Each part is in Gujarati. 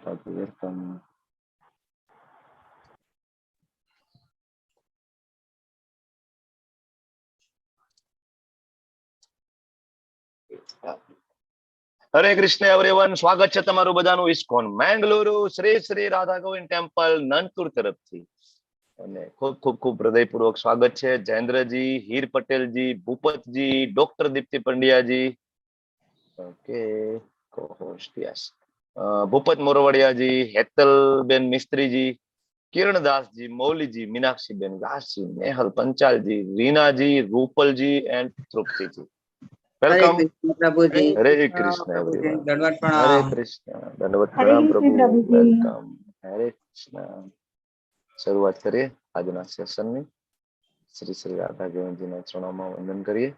welcome. હરે કૃષ્ણ એવરીવન, સ્વાગત છે તમારું બધાનું ઇસ્કોન મેંગલુરુ શ્રી શ્રી રાધા ગોવિંદ ટેમ્પલ નનતુર તરફથી. અને ખૂબ ખૂબ ખૂબ હૃદયપૂર્વક સ્વાગત છે જયેન્દ્રજી, હીર પટેલજી, ભૂપતજી, ડોક્ટર દીપ્તિ પંડ્યાજી, ઓકે co-host યસ, ભૂપત મોરવડિયાજી, હેતલબેન મિસ્ત્રીજી, કિરણદાસજી, મૌલીજી, મીનાક્ષીબેન વ્યાસજી, નેહલ પંચાલજી, રીનાજી, રૂપલજી એન્ડ તૃપ્તિજી. વેલકમ. હરે કૃષ્ણ એવરીવન. હરે કૃષ્ણ, દંડવત પ્રણામ પ્રભુ. વેલકમ. હરે કૃષ્ણ. શરૂઆત કરીએ આજના સેશનની. શ્રી શ્રી રાધા ગોવિંદજીના ચરણોમાં વંદન કરીએ.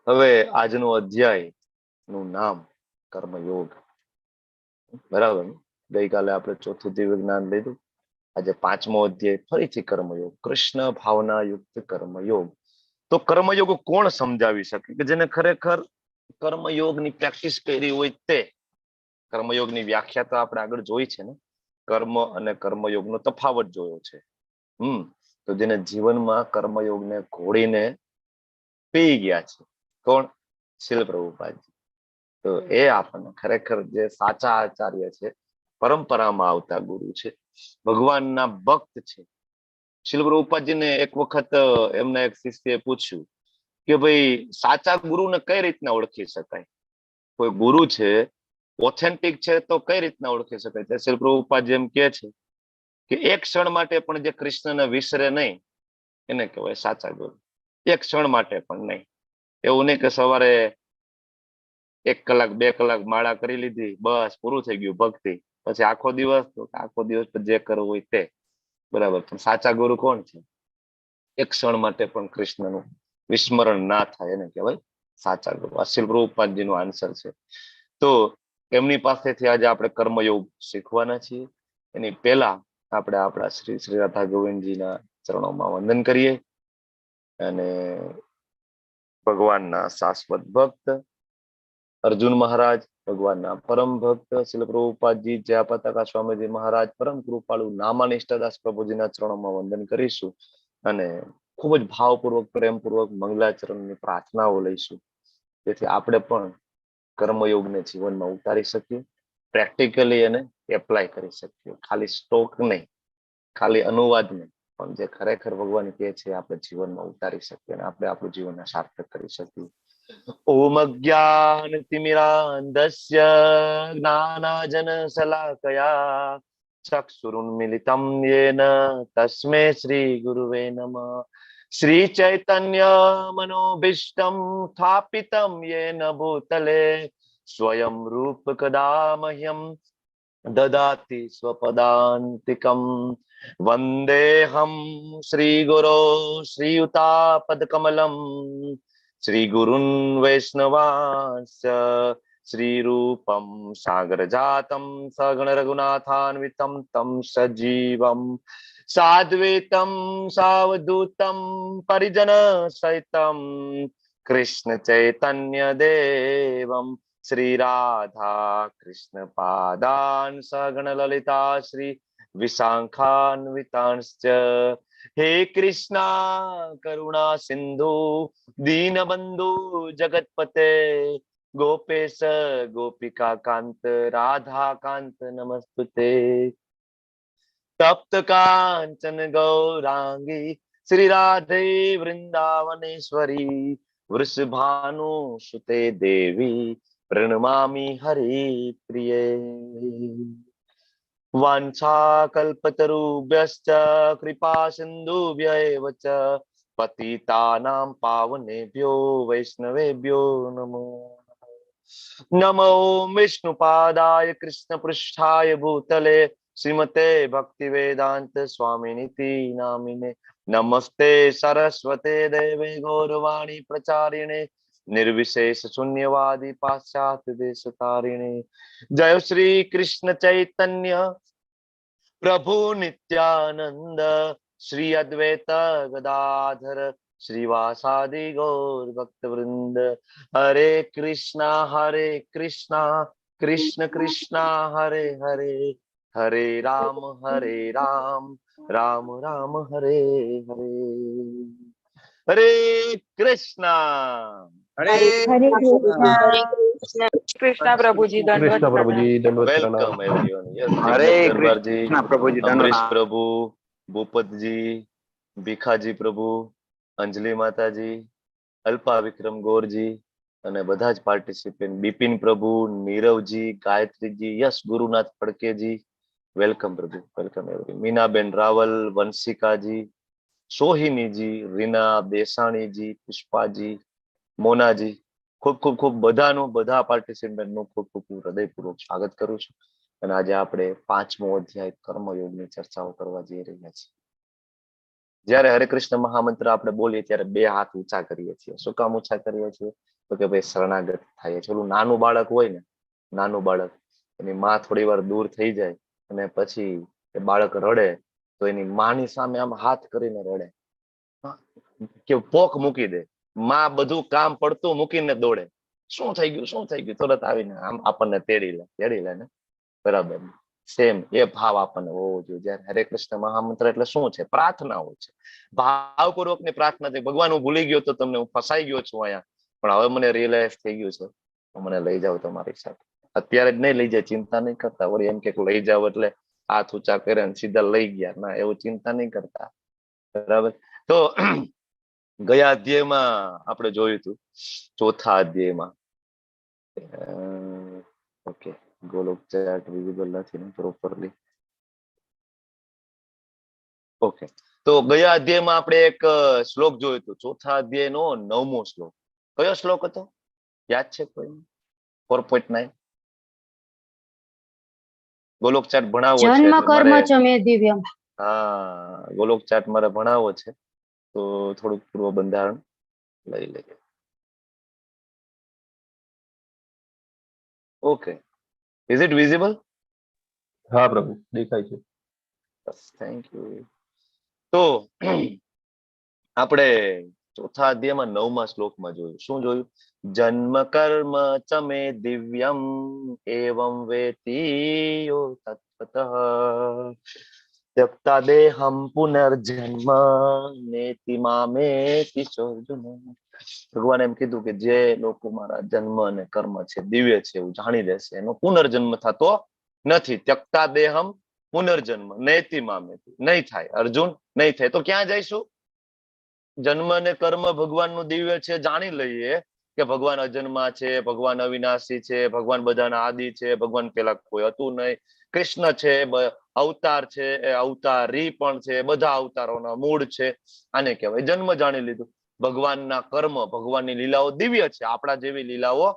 હવે આજનું અધ્યાય નું નામ કર્મયોગ. બરાબર. ગઈકાલે આપણે ચોથું દિવ્ય જ્ઞાન લીધું. આજે પાંચમો અધ્યાય ફરીથી કર્મયોગ, કૃષ્ણ ભાવના યુક્ત કર્મયોગ. તો કર્મયોગ કોણ સમજાવી શકે કે જેને ખરેખર કર્મયોગની પ્રેક્ટિસ કરી હોય તે. કર્મયોગની વ્યાખ્યા તો આપણે આગળ જોઈ છે ને, કર્મ અને કર્મયોગનો તફાવત જોયો છે. તો જેને જીવનમાં કર્મયોગને ઘોડીને પી ગયા છે, કોણ? શીલ પ્રભુપાદજી. તો એ આપણને ખરેખર જે સાચા આચાર્ય છે, પરંપરામાં આવતા ગુરુ છે, ભગવાનના ભક્ત છે. શીલ પ્રભુપાદજીને એક વખત એમના એક શિષ્યએ પૂછ્યું કે ભાઈ સાચા ગુરુને કઈ રીતના ઓળખી શકાય? કોઈ ગુરુ છે ઓથેન્ટિક છે તો કઈ રીતના ઓળખી શકાય? તો શીલ પ્રભુપાદજી એમ કહે છે કે એક ક્ષણ માટે પણ જે કૃષ્ણને વિસરે નહીં એને કહેવાય સાચા ગુરુ. એક ક્ષણ માટે પણ નહીં. એવું નહીં કે સવારે 1 કલાક 2 કલાક માળા કરી લીધી, બસ પૂરું થઈ ગયું ભક્તિ, પછી આખો દિવસ જે કરવું હોય તે. બરાબર. પણ સાચા ગુરુ કોણ છે? એક ક્ષણ માટે પણ કૃષ્ણનું વિસ્મરણ ના થાય એને કહેવાય સાચા ગુરુ. આ શીલ પ્રભુપાદજીનો આન્સર છે. તો એમની પાસેથી આજે આપણે કર્મયોગ શીખવાના છીએ. એની પહેલા આપણે આપણા શ્રી શ્રી રાધા ગોવિંદજીના ચરણોમાં વંદન કરીએ અને ભગવાનના શાશ્વત ભક્ત અર્જુન મહારાજ, ભગવાનના પરમ ભક્ત શીલ પ્રભુપાદજી, જયા પતાકા સ્વામીજી મહારાજ, પરમ કૃપાળુ નામાનિષ્ઠદાસ પ્રભુજીના ચરણોમાં વંદન કરીશું અને ખૂબ જ ભાવપૂર્વક, પ્રેમપૂર્વક મંગલાચરણની પ્રાર્થનાઓ લઈશું, જેથી આપણે પણ કર્મયોગને જીવનમાં ઉતારી શકીએ, પ્રેક્ટિકલી એને એપ્લાય કરી શકીએ. ખાલી સ્ટોક નહીં, ખાલી અનુવાદ નહીં, પણ જે ખરેખર ભગવાન કહે છે આપણે જીવનમાં ઉતારી શકીએ અને આપણે આપણું જીવનને સાર્થક કરી શકીએ. ઓમ અજ્ઞાનતિમિરાન્ધસ્ય જ્ઞાનાજન શલાકયા ચક્ષુરુન્મિલિતમ યેન તસ્મૈ શ્રી ગુરુવે નમઃ. શ્રી ચૈતન્ય મનોભીષ્ટમ સ્થાપિતમ યેન ભૂતલે સ્વયં રૂપ કદા મહ્યમ દદાતિ સ્વપદાંતિકમ. વંદેહમ શ્રી ગુરો શ્રીયુતાપદકમલમ શ્રી ગુરુન વૈષ્ણવાંશ્ચ શ્રી રૂપમ સાગર જાતમ સગણ રઘુનાથાન્વિતમ તમ સજીવમ સાદ્વૈતમ સાવધૂતમ પરિજન સહિતમ કૃષ્ણ ચૈતન્ય દેવમ શ્રી રાધા કૃષ્ણ પાદાન સગણ લલિતા શ્રી વિશાખાન્વિતાંશ્ચ. હે કૃષ્ણા કરુણા સિંધુ દીનબંધુ જગતપતે ગોપેશ ગોપિકા કાંત રાધા કાંત નમસ્તુતે. તપ્ત કાંચન ગૌરાંગી શ્રી રાધે વૃંદાવનેશ્વરી વૃષભાનુ સુતે દેવી પ્रणमामि हरि प्रिये. वाञ्छाकल्पतरुभ्यश्च कृपा सिन्धुभ्य एव च पतितानां पावनेभ्यो वैष्णवेभ्यो नमो नमो विष्णुपादाय कृष्णपृष्ठाय भूतले श्रीमते भक्तिवेदांत स्वामिनिति नामिने. नमस्ते सरस्वते देवे गौरवाणी प्रचारिणे निर्विशेष शून्यवादी पाश्चात्य देश तारिणे. जय श्री कृष्ण चैतन्य प्रभु नित्यानंद श्री अद्वैत गदाधर श्रीवासादि गौर भक्त वृंद. हरे कृष्णा कृष्ण कृष्ण हरे हरे, हरे राम राम राम हरे हरे। हरे कृष्ण। हरे हरे कृष्णा। कृष्णा। कृष्णा प्रभुजी, दंडवत कृष्ण प्रभु प्रणाम। जी, दंडवत प्रणाम। Welcome everyone. यस, हरे जिग्नेश दरबार जी, कृष्णा प्रभुजी अमरीश धन्यवाद। प्रभु, भूपत जी, ભીખાજી પ્રભુ, અંજલિ માતાજી, અલ્પા વિક્રમ ગોરજી અને બધા જ પાર્ટિસિપન્ટ, બિપિન પ્રભુ, નીરવજી, ગાયત્રીજી, યસ ગુરુનાથ ફડકેજી, વેલકમ પ્રભુ, વેલકમ એવરી, મીનાબેન રાવલ, વંશિકાજી, સોહિનીજી, રીના દેસાણીજી, પુષ્પાજી, મોનાજી, ખૂબ ખૂબ ખૂબ બધાનું, બધા પાર્ટિસિપન્ટનું ખૂબ ખૂબ હૃદયપૂર્વક સ્વાગત કરું છું. અને આજે આપણે 5મો અધ્યાય કર્મયોગની ચર્ચાઓ કરવા જઈ રહ્યા છીએ. જ્યારે હરે કૃષ્ણ મહામંત્ર આપણે બોલીએ ત્યારે 2 હાથ ઊંચા કરીએ છીએ. શું કામ ઊંચા કરીએ છીએ? તો કે ભાઈ શરણાગત થાય છે. ઓલું નાનું બાળક હોય ને, નાનું બાળક, એની માં થોડી વાર દૂર થઈ જાય અને પછી એ બાળક રડે તો એની માની સામે આમ હાથ કરીને રડે, કે પોક મૂકી દે. માં બધું કામ પડતું મૂકીને દોડે, શું થઈ ગયું, શું થઈ ગયું, તરત આવીને આમ આપણને તેડી લે ને. બરાબર. સેમ એ ભાવ આપણને હોવો જોઈએ. જયારે હરે કૃષ્ણ મહામંત્ર એટલે શું છે? પ્રાર્થનાઓ છે, ભાવપૂર્વકની પ્રાર્થના છે. ભગવાન હું ભૂલી ગયો તો તમને, હું ફસાઈ ગયો છું અહીંયા, પણ હવે મને રિયલાઇઝ થઈ ગયું છે, તો મને લઈ જાઓ તમારી સાથે. અત્યારે જ નહીં લઈ જાય, ચિંતા નહીં કરતા. વળી એમ કે લઈ જાવ એટલે હાથ ઊંચા કરે ને સીધા લઈ ગયા, ના, એવું ચિંતા નહીં કરતા. બરાબર. તો ગયા અધ્યાયમાં આપણે જોયું હતું, ચોથા અધ્યાયમાં, ઓકે, ગોલોક ચાર્ટ વિઝિબલ નથી ને પ્રોપરલી. ઓકે, તો ગયા અધ્યાયમાં આપણે એક શ્લોક જોયો હતો, ચોથા અધ્યાયનો 9મો શ્લોક. કયો શ્લોક હતો? યાદ છે કોઈ? 4.9. ગોલોક ચાર્ટ ભણાવવો છે જન્મ એટલે કર્મ મારે, ચ મે દિવ્યમ. હા, ગોલોક ચાર્ટ મારે ભણાવવો છે, તો થોડુંક પૂર્વ બંધારણ લઈ લઈએ. Okay, is it visible? હા પ્રભુ, દેખાય છે. Thank you. તો આપણે ચોથા અધ્યાયમાં 9મા શ્લોકમાં જોયું. શું જોયું? જન્મ કર્મ ચ મે દિવ્યમ એવં વેતિ યો તત્વતઃ त्यक्ता देहम पुनर्जन्म नेति मामेति ચોર્જુન. ભગવાન એમ કીધું કે જે લોકો મારા જન્મ અને કર્મ છે દિવ્ય છે એવું જાણી લેશે, એનો પુનર્જન્મ થતો નથી. ત્યક્તા દેહમ પુનર્જન્મ નેતિ મામેતિ, નહીં થાય અર્જુન, નહીં થાય. તો ક્યાં જઈશું? જન્મ અને કર્મ ભગવાનનું દિવ્ય છે, જાણી લઈએ કે ભગવાન અજન્મા છે, ભગવાન અવિનાશી છે, ભગવાન બધાના આદિ છે, ભગવાન પેલા કોઈ હતું નહીં, કૃષ્ણ છે, અવતાર છે, એ અવતારી પણ છે, બધા અવતારોના મૂળ છે. આને કહેવાય જન્મ. જાણી લીધું. ભગવાનના કર્મ, ભગવાનની લીલાઓ દિવ્ય છે, આપણા જેવી લીલાઓ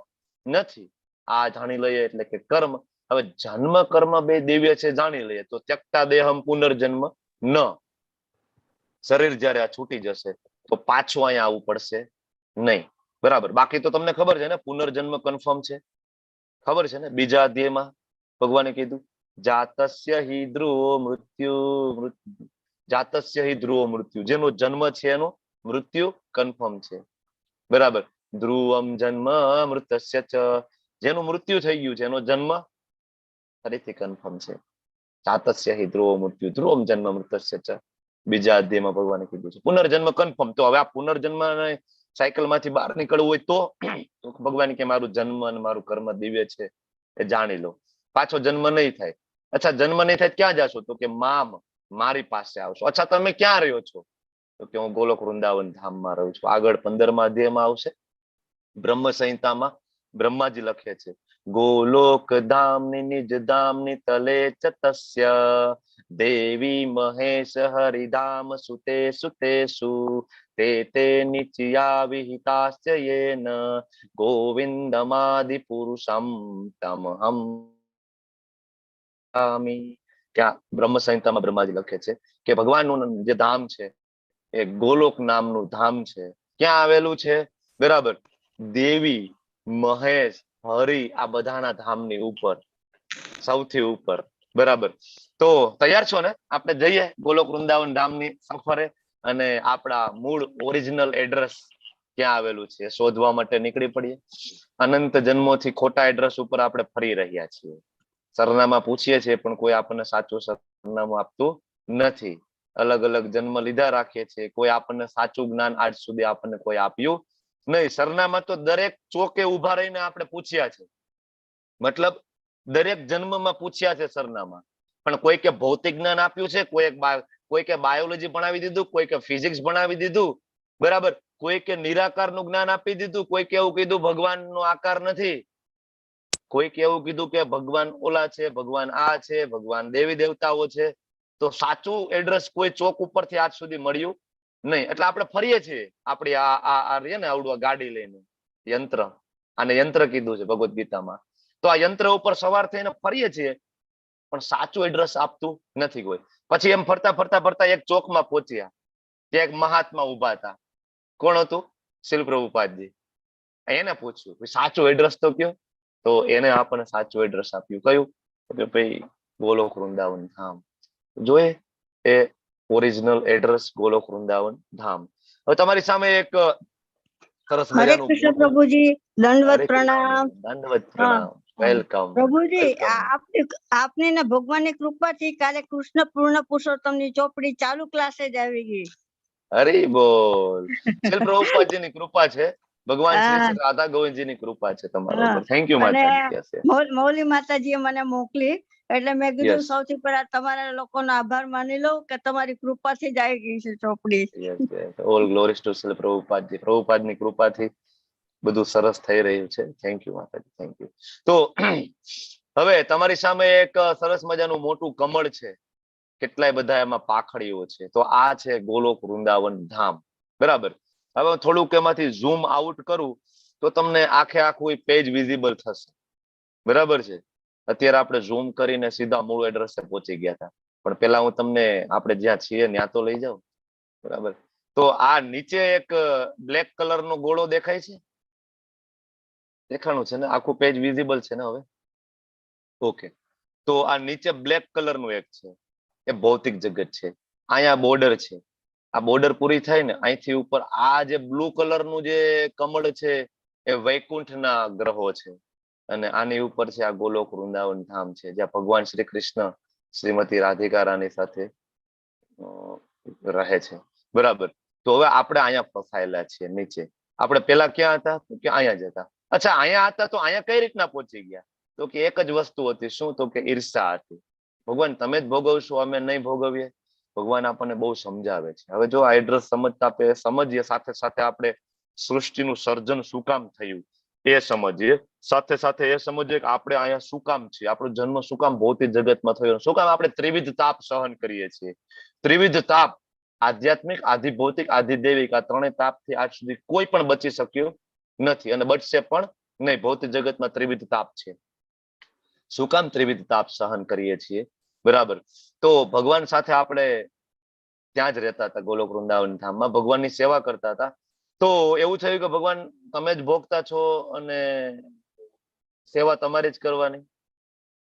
નથી, આ જાણી લઈએ એટલે કે કર્મ. હવે જન્મ કર્મ બે દિવ્ય છે જાણી લઈએ તો ત્યક્તા દેહમ પુનર્જન્મ ન, શરીર જયારે આ છૂટી જશે તો પાછું અહીંયા આવવું પડશે નહીં. બરાબર. બાકી તો તમને ખબર છે ને, પુનર્જન્મ કન્ફર્મ છે, ખબર છે ને. બીજા અધ્યાયમાં ભગવાને કીધું જાતસ્ય હિ ધ્રુવો મૃત્યુ, જાતસ્ય હિ ધ્રુવો મૃત્યુ, જેનો જન્મ છે એનું મૃત્યુ કન્ફર્મ છે. બરાબર. ધ્રુવમ જન્મ મૃતસ્ય ચ, જેનું મૃત્યુ થઈ ગયું છે એનો જન્મ ફરીથી કન્ફર્મ છે. જાતસ્ય હિ ધ્રુવો મૃત્યુ ધ્રુવમ જન્મ મૃતસ્ય ચ. બીજા અધ્યાયમાં ભગવાને કીધું છે પુનર્જન્મ કન્ફર્મ. તો હવે આ પુનર્જન્મ સાયકલ માંથી બહાર નીકળવું હોય તો ભગવાન કે મારું જન્મ અને મારું કર્મ દિવ્ય છે એ જાણી લો, પાછો જન્મ નહીં થાય. અચ્છા, જન્મ નહીં થાય ક્યાં જાશો? તો કે મારી પાસે આવશો. અચ્છા, તમે ક્યાં રહ્યો છો? તો કે હું ગોલોક વૃંદાવન ધામમાં રહું છું. આગળ 15મા અધ્યાયમાં આવશે, બ્રહ્મ સંહિતામાં બ્રહ્માજી લખે છે ગોલોક ધામની નિજ ધામની તલે ચ તસ્ય દેવી મહેશ હરિધામ સુતે સુતેષુ તે તે નિત્યા વિહિતાસ્ય યેન ગોવિંદમાદિ પુરુષમ તમહમ. ત્યાં બ્રહ્મ સંહિતામાં બ્રહ્માજી લખે છે કે ભગવાનનું જે ધામ છે એ ગોલોક નામનું ધામ છે. ક્યાં આવેલું છે? બરાબર. દેવી, મહેશ, હરિ આ બધાના ધામની ઉપર, સૌથી ઉપર. બરાબર. તો તૈયાર છો ને? આપણે જઈએ ગોલોક વૃંદાવન ધામની સફરે અને આપણા મૂળ ઓરિજિનલ એડ્રેસ ક્યાં આવેલું છે શોધવા માટે નીકળી પડીએ. અનંત જન્મોથી ખોટા એડ્રેસ ઉપર આપણે ફરી રહ્યા છીએ. સરનામા પૂછીએ છીએ પણ કોઈ આપણને સાચું સરનામું આપતું નથી. અલગ અલગ જન્મ લીધા રાખીએ છીએ, કોઈ આપણને સાચું જ્ઞાન આજ સુધી આપણને કોઈ આપ્યું નહીં. સરનામા તો દરેક ચોકે ઉભા રહીને આપણે પૂછ્યા છે, મતલબ દરેક જન્મમાં પૂછ્યા છે સરનામા. પણ કોઈ કે ભૌતિક જ્ઞાન આપ્યું છે, કોઈ કે બાયોલોજી ભણાવી દીધું, કોઈ કે ફિઝિક્સ ભણાવી દીધું, બરાબર. કોઈ કે નિરાકારનું જ્ઞાન આપી દીધું, કોઈ કે એવું કીધું ભગવાનનો આકાર નથી, કોઈ કે એવું કીધું કે ભગવાન ઓલા છે, ભગવાન આ છે, ભગવાન દેવી દેવતાઓ છે. તો સાચું એડ્રેસ કોઈ ચોક ઉપરથી આજ સુધી મળ્યું નહીં. એટલે આપણે ફરીએ છીએ આપણી આ રે ને આવડું ગાડી લઈને, યંત્ર, આને યંત્ર કીધું છે ભગવદ્ ગીતામાં. તો આ યંત્ર ઉપર સવાર થઈને ફરીએ છીએ પણ સાચું એડ્રેસ આપતું નથી કોઈ. પછી એમ ફરતા ફરતા ફરતા એક ચોકમાં પહોંચ્યા, ત્યાં એક મહાત્મા ઉભા હતા. કોણ હતું? શીલ પ્રભુપાદજી. એને પૂછ્યું સાચું એડ્રેસ તો કયો. તો એને આપણને સાચું એડ્રેસ આપ્યું. કયું? કે ભાઈ ગોલોક વૃંદાવન ધામ. જોઈએ એ ઓરિજિનલ એડ્રેસ ગોલોક વૃંદાવન ધામ. હવે તમારી સામે એક સરસ હરે મજાનું કૃષ્ણ પ્રભુજી, દંડવત પ્રણામ. દંડવત હા, પ્રણામ. વેલકમ પ્રભુજી, આપની ને ભગવાનની કૃપાથી કાલે કૃષ્ણ પૂર્ણ પુરુષોત્તમની ચોપડી ચાલુ ક્લાસે જ આવી ગઈ. હરી બોલ. શીલ પ્રભુપાદજીની કૃપા છે, ભગવાન શ્રી હા, શ્રી રાધા ગોવિંદજીની કૃપા છે તમારા હા. ઉપર. થેન્ક યુ અને માતાજી. કહેશે મૌલી માતાજીએ મને મોકલી એટલે મેં કીધું યસ સૌથી પહેલા તમારા લોકોનો આભાર માની લઉં કે તમારી કૃપાથી જ આવી ગઈ છે ચોપડી. Yes yes. ઓલ ગ્લોરીઝ ટુ શીલ પ્રભુપાદજી. પ્રભુપાદની કૃપાથી બધું સરસ થઈ રહ્યું છે. થેન્ક યુ માતાજી, થેન્ક યુ. તો હવે તમારી સામે એક સરસ મજાનું મોટું કમળ છે, કેટલાય બધા એમાં પાખડીઓ છે. તો આ છે ગોલોક વૃંદાવન ધામ, બરાબર. હવે થોડુંક એમાંથી ઝૂમ આઉટ કરું તો તમને આખે આખું પેજ વિઝિબલ થશે, બરાબર છે. અત્યારે આપણે ઝૂમ કરીને સીધા મૂળ એડ્રેસે પહોંચી ગયા હતા, પણ પેલા હું તમને આપણે જ્યાં છીએ ત્યાં તો લઈ જાઉં, બરાબર. તો આ નીચે એક બ્લેક કલરનો ગોળો દેખાય છે, દેખાણું છે ને? આખું પેજ વિઝિબલ છે ને હવે? ઓકે. તો આ નીચે બ્લેક કલરનું એક છે, એ ભૌતિક જગત છે. અહીંયા બોર્ડર છે. આ બોર્ડર પૂરી થાય ને અહીંથી ઉપર આ જે બ્લુ કલરનું જે કમળ છે એ વૈકુંઠના ગ્રહો છે. અને આની ઉપર છે આ ગોલોક વૃંદાવન ધામ છે, જ્યાં ભગવાન શ્રી કૃષ્ણ શ્રીમતી રાધિકા રાની સાથે રહે છે, બરાબર. તો હવે આપણે અહીંયા ફસાયેલા છીએ નીચે. આપણે પેલા ક્યાં હતા? કે અહીંયા જ હતા. અચ્છા, અહીંયા હતા તો અહીંયા કઈ રીતના પહોંચી ગયા? તો કે એક જ વસ્તુ હતી. શું? તો કે ઈર્ષા હતી. ભગવાન તમે જ ભોગવશો, અમે નહીં ભોગવીએ. ભગવાન આપણને બહુ સમજાવે છે. હવે જો આ એડ્રેસ સમજતા સમજીએ, સાથે સાથે આપણે સૃષ્ટિનું સર્જન શું કામ થયું એ સમજીએ, સાથે સાથે એ સમજીએ કે આપણે અહીંયા શું કામ છીએ, આપણો જન્મ શું કામ ભૌતિક જગતમાં થયો, શું કામ આપણે ત્રિવિધ તાપ સહન કરીએ છીએ. ત્રિવિધ તાપ, આધ્યાત્મિક, આધિભૌતિક, આધિદૈવિક, આ ત્રણેય તાપથી આજ સુધી કોઈ પણ બચી શક્યું નથી અને બચશે પણ નહીં. ભૌતિક જગતમાં ત્રિવિધ તાપ છે. શું કામ ત્રિવિધ તાપ સહન કરીએ છીએ, બરાબર. તો ભગવાન સાથે આપણે ત્યાં જ રહેતા હતા, ગોલોક વૃંદાવન ધામમાં ભગવાનની સેવા કરતા હતા. તો એવું થયું કે ભગવાન તમે જ ભોગતા છો અને સેવા તમારી જ કરવાની.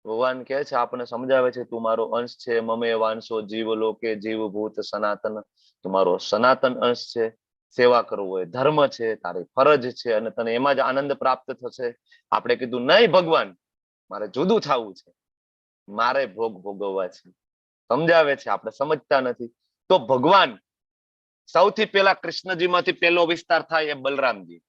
ભગવાન કહે છે, આપણને સમજાવે છે, તું મારો અંશ છે, મમે વાંશો જીવ લોકે જીવભૂત સનાતન. તું મારો સનાતન અંશ છે. સેવા કરવો એ ધર્મ છે, તારી ફરજ છે અને તને એમાં જ આનંદ પ્રાપ્ત થશે. આપણે કીધું નહીં ભગવાન, મારે જુદું થવું છે, મારે ભોગ ભોગવવા છે. સમજાવે છે, આપણે સમજતા નથી. તો ભગવાન સૌથી પહેલા કૃષ્ણજી માંથી પહેલો વિસ્તાર થાય એ બલરામજી.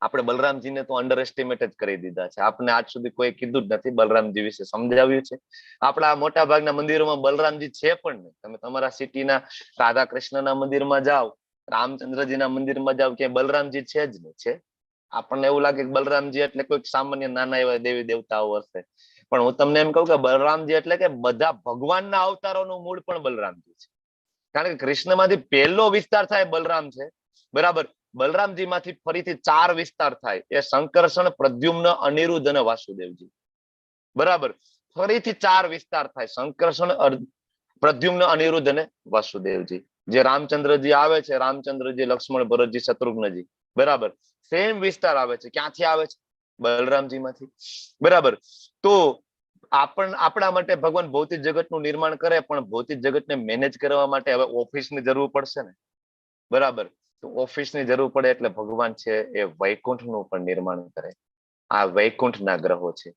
આપણે બલરામજીને તો અંડર એસ્ટિમેટ જ કરી દીધા છે. આપણે આજ સુધી કોઈ કીધું જ નથી, બલરામજી વિશે સમજાવ્યું છે. આપણા મોટા ભાગના મંદિરોમાં બલરામજી છે પણ નહીં. તમે તમારા સિટીના રાધા કૃષ્ણના મંદિરમાં જાઓ, રામચંદ્રજીના મંદિરમાં જાઓ, ક્યાંય બલરામજી છે જ નહીં. છે? આપણને એવું લાગે કે બલરામજી એટલે કોઈક સામાન્ય નાના એવા દેવી દેવતાઓ હશે, પણ હું તમને એમ કહું કે બલરામજી એટલે કે બધા ભગવાનના અવતારોનું મૂળ પણ બલરામજી છે. કારણ કે કૃષ્ણમાંથી પહેલો વિસ્તાર થાય બલરામ છે, બરાબર. બલરામજી માંથી ફરીથી 4 વિસ્તાર થાય, એ શંકરષણ, પ્રદ્યુમ્ન, અનિરુદ્ધ અને વાસુદેવજી, બરાબર. ફરીથી 4 વિસ્તાર થાય, શંકરષણ, પ્રદ્યુમ્ન, અનિરુદ્ધ અને વાસુદેવજી. જે રામચંદ્રજી આવે છે, રામચંદ્રજી, લક્ષ્મણ, ભરતજી, શત્રુઘ્નજી, બરાબર. સેમ વિસ્તાર આવે છે. ક્યાંથી આવે છે? બલરામજી માંથી, બરાબર. તો આપણા માટે ભગવાન ભૌતિક જગતનું નિર્માણ કરે, પણ ભૌતિક જગતને મેનેજ કરવા માટે હવે ઓફિસની જરૂર પડશે ને, બરાબર. તો ઓફિસની જરૂર પડે એટલે ભગવાન છે એ વૈકુંઠનું પણ નિર્માણ કરે. આ વૈકુંઠના ગ્રહો છે.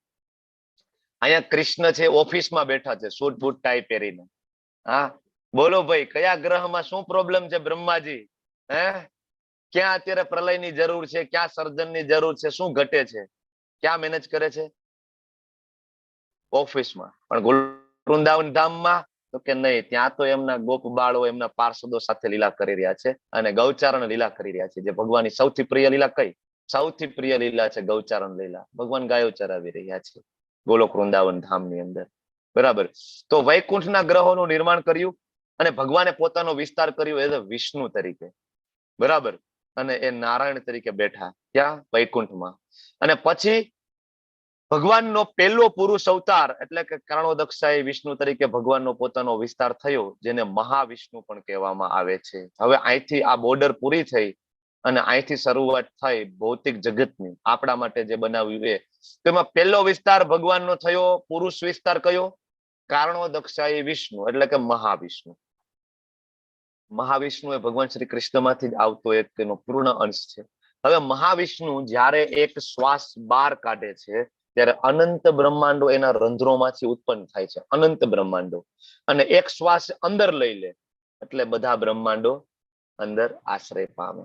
અહીંયા કૃષ્ણ છે ઓફિસમાં બેઠા છે સૂટ બૂટ ટાઈ પહેરીને. હા, બોલો ભાઈ, કયા ગ્રહમાં શું પ્રોબ્લેમ છે બ્રહ્માજી? હે, ક્યાં અત્યારે પ્રલયની જરૂર છે, ક્યાં સર્જનની જરૂર છે, શું ઘટે છે, ક્યાં મેનેજ કરે છે? ઓફિસમાં. પણ વૃંદાવન ધામમાં તો કે નહીં, ત્યાં તો એમના ગોપ બાળો એમના પાર્ષદો સાથે લીલા કરી રહ્યા છે અને ગૌચારણ લીલા કરી રહ્યા છે. જે ભગવાનની સૌથી પ્રિય લીલા કઈ? સૌથી પ્રિય લીલા છે ગૌચારણ લીલા. ભગવાન ગાયો ચરાવી રહ્યા છે ગોલોક વૃંદાવન ધામની અંદર. બરાબર. તો વૈકુંઠના ગ્રહોનું નિર્માણ કર્યું અને ભગવાને પોતાનો વિસ્તાર કર્યો એઝ વિષ્ણુ તરીકે. બરાબર. અને એ નારાયણ તરીકે બેઠા ક્યાં? વૈકુંઠમાં. અને પછી ભગવાનનો પહેલો પુરુષ અવતાર એટલે કે કારણોદક્ષાએ વિષ્ણુ તરીકે ભગવાનનો પોતાનો વિસ્તાર થયો, જેને મહાવિષ્ણુ પણ કહેવામાં આવે છે. હવે અહીંથી આ બોર્ડર પૂરી થઈ અને અહીંથી શરૂઆત થઈ ભૌતિક જગતની, આપણા માટે જે બનાવ્યું એ. તેમાં પહેલો વિસ્તાર ભગવાનનો થયો, પુરુષ વિસ્તાર કયો? કારણોદક્ષાએ વિષ્ણુ એટલે કે મહાવિષ્ણુ. મહાવિષ્ણુ એ ભગવાન શ્રી કૃષ્ણમાંથી જ આવતો એક તેનો પૂર્ણ અંશ છે. હવે મહાવિષ્ણુ જ્યારે એક શ્વાસ બહાર કાઢે છે ત્યારે અનંત બ્રહ્માંડો એના રંધ્રોમાંથી ઉત્પન્ન થાય છે, અનંત બ્રહ્માંડો. અને એક શ્વાસ અંદર લઈ લે એટલે બધા બ્રહ્માંડો અંદર આશ્રય પામે.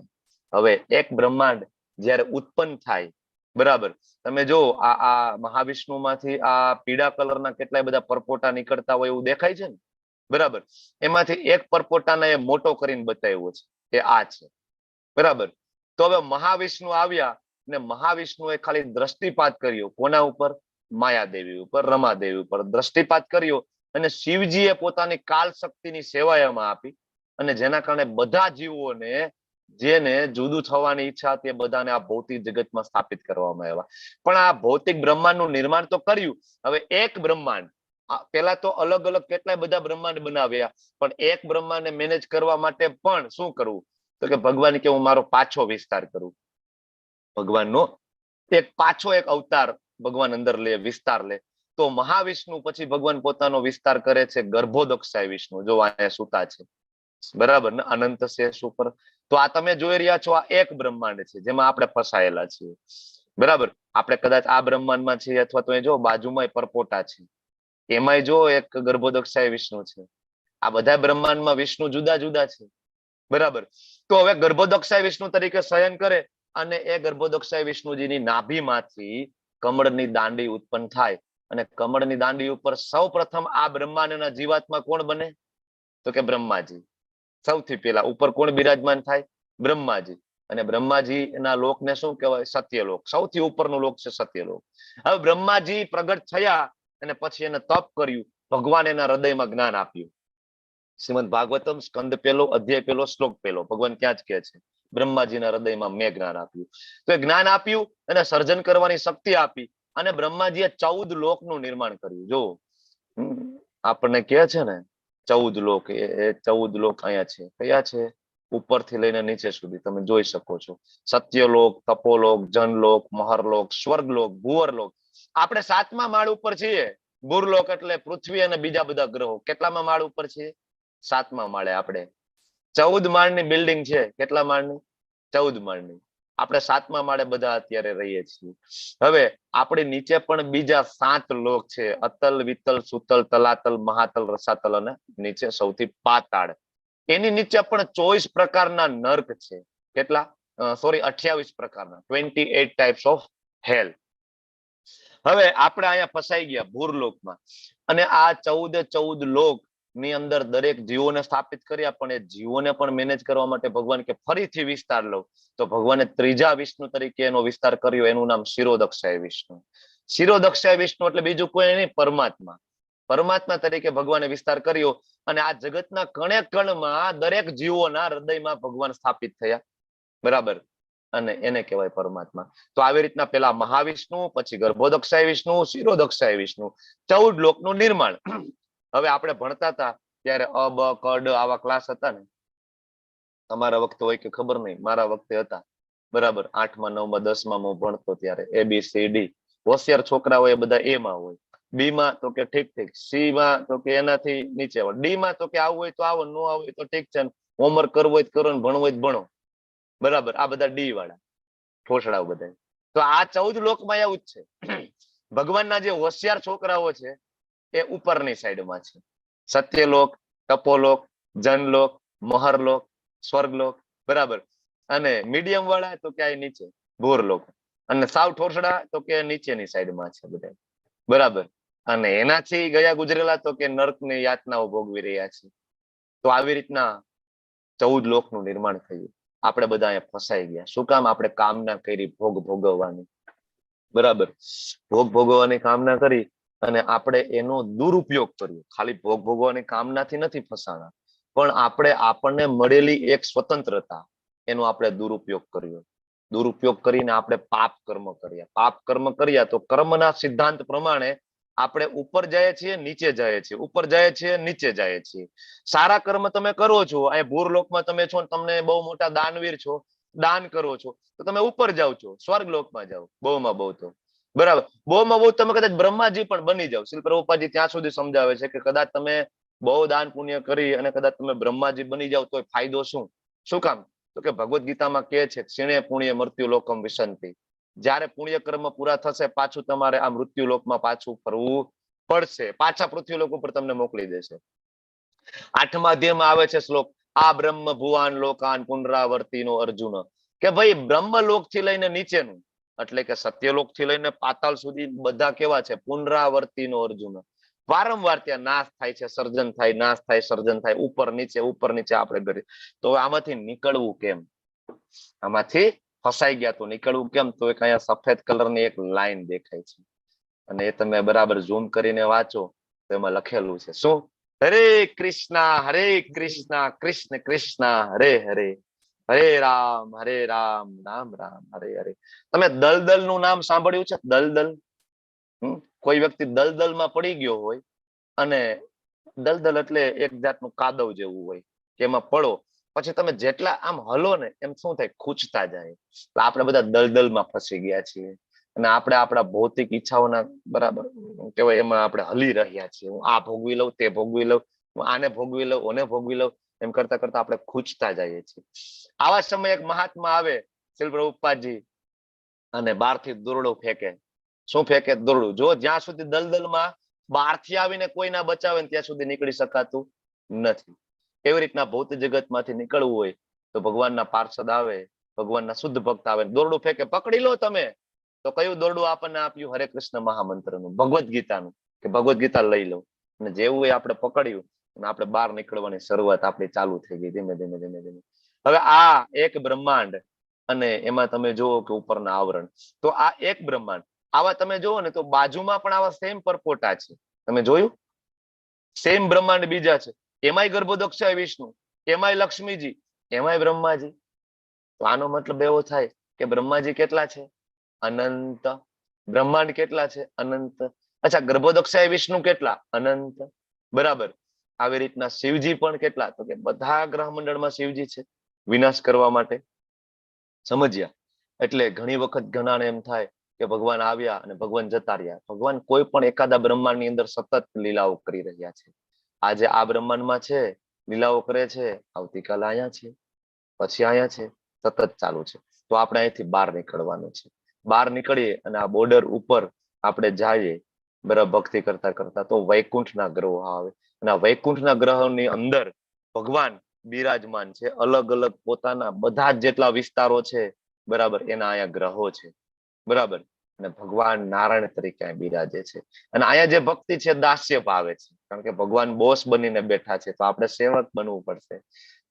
હવે એક બ્રહ્માંડ જ્યારે ઉત્પન્ન થાય, બરાબર, તમે જો આ મહાવિષ્ણુમાંથી આ પીળા કલરના કેટલાય બધા પરપોટા નીકળતા હોય એવું દેખાય છે ને, બરાબર. એમાંથી એક પરપોટાને એ મોટો કરીને બતાવ્યો છે, એ આ છે, બરાબર. તો હવે મહાવિષ્ણુ આવ્યા ને મહાવિષ્ણુએ ખાલી દ્રષ્ટિપાત કર્યો કોના ઉપર? માયાદેવી ઉપર, રમાદેવી ઉપર દ્રષ્ટિપાત કર્યો અને શિવજીએ પોતાની કાલ શક્તિની સેવા એમાં આપી અને જેના કારણે બધા જીવોને જેને જુદું થવાની ઈચ્છા હતી એ બધાને આ ભૌતિક જગતમાં સ્થાપિત કરવામાં આવ્યા. પણ આ ભૌતિક બ્રહ્માંડનું નિર્માણ તો કર્યું. હવે એક બ્રહ્માંડ, પેલા તો અલગ અલગ કેટલાય બધા બ્રહ્માંડ બનાવ્યા, પણ એક બ્રહ્માંડને મેનેજ કરવા માટે પણ શું કરવું? તો કે ભગવાન કે હું મારો પાછો વિસ્તાર કરું. ભગવાનનો એક પાછો એક અવતાર ભગવાન અંદર લે, વિસ્તાર લે. તો મહાવિષ્ણુ પછી ભગવાન પોતાનો વિસ્તાર કરે છે ગર્ભોદક્ષાય વિષ્ણુ. જો અહીંયા સુતા છે, બરાબર ને, અનંત શેષ ઉપર. તો આ તમે જોઈ રહ્યા છો આ એક બ્રહ્માંડ છે જેમાં આપણે ફસાયેલા છીએ, બરાબર. આપણે કદાચ આ બ્રહ્માંડમાં છીએ અથવા તો એ જો બાજુમાં પરપોટા છે, એમાંય જો એક ગર્ભોદક્ષાય વિષ્ણુ છે. આ બધા બ્રહ્માંડમાં વિષ્ણુ જુદા જુદા છે, બરાબર. તો હવે ગર્ભોદક્ષાય વિષ્ણુ તરીકે શયન કરે અને એ ગર્ભોદક્ષાય વિષ્ણુજીની નાભીમાંથી કમળની દાંડી ઉત્પન્ન થાય અને કમળની દાંડી ઉપર સૌ પ્રથમ આ બ્રહ્માંડના જીવાત્મા કોણ બને? તો કે બ્રહ્માજી. સૌથી પહેલા ઉપર કોણ બિરાજમાન થાય? બ્રહ્માજી. અને બ્રહ્માજી ના લોકને શું કહેવાય? સત્યલોક. સૌથી ઉપરનો લોક છે સત્યલોક. હવે બ્રહ્માજી પ્રગટ થયા અને પછી એને તપ કર્યું. ભગવાન એના હૃદયમાં જ્ઞાન આપ્યું. શ્રીમદ ભાગવતમ સ્કંદ પહેલો, અધ્યાય પહેલો, શ્લોક પહેલો. ભગવાન ક્યાં જ કહે છે બ્રહ્માજીના હૃદયમાં મેં જ્ઞાન આપ્યું. તો એ જ્ઞાન આપ્યું અને સર્જન કરવાની શક્તિ આપી અને બ્રહ્માજીએ 14 લોકનું નિર્માણ કર્યું. જો આપણને કહે છે ને 14 લોક, એ 14 લોક અહીંયા છે. કયા છે? ઉપરથી લઈને નીચે સુધી તમે જોઈ શકો છો. સત્યલોક, તપોલોક, જનલોક, મહરલોક, સ્વર્ગલોક, ભુવરલોક. આપણે 7મા માળ ઉપર છીએ. ભૂરલોક એટલે પૃથ્વી અને બીજા બધા ગ્રહો. કેટલામાં માળ ઉપર છીએ? 7મા માળે. આપણે 14 માળની બિલ્ડિંગ છે. કેટલા માળની? 14 માળની. આપણે 7મા માળે બધા અત્યારે રહીએ છીએ. હવે આપણી નીચે પણ બીજા 7 લોક છે. અતલ, વિતલ, સુતલ, તલાતલ, મહાતલ, રસાતલ અને નીચે સૌથી પાતાળ. એની નીચે પણ 24 પ્રકારના નર્ક છે. કેટલા? સોરી, 28 પ્રકારના, 28 ટાઈપ્સ ઓફ હેલ. હવે આપણે અહીંયા ફસાઈ ગયા ભૂરલોકમાં અને આ 14 લોક ની અંદર દરેક જીવોને સ્થાપિત કર્યા, પણ એ જીવોને પણ મેનેજ કરવા માટે ભગવાન કે ફરીથી વિસ્તાર લો. તો ભગવાને ત્રીજા વિષ્ણુ તરીકે એનો વિસ્તાર કર્યો. એનું નામ શિરોદક્ષાય વિષ્ણુ. શિરોદક્ષાય વિષ્ણુ એટલે બીજું કોઈ નહીં, પરમાત્મા. પરમાત્મા તરીકે ભગવાને વિસ્તાર કર્યો અને આ જગતના કણે કણમાં દરેક જીવોના હૃદયમાં ભગવાન સ્થાપિત થયા, બરાબર. અને એને કહેવાય પરમાત્મા. તો આવી રીતના પેલા મહાવિષ્ણુ, પછી ગર્ભોદક્ષાય વિષ્ણુ, શિરોદક્ષાય વિષ્ણુ, 14 લોકનું નિર્માણ. હવે આપણે ભણતા હતા ત્યારે અ, બ, ક, ડ આવા ક્લાસ હતા ને. તમારા વખતે હોય કે ખબર નહીં, મારા વખતે હતા, બરાબર. 8મા 9મા 10મા હું ભણતો ત્યારે ABCD. હોશિયાર છોકરા હોય એ બધા એમાં હોય. બી માં તો કે ઠીક ઠીક, સી માં તો કે એનાથી નીચે હોય, ડી માં તો કે આવું હોય તો આવો, ન આવું હોય તો ઠીક છે, હોમવર્ક કરવું હોય તો કરો ને ભણવું હોય તો ભણો. બરાબર, આ બધા ડી વાળા ઠોસડાઓ બધા. તો આ 14 લોકમાં એવું જ છે. ભગવાનના જે હોશિયાર છોકરાઓ છે એ ઉપરની સાઈડમાં છે. સત્યલોક, તપોલોક, જનલોક, મહરલોક, સ્વર્ગલોક, બરાબર. અને મીડિયમ વાળા તો ક્યાંય નીચે ભૂરલોક. અને સાવ ઠોસડા તો કે નીચેની સાઈડમાં છે બધા, બરાબર. અને એનાથી ગયા ગુજરેલા તો કે નર્કની યાતનાઓ ભોગવી રહ્યા છે. તો આવી રીતના 14 લોકનું નિર્માણ થયું. આપણે બધા અહીંયા ફસાઈ ગયા. શું કામ? આપણે કામના કરી ભોગ ભોગવવાની, બરાબર. ભોગ ભોગવવાની કામના કરી અને આપણે એનો દુરુપયોગ કર્યો. ખાલી ભોગ ભોગવવાની કામનાથી નથી ફસાણા, પણ આપણે આપણને મળેલી એક સ્વતંત્રતા એનો આપણે દુરુપયોગ કર્યો. દુરુપયોગ કરીને આપણે પાપ કર્મ કર્યા. પાપ કર્મ કર્યા તો કર્મના સિદ્ધાંત પ્રમાણે આપણે ઉપર જઈએ છીએ, નીચે જઈએ છીએ, ઉપર જઈએ છીએ, નીચે જઈએ છીએ. સારા કર્મ તમે કરો છો, અહીં ભૂરલોકમાં તમે છો, તમને બહુ મોટા દાનવીર છો, દાન કરો છો, તો તમે ઉપર જાઓ છો, સ્વર્ગલોકમાં જાઓ, બહુમાં બહુ તો, બરાબર. બહુમાં બહુ તમે કદાચ બ્રહ્માજી પણ બની જાઓ. શ્રીલ પ્રભુપાદજી ત્યાં સુધી સમજાવે છે કે કદાચ તમે બહુ દાન પુણ્ય કરી અને કદાચ તમે બ્રહ્માજી બની જાઓ તો ફાયદો શું? શું કામ? તો કે ભગવદ્ ગીતામાં કહે છે ક્ષીણે પુણ્ય મૃત્યુ લોકમ વિશંતિ. જ્યારે પુણ્ય કર્મ પૂરા થશે પાછું તમારે આ મૃત્યુ લોકમાં પાછું ફરવું પડશે. પાછા પૃથ્વી લોક ઉપર તમને મોકલી દેશે. 8મા અધ્યાયમાં આવે છે શ્લોક, આ બ્રહ્મ ભુવાન લોકાન પુનરાવર્તિનો અર્જુન. કે ભાઈ બ્રહ્મલોક થી લઈને નીચેનું એટલે કે સત્યલોક થી લઈને પાતાળ સુધી બધા કેવા છે? પુનરાવર્તિનો અર્જુન. વારંવાર ત્યાં નાશ થાય છે, સર્જન થાય, નાશ થાય, સર્જન થાય, ઉપર નીચે આપણે કરીએ. તો આમાંથી નીકળવું કેમ? આમાંથી ફસાઈ ગયા તો નીકળવું કેમ? તો એક અહીંયા સફેદ કલરની એક લાઈન દેખાય છે અને એ તમે બરાબર ઝૂમ કરીને વાંચો તો એમાં લખેલું છે શું? હરે કૃષ્ણ કૃષ્ણ કૃષ્ણ હરે હરે, હરે રામ રામ રામ હરે હરે. તમે દલદલ નું નામ સાંભળ્યું છે? દલદલ. કોઈ વ્યક્તિ દલદલમાં પડી ગયો હોય, અને દલદલ એટલે એક જાતનું કાદવ જેવું હોય કે એમાં પડો પછી તમે જેટલા આમ હલો ને એમ શું થાય? ખૂંચતા જાય. આપણે બધા દલદલમાં ફસી ગયા છીએ અને આપણે આપણા ભૌતિક ઈચ્છાઓના બરાબર કેવાય એમાં આપણે હલી રહ્યા છીએ. હું આ ભોગવી લઉં, તે ભોગવી લઉં, હું આને ભોગવી લઉં, ઓને ભોગવી લઉં, એમ કરતા કરતા આપણે ખૂંચતા જઈએ છીએ. આવા સમયે એક મહાત્મા આવે શ્રીલ પ્રભુપાદજી અને બહારથી દોરડો ફેંકે. શું ફેંકે? દોરડું. જો જ્યાં સુધી દલદલમાં બહારથી આવીને કોઈ ના બચાવે ત્યાં સુધી નીકળી શકાતું નથી. એવી રીતના ભૌતિક જગતમાંથી નીકળવું હોય તો ભગવાનના પાર્ષદ આવે, ભગવાનના શુદ્ધ ભક્ત આવે, દોરડું ફેંકે, પકડી લો તમે. તો કયું દોરડું આપણને આપ્યું? હરે કૃષ્ણ મહામંત્રનું, ભગવદ્ ગીતાનું, કે ભગવદ્ ગીતા લઈ લો. અને જેવું એ આપણે પકડ્યું અને આપણે બહાર નીકળવાની શરૂઆત આપણી ચાલુ થઈ ગઈ ધીમે ધીમે ધીમે ધીમે. હવે આ એક બ્રહ્માંડ અને એમાં તમે જુઓ કે ઉપરના આવરણ. તો આ એક બ્રહ્માંડ. આવા તમે જુઓ ને તો બાજુમાં પણ આવા સેમ પરપોટા છે. તમે જોયું? સેમ બ્રહ્માંડ બીજા છે. એમાંય ગર્ભોદક્ષાય વિષ્ણુ, એમાંય લક્ષ્મીજી, એમાંય બ્રહ્માજી. તો આનો મતલબ એવો થાય કે બ્રહ્માજી કેટલા છે? અનંત. બ્રહ્માંડ કેટલા છે? અનંત. અચ્છા, ગર્ભોદક્ષાય વિષ્ણુ કેટલા? અનંત. બરાબર. આવી રીતના શિવજી પણ કેટલા? તો કે બધા ગ્રહ મંડળમાં શિવજી છે વિનાશ કરવા માટે. સમજ્યા? એટલે ઘણી વખત ઘણાને એમ થાય કે ભગવાન આવ્યા અને ભગવાન જતા રહ્યા. ભગવાન કોઈ પણ એકાદા બ્રહ્માંડની અંદર સતત લીલાઓ કરી રહ્યા છે. આજે આ બ્રહ્માંડમાં છે, લીલાઓ કરે છે, આવતીકાલે અહીંયા છે, પછી અહીંયા છે, સતત ચાલુ છે. તો આપણે અહીંથી બહાર નીકળવાનું છે. બહાર નીકળીએ અને આ બોર્ડર ઉપર આપણે જઈએ બરાબર ભક્તિ કરતા કરતા તો વૈકુંઠના ગ્રહો આવે. અને આ વૈકુંઠના ગ્રહોની અંદર ભગવાન બિરાજમાન છે. અલગ અલગ પોતાના બધા જ જેટલા વિસ્તારો છે બરાબર એના અહીંયા ગ્રહો છે. બરાબર. અને ભગવાન નારાયણ તરીકે બિરાજે છે. અને અહીંયા જે ભક્તિ છે દાસ્ય પાવે છે, કારણ કે ભગવાન બોસ બનીને બેઠા છે તો આપણે સેવક બનવું પડશે.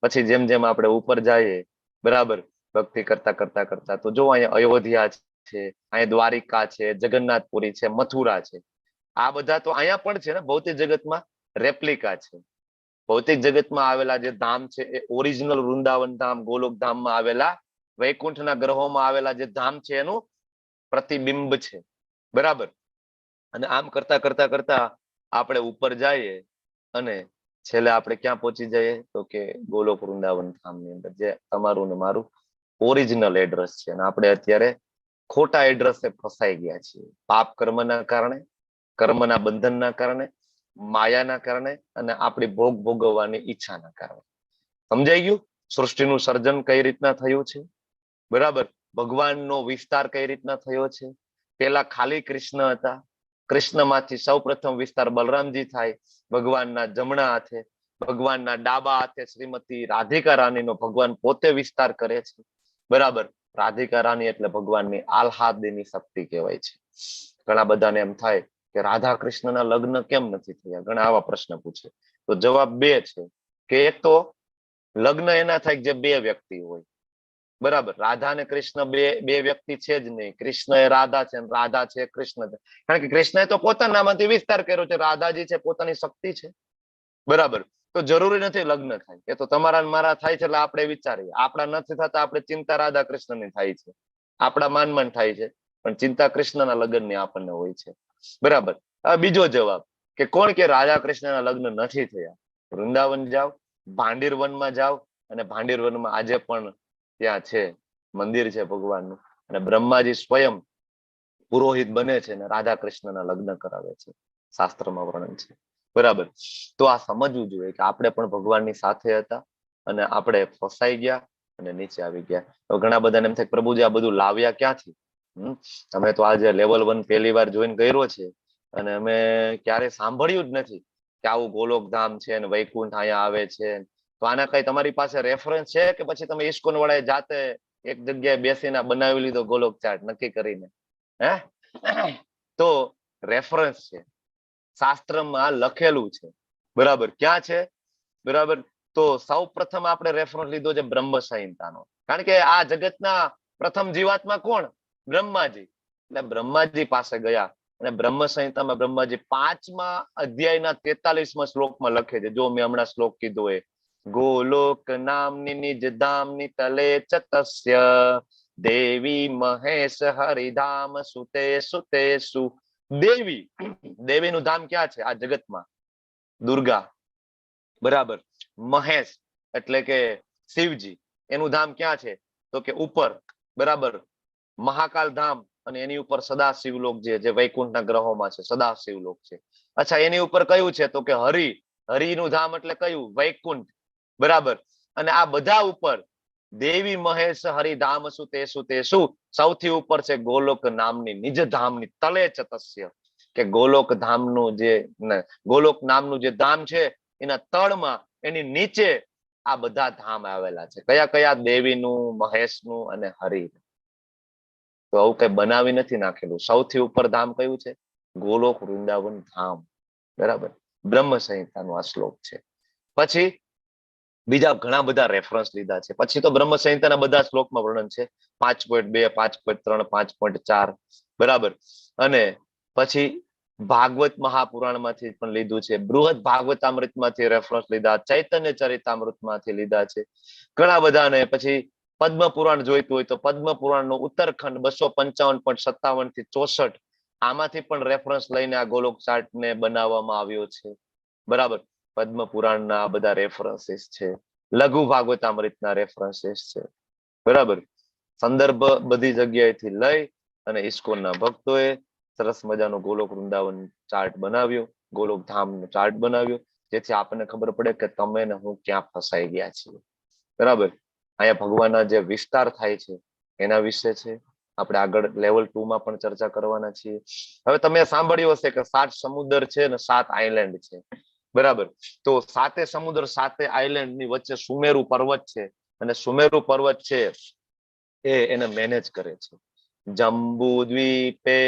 પછી જેમ જેમ આપણે ઉપર જઈએ બરાબર ભક્તિ કરતા કરતા કરતા તો જો અહીંયા અયોધ્યા છે, અહીંયા દ્વારિકા છે, જગન્નાથપુરી છે, મથુરા છે. આ બધા તો અહીંયા પણ છે ને ભૌતિક જગતમાં રેપ્લિકા છે. ભૌતિક જગતમાં આવેલા જે ધામ છે એ ઓરિજિનલ વૃંદાવન ધામ, ગોલોક ધામમાં આવેલા વૈકુંઠના ગ્રહોમાં આવેલા જે ધામ છે એનું પ્રતિબિંબ છે. બરાબર. અને આમ કરતા કરતા કરતા આપણે ઉપર જઈએ અને છેલ્લે આપણે ક્યાં પહોંચી જઈએ તો કે ગોલોક વૃંદાવન ધામની અંદર, જે તમારું ને મારું ઓરિજિનલ એડ્રેસ છે. અને આપણે અત્યારે ખોટા એડ્રેસે ફસાઈ ગયા છીએ પાપ કર્મના કારણે, કર્મના બંધનના કારણે, માયાના કારણે અને આપણી ભોગ ભોગવવાની ઈચ્છાના કારણે. સમજાઈ ગયું સૃષ્ટિનું સર્જન કઈ રીતના થયું છે? બરાબર. ભગવાનનો વિસ્તાર કઈ રીતના થયો છે? પેલા ખાલી કૃષ્ણ હતા, કૃષ્ણમાંથી સૌપ્રથમ વિસ્તાર બલરામજી થાય, ભગવાનના જમણા હાથે, ભગવાનના ડાબા હાથે શ્રીમતી રાધિકા રાણીનો ભગવાન પોતે વિસ્તાર કરે છે. બરાબર. રાધિકા રાણી એટલે ભગવાનની આહ્લાદની શક્તિ કહેવાય છે. ઘણા બધાને એમ થાય કે રાધા કૃષ્ણના લગ્ન કેમ નથી થયા? ઘણા આવા પ્રશ્ન પૂછે. તો જવાબ બે છે કે એક તો લગ્ન એના થાય જે બે વ્યક્તિ હોય. બરાબર. રાધા અને કૃષ્ણ બે વ્યક્તિ છે જ નહીં. કૃષ્ણ એ રાધા છે અને રાધા છે કૃષ્ણ છે. કારણ કે કૃષ્ણએ તો પોતાનામાંથી વિસ્તાર કર્યો છે. રાધાજી છે પોતાની શક્તિ છે. બરાબર. તો જરૂરી નથી લગ્ન થાય. એ તો તમારા મારા થાય છે એટલે આપણે વિચારીએ. આપણા નથી થતા આપણે ચિંતા રાધા કૃષ્ણની થાય છે. આપણા માન થાય છે, પણ ચિંતા કૃષ્ણના લગ્નની આપણને હોય છે. બરાબર. હવે બીજો જવાબ કે કોણ કે રાધા કૃષ્ણના લગ્ન નથી થયા? વૃંદાવન જાઓ, ભાંડીર વનમાં જાઓ, અને ભાંડીર વનમાં આજે પણ ત્યાં છે મંદિર છે ભગવાનનું, અને બ્રહ્માજી સ્વયં પુરોહિત બને છે અને રાધા કૃષ્ણના લગ્ન કરાવે છે. શાસ્ત્રમાં વર્ણન છે. બરાબર. તો આ સમજવું જોઈએ કે આપણે પણ ભગવાનની સાથે હતા અને આપણે ફસાઈ ગયા અને નીચે આવી ગયા. તો ઘણા બધાને એમ થાય પ્રભુજી આ બધું લાવ્યા ક્યાંથી? અમે તો આજે લેવલ 1 પહેલી વાર જોઈન કર્યો છે અને અમે ક્યારે સાંભળ્યું જ નથી કે આવું ગોલોકધામ છે અને વૈકુંઠ અહીંયા આવે છે. તો આના કઈ તમારી પાસે રેફરન્સ છે કે પછી તમે ઇસ્કોન વાળાએ જાતે એક જગ્યાએ બેસીને બનાવી લીધો ગોલોક ચાર્ટ નક્કી કરીને? હે? તો રેફરન્સ છે, શાસ્ત્રમાં લખેલું છે. બરાબર. ક્યાં છે? બરાબર. તો સૌ પ્રથમ આપણે રેફરન્સ લીધો છે બ્રહ્મ સંહિતાનો. કારણ કે આ જગતના પ્રથમ જીવાત્મા કોણ? બ્રહ્માજી. એટલે બ્રહ્માજી પાસે ગયા અને બ્રહ્મ સંહિતામાં બ્રહ્માજી 5મા અધ્યાયના 43મા શ્લોકમાં લખે છે. જો મેં હમણાં શ્લોક કીધો એ, ગોલોક નામની નિજ ધામની તલે ચતસ્ય દેવી મહેશ હરિધામ સુતે સુતેસુ. દેવીનું ધામ ક્યાં છે? આ જગતમાં દુર્ગા. બરાબર. મહેશ એટલે કે શિવજી, એનું ધામ ક્યાં છે? તો કે ઉપર. બરાબર. મહાકાલ ધામ અને એની ઉપર સદાશિવ લોક જે વૈકુંઠના ગ્રહોમાં છે, સદાશિવ લોક છે. અચ્છા, એની ઉપર કયું છે? તો કે હરિનું ધામ એટલે કયું? વૈકુંઠ. બરાબર. અને આ બધા ઉપર દેવી મહેશ હરિધામ સુતેસુ સૌથી ઉપર છે ગોલોક નામની નિજ ધામની તલે ચતસ્ય, કે ગોલોક ધામનું ગોલોક નામનું જે ધામ છે એના તળમાં, એની નીચે આ બધા ધામ આવેલા છે. કયા કયા? દેવીનું, મહેશનું અને હરિ. તો આવું કઈ બનાવી નથી નાખેલું. સૌથી ઉપર ધામ કયું છે? ગોલોક વૃંદાવન ધામ. બરાબર. બ્રહ્મ સંહિતાનો આ શ્લોક છે. પછી બીજા ઘણા બધા રેફરન્સ લીધા છે. પછી તો બ્રહ્મ સંહિતાના બધા શ્લોકમાં વર્ણન છે. 5.2, 5.3, 5.4. બરાબર. અને પછી ભાગવત મહાપુરાણમાંથી પણ લીધું છે. બૃહદ ભાગવતામૃતમાંથી રેફરન્સ લીધા, ચૈતન્ય ચરિતામૃતમાંથી લીધા છે ઘણા બધાને. પછી પદ્મ પુરાણ જોઈતું હોય તો પદ્મ પુરાણનો ઉત્તરખંડ 255.57 થી 64, આમાંથી પણ રેફરન્સ લઈને આ ગોલોક ચાર્ટને બનાવવામાં આવ્યો છે. બરાબર. પદ્મ પુરાણના આ બધા રેફરન્સીસ છે. લઘુ ભાગવતામૃતના રેફરન્સીસ છે. બરાબર. સંદર્ભ બધી જગ્યાએથી લઈ અને ઇસ્કોનના ભક્તોએ સરસ મજાનો ગોલોક વૃંદાવન ચાર્ટ બનાવ્યો, ગોલોક ધામનો ચાર્ટ બનાવ્યો, જેથી આપણને ખબર પડે કે તમે ને હું ક્યાં ફસાઈ ગયા છીએ. બરાબર. અહીંયા ભગવાનના જે વિસ્તાર થાય છે એના વિશે છે. આપણે આગળ લેવલ 2 માં પણ ચર્ચા કરવાના છીએ. હવે તમે સાંભળ્યું હશે કે 7 સમુદ્ર છે અને 7 આઇલેન્ડ છે. બરાબર. તો 7 સમુદ્ર 7 આઇલેન્ડ ની વચ્ચે સુમેરુ પર્વત છે, અને સુમેરુ પર્વત છે એને મેનેજ કરે છે જંબુ દ્વીપે.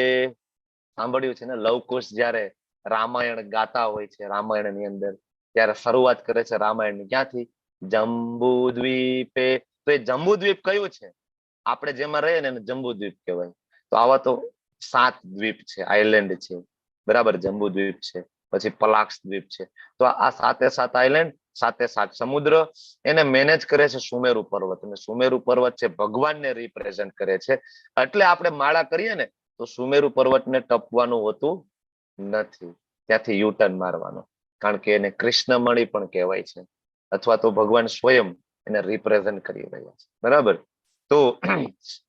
સાંભળ્યું છે ને? લવકુશ જયારે રામાયણ ગાતા હોય છે, રામાયણ ની અંદર ત્યારે શરૂઆત કરે છે રામાયણની ક્યાંથી? જંબુ દ્વીપે. તો એ જંબુ દ્વીપ કયું છે? આપણે જેમાં રહીએ ને એને જંબુ દ્વીપ કહેવાય. તો આવા તો 7 દ્વીપ છે, આઇલેન્ડ છે. બરાબર. જંબુ દ્વીપ છે, પછી પલાક્ષ દ્વીપ છે. તો આ 7 આઇલેન્ડ, 7 સમુદ્ર એને મેનેજ કરે છે સુમેરુ પર્વત. અને સુમેરુ પર્વત છે ભગવાનને રિપ્રેઝન્ટ કરે છે. એટલે આપણે માળા કરીએ ને તો સુમેરુ પર્વતને ટપવાનું હોતું નથી, ત્યાંથી યુટર્ન મારવાનો. કારણ કે એને કૃષ્ણમણી પણ કહેવાય છે, અથવા તો ભગવાન સ્વયં એને રિપ્રેઝન્ટ કરી રહ્યા છે. બરાબર. તો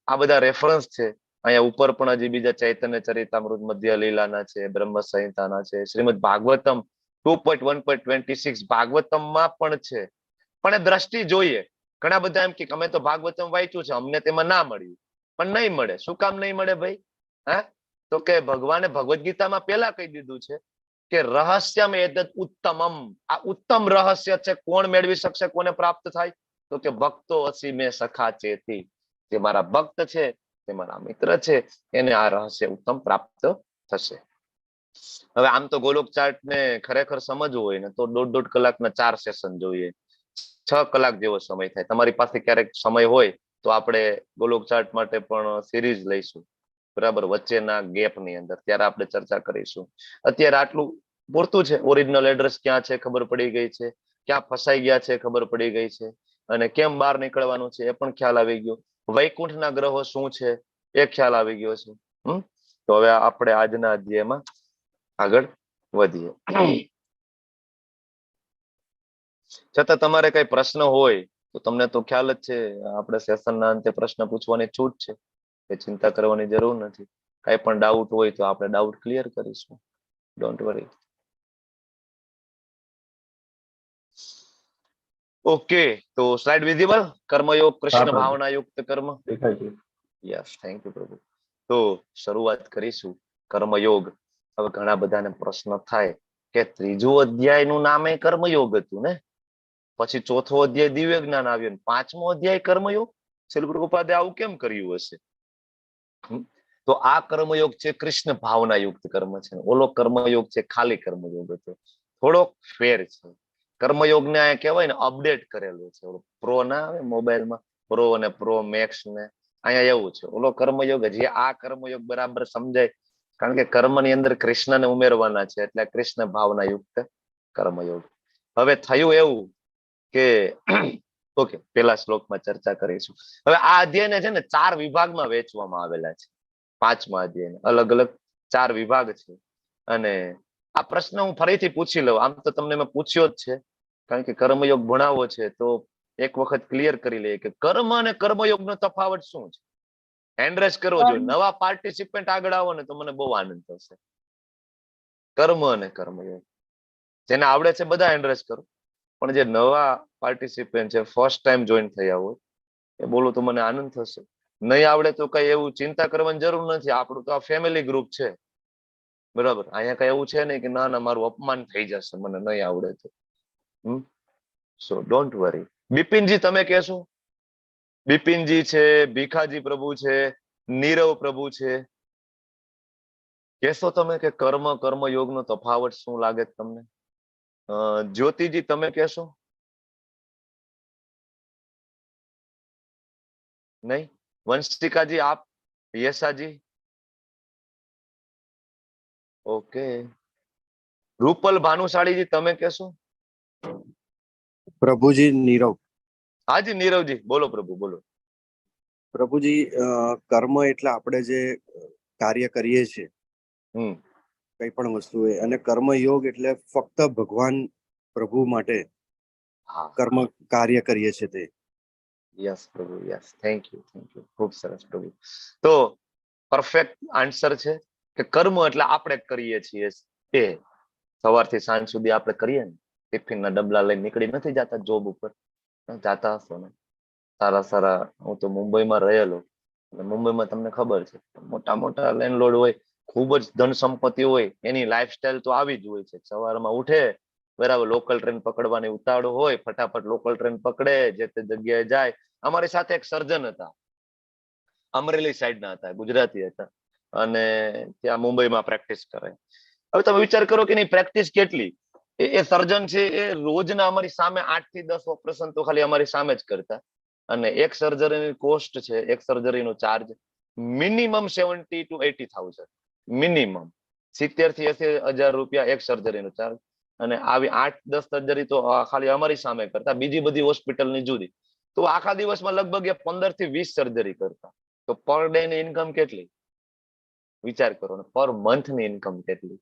આ બધા રેફરન્સ છે. અહીંયા ઉપર પણ હજી બીજા ચૈતન્ય ચરિતામૃત, મધ્ય લીલાના છે, બ્રહ્મ સંહિતાના છે, શ્રીમદ ભાગવતમ 2.1.26 ભાગવતમમાં પણ છે. પણ એ દ્રષ્ટિ જોઈએ. ઘણા બધા એમ કે અમે તો ભાગવતમ વાંચ્યું છે, અમને તેમાં ના મળ્યું. પણ નહીં મળે. શું કામ નહીં મળે ભાઈ? હા, તો કે ભગવાને ભગવદ્ ગીતામાં પેલા કહી દીધું છે કે રહસ્યમ એતદ ઉત્તમમ. આ ઉત્તમ રહસ્ય છે. કોણ મેળવી શકશે? કોને પ્રાપ્ત થાય? તો કે ભક્તો અસી મેં સખા ચેતી. જે મારા ભક્ત છે, તે મારા મિત્ર છે, એને આ રહસ્ય ઉત્તમ પ્રાપ્ત થશે. હવે આમ તો ગોલોક ચાર્ટ ને ખરેખર સમજવું હોય ને તો 1.5 કલાકના 4 સેશન જોઈએ. 6 કલાક જેવો સમય થાય. તમારી પાસે ક્યારેક સમય હોય તો આપણે ગોલોક ચાર્ટ માટે પણ સિરીઝ લઈશું, બરાબર, વચ્ચેના ગેપ ની અંદર, ત્યારે આપણે ચર્ચા કરીશું. અત્યારે આટલું પૂરતું છે. ઓરિજિનલ એડ્રેસ ક્યાં છે ખબર પડી ગઈ છે, ક્યાં ફસાઈ ગયા છે ખબર પડી ગઈ છે, અને કેમ બહાર નીકળવાનું છે એ પણ ખ્યાલ આવી ગયો. વૈકુંઠના ગ્રહો શું છે એ ખ્યાલ આવી ગયો છે. તો હવે આપણે આજના અધ્યાયમાં આગળ વધીએ. છતાં તમારે કઈ પ્રશ્ન હોય તો તમને તો ખ્યાલ જ છે, આપણે સેશનના અંતે પ્રશ્ન પૂછવાની છૂટ છે, એ ચિંતા કરવાની જરૂર નથી. કઈ પણ ડાઉટ હોય તો આપણે ડાઉટ ક્લિયર કરીશું. Don't worry. ઓકે, તો સ્લાઇડ વિઝિબલ. કર્મયોગ કૃષ્ણ પ્રભુ. ભાવના યુક્ત કર્મ. દેખાય છે. યસ, થેન્ક યુ પ્રભુ. તો શરૂઆત કરીશું કર્મયોગ. હવે ઘણા બધાને પ્રશ્ન થાય કે ત્રીજું અધ્યાયનું નામે કર્મયોગ હતું ને, પછી ચોથો અધ્યાય દિવ્ય જ્ઞાન આવ્યું, 5મો અધ્યાય કર્મયોગ. શ્રીલ પ્રભુપાદે આવું કેમ કર્યું હશે? તો આ કર્મયોગ છે કૃષ્ણ ભાવના યુક્ત કર્મ છે. ઓલો કર્મયોગ છે ખાલી કર્મયોગ હતો. થોડોક ફેર છે. કર્મયોગને આ કહેવાય ને અપડેટ કરેલું છે. પ્રો ના આવે મોબાઈલમાં, પ્રો અને પ્રો મેક્સ ને, અહીંયા એવું છે. ઓલો કર્મયોગ હજી આ કર્મયોગ બરાબર સમજાય, કારણ કે કર્મની અંદર કૃષ્ણને ઉમેરવાના છે, એટલે કૃષ્ણ ભાવના યુક્ત કર્મયોગ. હવે થયું એવું કે ઓકે, પેલા શ્લોકમાં ચર્ચા કરીશું. હવે આ અધ્યાયને છે ને 4 વિભાગમાં વહેંચવામાં આવેલા છે. 5મા અધ્યાયને અલગ અલગ 4 વિભાગ છે. અને આ પ્રશ્ન હું ફરીથી પૂછી લઉં. આમ તો તમને મેં પૂછ્યો જ છે, કારણ કે કર્મયોગ ભણાવો છે, તો એક વખત ક્લિયર કરી લઈએ કે કર્મ અને કર્મયોગનો તફાવત શું છે. હેન્ડ રેઝ કરવો જોઈએ. નવા પાર્ટિસિપન્ટ આગળ આવો ને તો મને બહુ આનંદ થશે. કર્મ અને કર્મયોગ જેને આવડે છે બધા હેન્ડ રેઝ કરો, પણ જે નવા પાર્ટિસિપન્ટ છે, ફર્સ્ટ ટાઈમ જોઈન થયા હોય, એ બોલો તો મને આનંદ થશે. નહીં આવડે તો કઈ એવું ચિંતા કરવાની જરૂર નથી. આપણું તો આ ફેમિલી ગ્રુપ છે, બરાબર. અહીંયા કઈ એવું છે નહીં કે ના ના મારું અપમાન થઈ જશે મને નહીં આવડે તો. સો ડોન્ટ વરી. બિપિનજી તમે કહેશો? બિપિનજી છે, ભીખાજી પ્રભુ છે, નીરવ પ્રભુ છે, કહેશો તમે કે કર્મ કર્મયોગનો તફાવત શું લાગે તમને? જ્યોતિજી તમે કહેશો? નહીં? વંશિકાજી આપ? યશાજી? ઓકે. રૂપલ ભાનુશાળીજી તમે કહેશો? પ્રભુજી નીરવ. હાજી નીરવજી બોલો પ્રભુ બોલો. પ્રભુજી કર્મ એટલે આપણે જે કાર્ય કરીએ છીએ, કઈ પણ વસ્તુ હોય, અને કર્મયોગ એટલે ફક્ત ભગવાન પ્રભુ માટે કર્મ કાર્ય કરીએ છીએ તે. યસ પ્રભુ, yes, thank you, thank you. ખૂબ સરસ પ્રભુ. તો પરફેક્ટ આન્સર છે કે કર્મ એટલે આપણે કરીએ છીએ તે. સવારથી સાંજ સુધી આપણે કરીએ ને, ટિફિનના ડબલા લઈને નીકળી નથી જતા જોબ ઉપર? જાતા હશો ને? સારા સારા. હું તો મુંબઈમાં રહેલો, મુંબઈમાં તમને ખબર છે મોટા મોટા લેન્ડલોર્ડ હોય, ખૂબ જ ધન સંપત્તિ હોય, એની લાઈફસ્ટાઈલ તો આવી જ હોય છે. સવારમાં ઉઠે, બરાબર, લોકલ ટ્રેન પકડવાની ઉતાવળ હોય, ફટાફટ લોકલ ટ્રેન પકડે, જે તે જગ્યાએ જાય. અમારી સાથે એક સર્જન હતા, અમરેલી સાઈડના હતા, ગુજરાતી હતા, અને ત્યાં મુંબઈમાં પ્રેક્ટિસ કરે. હવે તમે વિચાર કરો કે એની પ્રેક્ટિસ કેટલી. એ સર્જન છે, એ રોજના અમારી સામે 8 થી 10 ઓપરેશન તો ખાલી અમારી સામે જ કરતા. અને એક સર્જરીની કોસ્ટ છે, એક સર્જરીનો ચાર્જ મિનિમમ 70,000 to 80,000, મિનિમમ 70,000 થી 80,000 રૂપિયા એક સર્જરીનો ચાર્જ. અને આવી 8-10 સર્જરી તો ખાલી અમારી સામે કરતા, બીજી બધી હોસ્પિટલની જુદી. તો આખા દિવસમાં લગભગ એ 15 થી 20 સર્જરી કરતા. તો પર ડે ની ઇન્કમ કેટલી વિચાર કરો ને, પર મંથ ની ઇન્કમ કેટલી.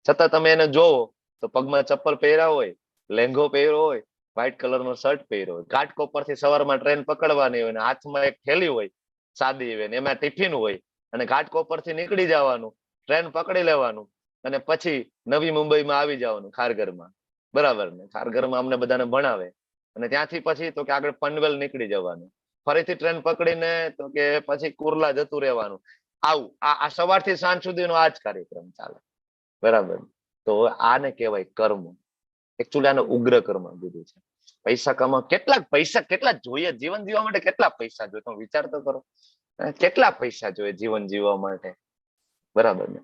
છતાં તમે એને જોવો તો પગમાં ચપ્પલ પહેર્યા હોય, લેંઘો પહેર્યો હોય, વ્હાઈટ કલરનો શર્ટ પહેર્યો હોય, ઘાટકોપરથી સવારમાં ટ્રેન પકડવાની હોય, ને હાથમાં એક થેલી હોય સાદી હોય, એમાં ટિફિન હોય, અને ઘાટકોપરથી નીકળી જવાનું, ટ્રેન પકડી લેવાનું, અને પછી નવી મુંબઈમાં આવી જવાનું ખારઘરમાં. બરાબર ને? ખારઘરમાં અમને બધાને ભણાવે અને ત્યાંથી પછી તો કે આગળ પનવેલ નીકળી જવાનું, ફરીથી ટ્રેન પકડીને તો કે પછી કુર્લા જતું રહેવાનું. આવું આ સવારથી સાંજ સુધીનો આ જ કાર્યક્રમ ચાલે. બરાબર. તો આને કહેવાય કર્મ. એકચ્યુઅલી આને ઉગ્ર કર્મ કીધું છે. પૈસા કમાવા કેટલા જોઈએ જીવન જીવવા માટે? કેટલા પૈસા જોઈએ? તમે વિચાર તો કરો. કેટલા પૈસા જોઈએ જીવન જીવવા માટે? બરાબર ને?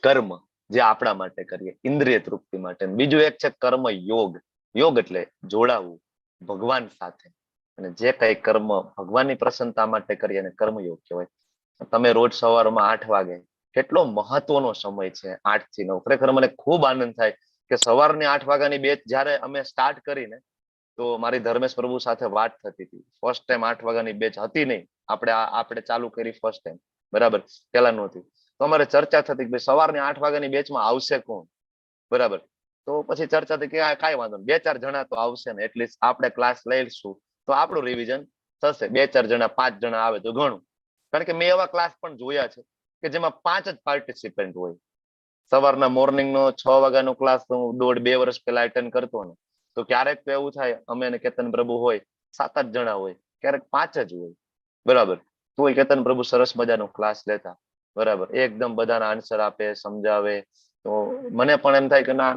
કર્મ જે આપણા માટે કરીએ, ઇન્દ્રિય તૃપ્તિ માટે. બીજું એક છે કર્મ યોગ. યોગ એટલે જોડાવું ભગવાન સાથે, અને જે કઈ કર્મ ભગવાનની પ્રસન્નતા માટે કરીએ એને કર્મયોગ કહેવાય. તમે રોજ સવારમાં 8 વાગે, કેટલો મહત્વનો સમય છે 8 થી 9. ખરેખર મને ખૂબ આનંદ થાય કે સવારની 8 વાગ્યાની બેચ જયારે અમે સ્ટાર્ટ કરીને, તો મારી ધર્મેશ પ્રભુ સાથે વાત થતી હતી. ફર્સ્ટ ટાઈમ 8 વાગ્યાની બેચ હતી નહીં, આપણે ચાલુ કરી ફર્સ્ટ ટાઈમ. બરાબર, પેલા નહોતી. તો અમારે ચર્ચા થતી કે ભાઈ સવારની 8 વાગ્યાની બેચમાં આવશે કોણ? બરાબર. તો પછી ચર્ચા થઈ કે કાંઈ વાંધો નહીં, 2-4 જણા તો આવશે ને, એટલીસ્ટ આપણે ક્લાસ લઈશું તો આપણું રિવિઝન થશે. 2-4 જણા 5 જણા આવે તો ઘણું. કારણ કે મેં એવા ક્લાસ પણ જોયા છે કે જેમાં 5 જ પાર્ટિસિપન્ટ હોય. સવારના મોર્નિંગ નો 6 વાગ્યાનો ક્લાસ હું 1.5-2 વર્ષ પહેલા અટેન્ડ કરતો ને, તો ક્યારેક તો એવું થાય અમે અને કેતન પ્રભુ હોય 7-8 જણા હોય, ક્યારેક 5 જ હોય. બરાબર. તો કેતન પ્રભુ સરસ મજાનો ક્લાસ લેતા. બરાબર, એકદમ બધાના આન્સર આપે, સમજાવે. તો મને પણ એમ થાય કે ના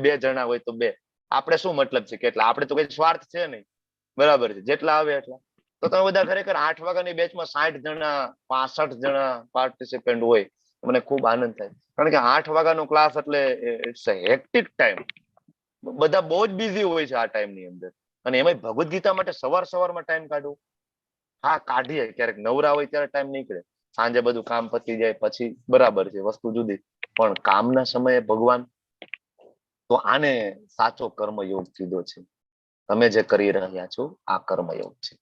બે જણા હોય તો બે, આપણે શું મતલબ છે કે આપણે તો કઈ સ્વાર્થ છે નહીં. બરાબર છે, જેટલા આવે એટલા. તો તમે બધા ખરેખર 8 વાગ્યાની બેચમાં 60 જણા 65 જણા પાર્ટિસિપન્ટ હોય, મને ખૂબ આનંદ થાય. કારણ કે 8 વાગ્યાનો ક્લાસ એટલે ઇટ્સ અ હેક્ટિક ટાઈમ. બધા બહુ જ બિઝી હોય છે આ ટાઈમ ની અંદર. અને એમાં ભગવદ ગીતા માટે સવારમાં ટાઈમ કાઢવો, હા કાઢીએ, ક્યારેક નવરા હોય ત્યારે ટાઈમ નીકળે. સાંજે બધું કામ પતી જાય પછી બરાબર છે, વસ્તુ જુદી. પણ કામના સમયે ભગવાન, તો આને સાચો કર્મયોગ કીધો છે. તમે જે કરી રહ્યા છો આ કર્મયોગ છે.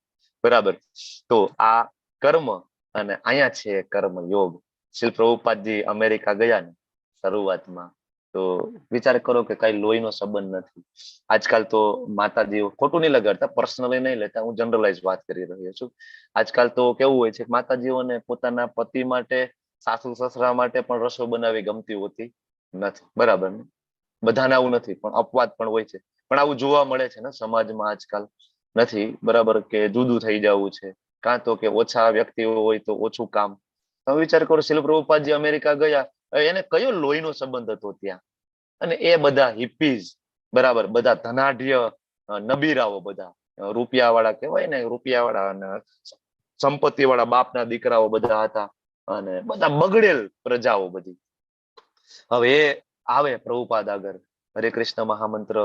બરાબર. તો આ કર્મ અને અહીંયા છે કર્મયોગ. શ્રી પ્રભુપાદજી અમેરિકા ગયા ને શરૂઆતમાં, તો વિચાર કરો કે કઈ લોહીનો સંબંધ નથી. આજકાલ તો માતાજીઓ, ખોટું નહીં લગાડતા, પર્સનલી નહીં લેતા, હું જનરલાઇઝ વાત કરી રહ્યો છું. આજકાલ તો કેવું હોય છે, માતાજીઓને પોતાના પતિ માટે, સાસુ સસરા માટે પણ રસોઈ બનાવી ગમતી હોતી નથી. બરાબર ને? બધાને આવું નથી, પણ અપવાદ પણ હોય છે. પણ આવું જોવા મળે છે ને સમાજમાં આજકાલ. નથી બરાબર કે જુદું થઈ જવું છે, કાં તો કે ઓછા વ્યક્તિઓ હોય તો ઓછું કામ. તમે વિચાર કરો, શ્રીલ પ્રભુપાદજી અમેરિકા ગયા, એને કયો લોહીનો સંબંધ હતો ત્યાં? અને એ બધા હિપ્પીઝ, બરાબર, બધા ધનાઢ્ય નબીરાઓ, બધા રૂપિયા વાળા કહેવાય ને, રૂપિયા વાળા અને સંપત્તિ વાળા બાપના દીકરાઓ બધા હતા, અને બધા બગડેલ પ્રજાઓ બધી. હવે એ આવે પ્રભુપાદ આગળ, હરે કૃષ્ણ મહામંત્ર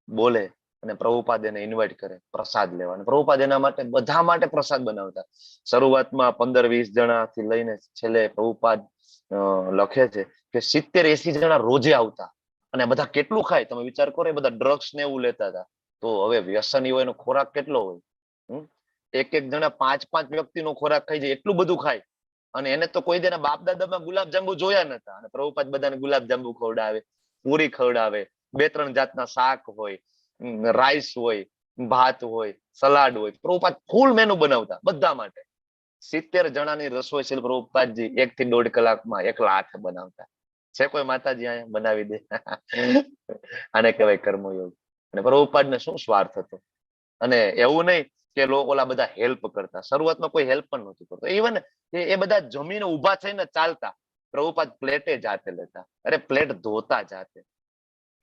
બોલે, અને પ્રભુપાદ એને ઇન્વાઇટ કરે પ્રસાદ લેવા. અને પ્રભુપાદ એના માટે બધા માટે પ્રસાદ બનાવતા. શરૂઆતમાં 15-20 જણાથી લઈને છેલ્લે પ્રભુપાદ લખે છે કે 70-80 જણા રોજે આવતા. અને બધા કેટલું ખાય તમે વિચાર કરો, એ બધા ડ્રગ્સ ને એવું લેતા હતા. તો હવે વ્યસનીઓ એનો ખોરાક કેટલો હોય? એક જણા 5-5 વ્યક્તિનો ખોરાક ખાઈ જાય, એટલું બધું ખાય. અને એને તો કોઈ દેના બાપ દાદામાં ગુલાબજાંબુ જોયા નતા, અને પ્રભુપાદ બધાને ગુલાબજાંબુ ખવડાવે, પૂરી ખવડાવે, 2-3 જાતના શાક હોય, રાઈસ હોય, ભાત હોય, સલાડ હોય. પ્રભુપાદ ફૂલ મેનુ બનાવતા બધા માટે. 70 જણાની રસોઈ છે પ્રભુપાદજી 1 થી 1.5 કલાકમાં એકલા હાથે બનાવતા. છે કોઈ માતાજી અહીંયા બનાવી દે? આને કહેવાય કર્મયોગ. અને પ્રભુપાદને શું સ્વાર્થ હતો? અને એવું નહીં કે લોકો ઓલા બધા હેલ્પ કરતા. શરૂઆતમાં કોઈ હેલ્પ પણ નહોતું કરતો. ઇવન એ બધા જમીને ઉભા થઈને ચાલતા. પ્રભુપાદ પ્લેટે જાતે લેતા. અરે પ્લેટ ધોતા જાતે.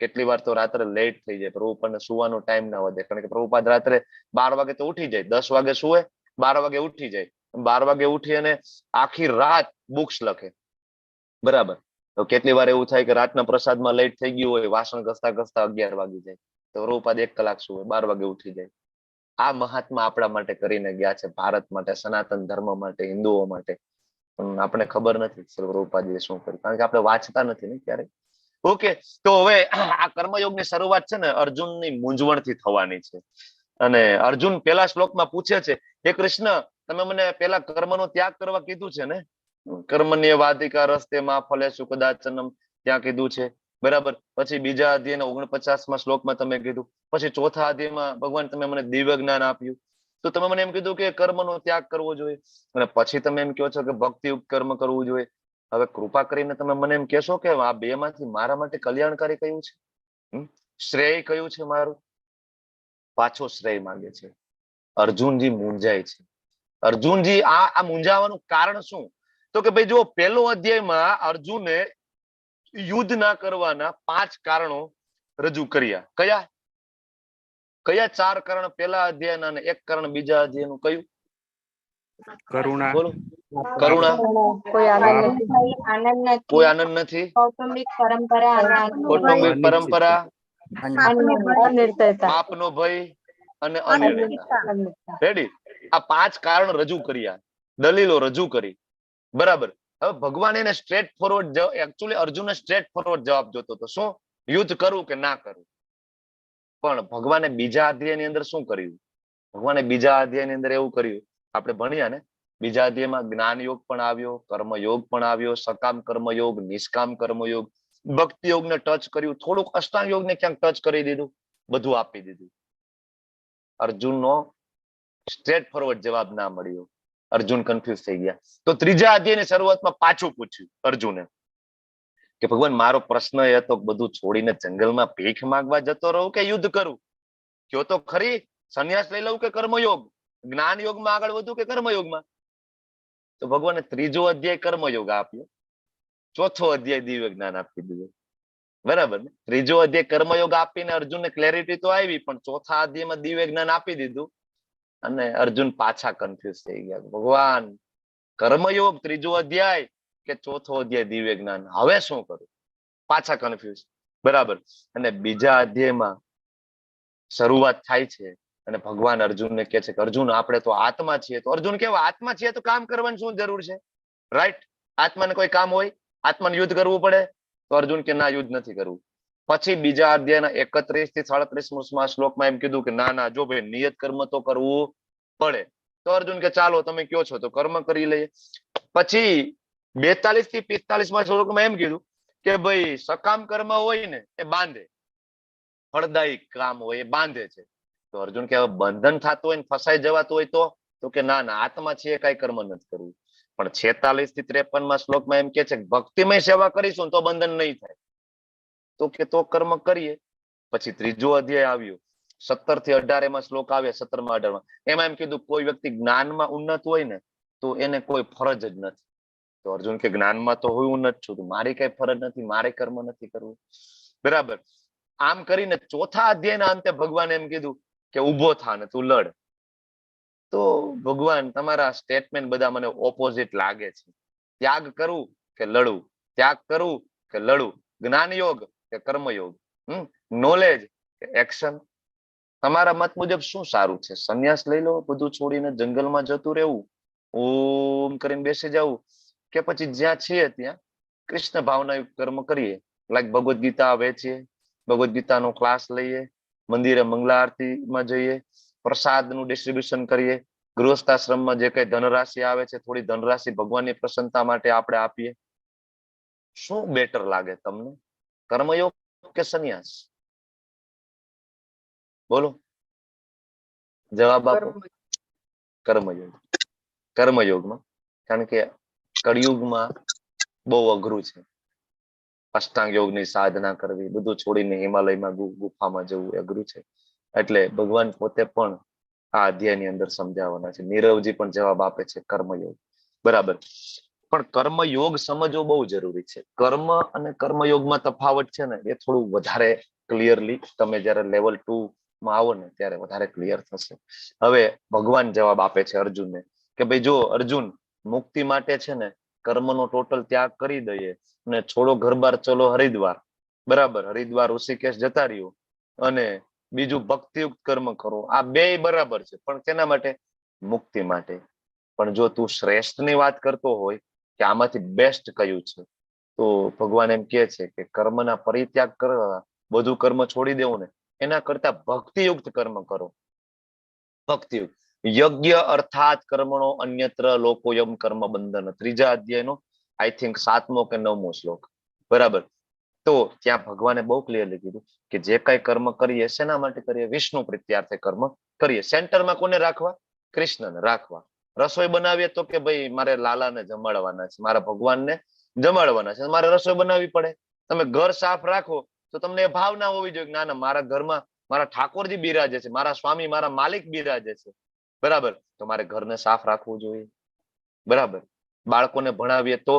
કેટલી વાર તો રાત્રે લેટ થઈ જાય, પ્રભુપાદને સુવાનો ટાઈમ ના વધે. કારણ કે પ્રભુપાદ રાત્રે 12 વાગે તો ઉઠી જાય, 10 વાગે સુવે, 12 વાગે ઉઠી જાય. 12 વાગે ઉઠી અને આખી રાત બુક્સ લખે. બરાબર. તો કેટલી વાર એવું થાય કે રાતના પ્રસાદમાં લેટ થઈ ગયું હોય, વાસણ ઘસતા ઘસતા 11 વાગી જાય, તો પ્રભુપાદ 1 કલાક સુવે, 12 વાગે ઉઠી જાય. આ મહાત્મા આપણા માટે કરીને ગયા છે, ભારત માટે, સનાતન ધર્મ માટે, હિન્દુઓ માટે. પણ આપણે ખબર નથી પ્રભુપાદજીએ શું કર્યું, કારણ કે આપણે વાંચતા નથી ને ક્યારેક. ઓકે, તો હવે આ કર્મયોગની શરૂઆત છે ને અર્જુનની મૂંઝવણથી થવાની છે. અને અર્જુન પેલા શ્લોકમાં પૂછે છે, હે કૃષ્ણ, તમે મને પેલા કર્મનો ત્યાગ કરવા કીધું છે ને? કર્મણ્ય વાધિકા રસ્તે માં ફલે સુખદાચનમ, ત્યાં કીધું છે. બરાબર. પછી બીજા અધ્યાયના 49મા શ્લોકમાં તમે કીધું. પછી ચોથા અધ્યાયમાં ભગવાન તમે મને દિવ્ય જ્ઞાન આપ્યું. તો તમે મને એમ કીધું કે કર્મનો ત્યાગ કરવો જોઈએ. અને પછી તમે એમ કહો છો કે ભક્તિયુક્ત કર્મ કરવું જોઈએ. હવે કૃપા કરીને તમે મને એમ કહેશો કે આ બે માંથી મારા માટે કલ્યાણકારી કયું છે? શ્રેય કયું છે મારું? પાછો શ્રેય માંગે છે. અર્જુનજી મૂંઝાય છે. અર્જુનજી આ મૂંઝાવાનું કારણ શું? તો કે ભાઈ જો પહેલો અધ્યાયમાં અર્જુને યુદ્ધ ના કરવાના 5 કારણો રજૂ કર્યા. કયા કયા 4 કારણ પહેલા અધ્યાયના અને 1 કારણ બીજા અધ્યાયનું કયું? કરુણા, બોલો. કરુણા, કોઈ આનંદ નથી. આનંદ નથી, કોઈ આનંદ નથી, કૌટુંબિક પરંપરા અને કૌટુંબિક પરંપરા, અનિર્તતા. પાપનો ભય અને અનિર્ણયતા. રેડી? આ 5 કારણ રજૂ કર્યા, દલીલો રજૂ કરી. બરાબર. હવે ભગવાન એને સ્ટ્રેટ ફોરવર્ડ, એકચ્યુઅલી અર્જુનને સ્ટ્રેટ ફોરવર્ડ જવાબ જોતો હતો. શું? યુદ્ધ કરવું કે ના કરવું. પણ ભગવાને બીજા અધ્યાયની અંદર શું કર્યું? ભગવાને બીજા અધ્યાયની અંદર એવું કર્યું, આપણે ભણ્યા ને, બીજા અધ્યાયમાં જ્ઞાન યોગ પણ આવ્યો, કર્મયોગ પણ આવ્યો, સકામ કર્મયોગ, નિષ્કામ કર્મયોગ, ભક્તિ યોગને ટચ કર્યું, થોડુંક અષ્ટાંગ યોગને ક્યાંક ટચ કરી દીધું, બધું આપી દીધું. અર્જુનનો સ્ટ્રેટ ફોરવર્ડ જવાબ ના મળ્યો. અર્જુન કન્ફ્યુઝ થઈ ગયા. તો ત્રીજા અધ્યાયની શરૂઆતમાં પાછું પૂછ્યું અર્જુને કે ભગવાન, મારો પ્રશ્ન એ હતો કે બધું છોડીને જંગલમાં ભીખ માંગવા જતો રહું કે યુદ્ધ કરું? કયો તો ખરી, સંન્યાસ લઈ લઉં કે કર્મયોગ? જ્ઞાન યોગમાં આગળ વધુ કે કર્મયોગમાં? તો ભગવાને ત્રીજો અધ્યાય કર્મયોગ આપ્યો, ચોથો અધ્યાય દિવ્ય જ્ઞાન આપી દીધું. બરાબર ને? ત્રીજો અધ્યાય કર્મયોગ આપીને અર્જુનને ક્લેરિટી તો આવી, પણ ચોથા અધ્યાયમાં દિવ્ય જ્ઞાન આપી દીધું અને અર્જુન પાછા કન્ફ્યુઝ થઈ ગયા. ભગવાન, કર્મયોગ ત્રીજો અધ્યાય કે ચોથો અધ્યાય દિવ્ય જ્ઞાન, હવે શું કરું? પાછા કન્ફ્યુઝ. બરાબર. અને બીજા અધ્યાયમાં શરૂઆત થાય છે અને ભગવાન અર્જુનને કહે છે કે અર્જુન, આપણે તો આત્મા છીએ. તો અર્જુન કેવા, આત્મા છીએ તો કામ કરવાની શું જરૂર છે? રાઈટ? આત્માને કોઈ કામ હોય? આત્માને યુદ્ધ કરવું પડે? તો અર્જુન કે ના, યુદ્ધ નથી કરવું. પછી બીજા અધ્યાયના 31 થી 37 શ્લોકમાં એમ કીધું કે ના ના, જો ભાઈ નિયત કર્મ તો કરવું પડે. તો અર્જુન કે ચાલો તમે કયો છો તો કર્મ કરી લઈએ. પછી 42 થી 45 શ્લોકમાં એમ કીધું કે ભાઈ સકામ કર્મ હોય ને એ બાંધે, ફળદાયી કામ હોય એ બાંધે છે. તો અર્જુન કે બંધન થતું હોય ને ફસાઈ જવાતું હોય તો કે ના ના, આત્મા છે કઈ કર્મ નથી કરવું. પણ 46 થી 53 શ્લોકમાં એમ કે છે કે ભક્તિમય સેવા કરીશું તો બંધન નહીં થાય. તો કે તો કર્મ કરીએ. પછી ત્રીજો અધ્યાય આવ્યો, 17 થી 18 શ્લોક આવ્યા, 17 18 એમાં એમ કીધું કોઈ વ્યક્તિ જ્ઞાનમાં ઉન્નત હોય ને તો એને કોઈ ફરજ જ નથી. તો અર્જુન કે જ્ઞાનમાં તો હું ઉન્નત છું, મારી કઈ ફરજ નથી, મારે કર્મ નથી કરવું. બરાબર. આમ કરીને ચોથા અધ્યાયના અંતે ભગવાન એમ કીધું કે ઉભો થા ને તું લડ. તો ભગવાન, તમારા સ્ટેટમેન્ટ બધા મને ઓપોઝિટ લાગે છે. ત્યાગ કરવું કે લડવું? ત્યાગ કરવું કે લડવું? જ્ઞાન યોગ કે કર્મયોગ? નોલેજ કે એક્શન? તમારા મત મુજબ શું સારું છે? સંન્યાસ લઈ લો, બધું છોડીને જંગલમાં જતું રહેવું, ઓમ કરીને બેસી જવું, કે પછી જ્યાં છીએ ત્યાં કૃષ્ણ ભાવના કર્મ કરીએ? લાઈક ભગવદ્ ગીતા વેચીએ, ભગવદ્ ગીતાનો ક્લાસ લઈએ, મંદિરે મંગલા આરતીમાં જઈએ, પ્રસાદનું ડિસ્ટ્રીબ્યુશન કરીએ, ગૃહસ્થાશ્રમમાં જે કઈ ધનરાશિ આવે છે થોડી ધનરાશિ ભગવાનની પ્રસન્નતા માટે આપણે આપીએ. શું બેટર લાગે તમને? કર્મયોગ કે સંન્યાસ? બોલો, જવાબ આપો. કર્મયોગ. કર્મયોગમાં, કારણ કે કળિયુગમાં બહુ અઘરું છે. અષ્ટાંગ યોગની સાધના કરવી, બધું છોડીને હિમાલયમાં ગુફામાં જવું અઘરું છે. એટલે ભગવાન પોતે પણ આ અધ્યાયની અંદર સમજાવવાના છે. નીરવજી પણ જવાબ આપે છે કર્મયોગ. બરાબર. પણ કર્મયોગ સમજવો બહુ જરૂરી છે. કર્મ અને કર્મયોગમાં તફાવત છે ને એ થોડું વધારે ક્લિયરલી તમે જયારે લેવલ 2 માં આવો ને ત્યારે વધારે ક્લિયર થશે. હવે ભગવાન જવાબ આપે છે અર્જુનને કે ભાઈ જો અર્જુન, મુક્તિ માટે છે ને કર્મનો ટોટલ ત્યાગ કરી દઈએ અને છોડો ઘર બાર, ચલો હરિદ્વાર. બરાબર. હરિદ્વાર ઋષિકેશ જતા રહ્યો અને બીજું ભક્તિયુક્ત કર્મ કરો. આ બે બરાબર છે, પણ તેના માટે મુક્તિ માટે. પણ જો તું શ્રેષ્ઠની વાત કરતો હોય કે આમાંથી બેસ્ટ કયું છે, તો ભગવાન એમ કે છે કે કર્મના પરિત્યાગ કરવા, બધું કર્મ છોડી દેવું ને એના કરતા ભક્તિયુક્ત કર્મ કરો. ભક્તિયુક્ત યજ્ઞ અર્થાત કર્મણો અન્યત્ર લોકોયમ કર્મ બંધન. ત્રીજા અધ્યાયનો આઈ થિંક 7મો કે 9મો શ્લોક. બરાબર. તો ત્યાં ભગવાને બહુ ક્લિયરલી કીધું કે જે કઈ કર્મ કરીએ શેના માટે કરીએ? વિષ્ણુ પ્રીત્યાર્થે કર્મ કરીએ. સેન્ટરમાં કોને રાખવા? કૃષ્ણને રાખવા. રસોઈ બનાવીએ તો કે ભાઈ મારે લાલાને જમાડવાના છે, મારા ભગવાનને જમાડવાના છે, મારે રસોઈ બનાવવી પડે. તમે ઘર સાફ રાખો તો તમને એ ભાવના હોવી જોઈએ ના ના, મારા ઘરમાં મારા ઠાકોરજી બિરાજે છે, મારા સ્વામી મારા માલિક બિરાજે છે, બરાબર, તો મારે ઘરને સાફ રાખવું જોઈએ, બરાબર. બાળકોને ભણાવીએ તો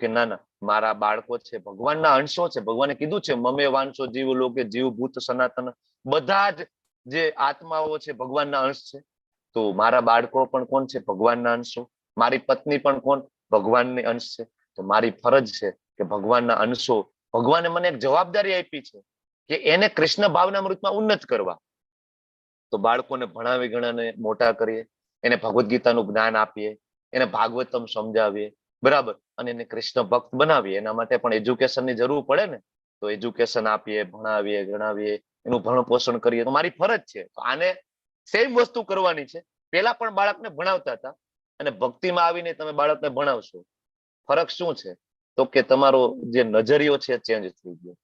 કે ના ના, મારા બાળકો છે ભગવાનના અંશો છે, ભગવાને કીધું છે મમે વાંશો જીવ લોકે જીવ ભૂત સનાતન, બધા જ જે આત્માઓ છે ભગવાનના અંશ છે. તો મારા બાળકો પણ કોણ છે? ભગવાનના અંશો. મારી પત્ની પણ કોણ? ભગવાનની અંશ છે. તો મારી ફરજ છે કે ભગવાનના અંશો, ભગવાને મને એક જવાબદારી આપી છે કે એને કૃષ્ણ ભાવના અમૃતમાં ઉન્નત કરવા. તો બાળકોને ભણાવી ગણાને મોટા કરીએ, એને ભગવદ્ ગીતાનું જ્ઞાન આપીએ, એને ભાગવતમ સમજાવીએ, બરાબર, અને એને કૃષ્ણ ભક્ત બનાવીએ. એના માટે પણ એજ્યુકેશનની જરૂર પડે ને, તો એજ્યુકેશન આપીએ, ભણાવીએ, ગણાવીએ, એનું ભરણ પોષણ કરીએ, તો મારી ફરજ છે. તો આને સેમ વસ્તુ કરવાની છે. પેલા પણ બાળકને ભણાવતા હતા અને ભક્તિમાં આવીને તમે બાળકને ભણાવશો. ફરક શું છે? તો કે તમારો જે નજરિયો છે ચેન્જ થઈ ગયો.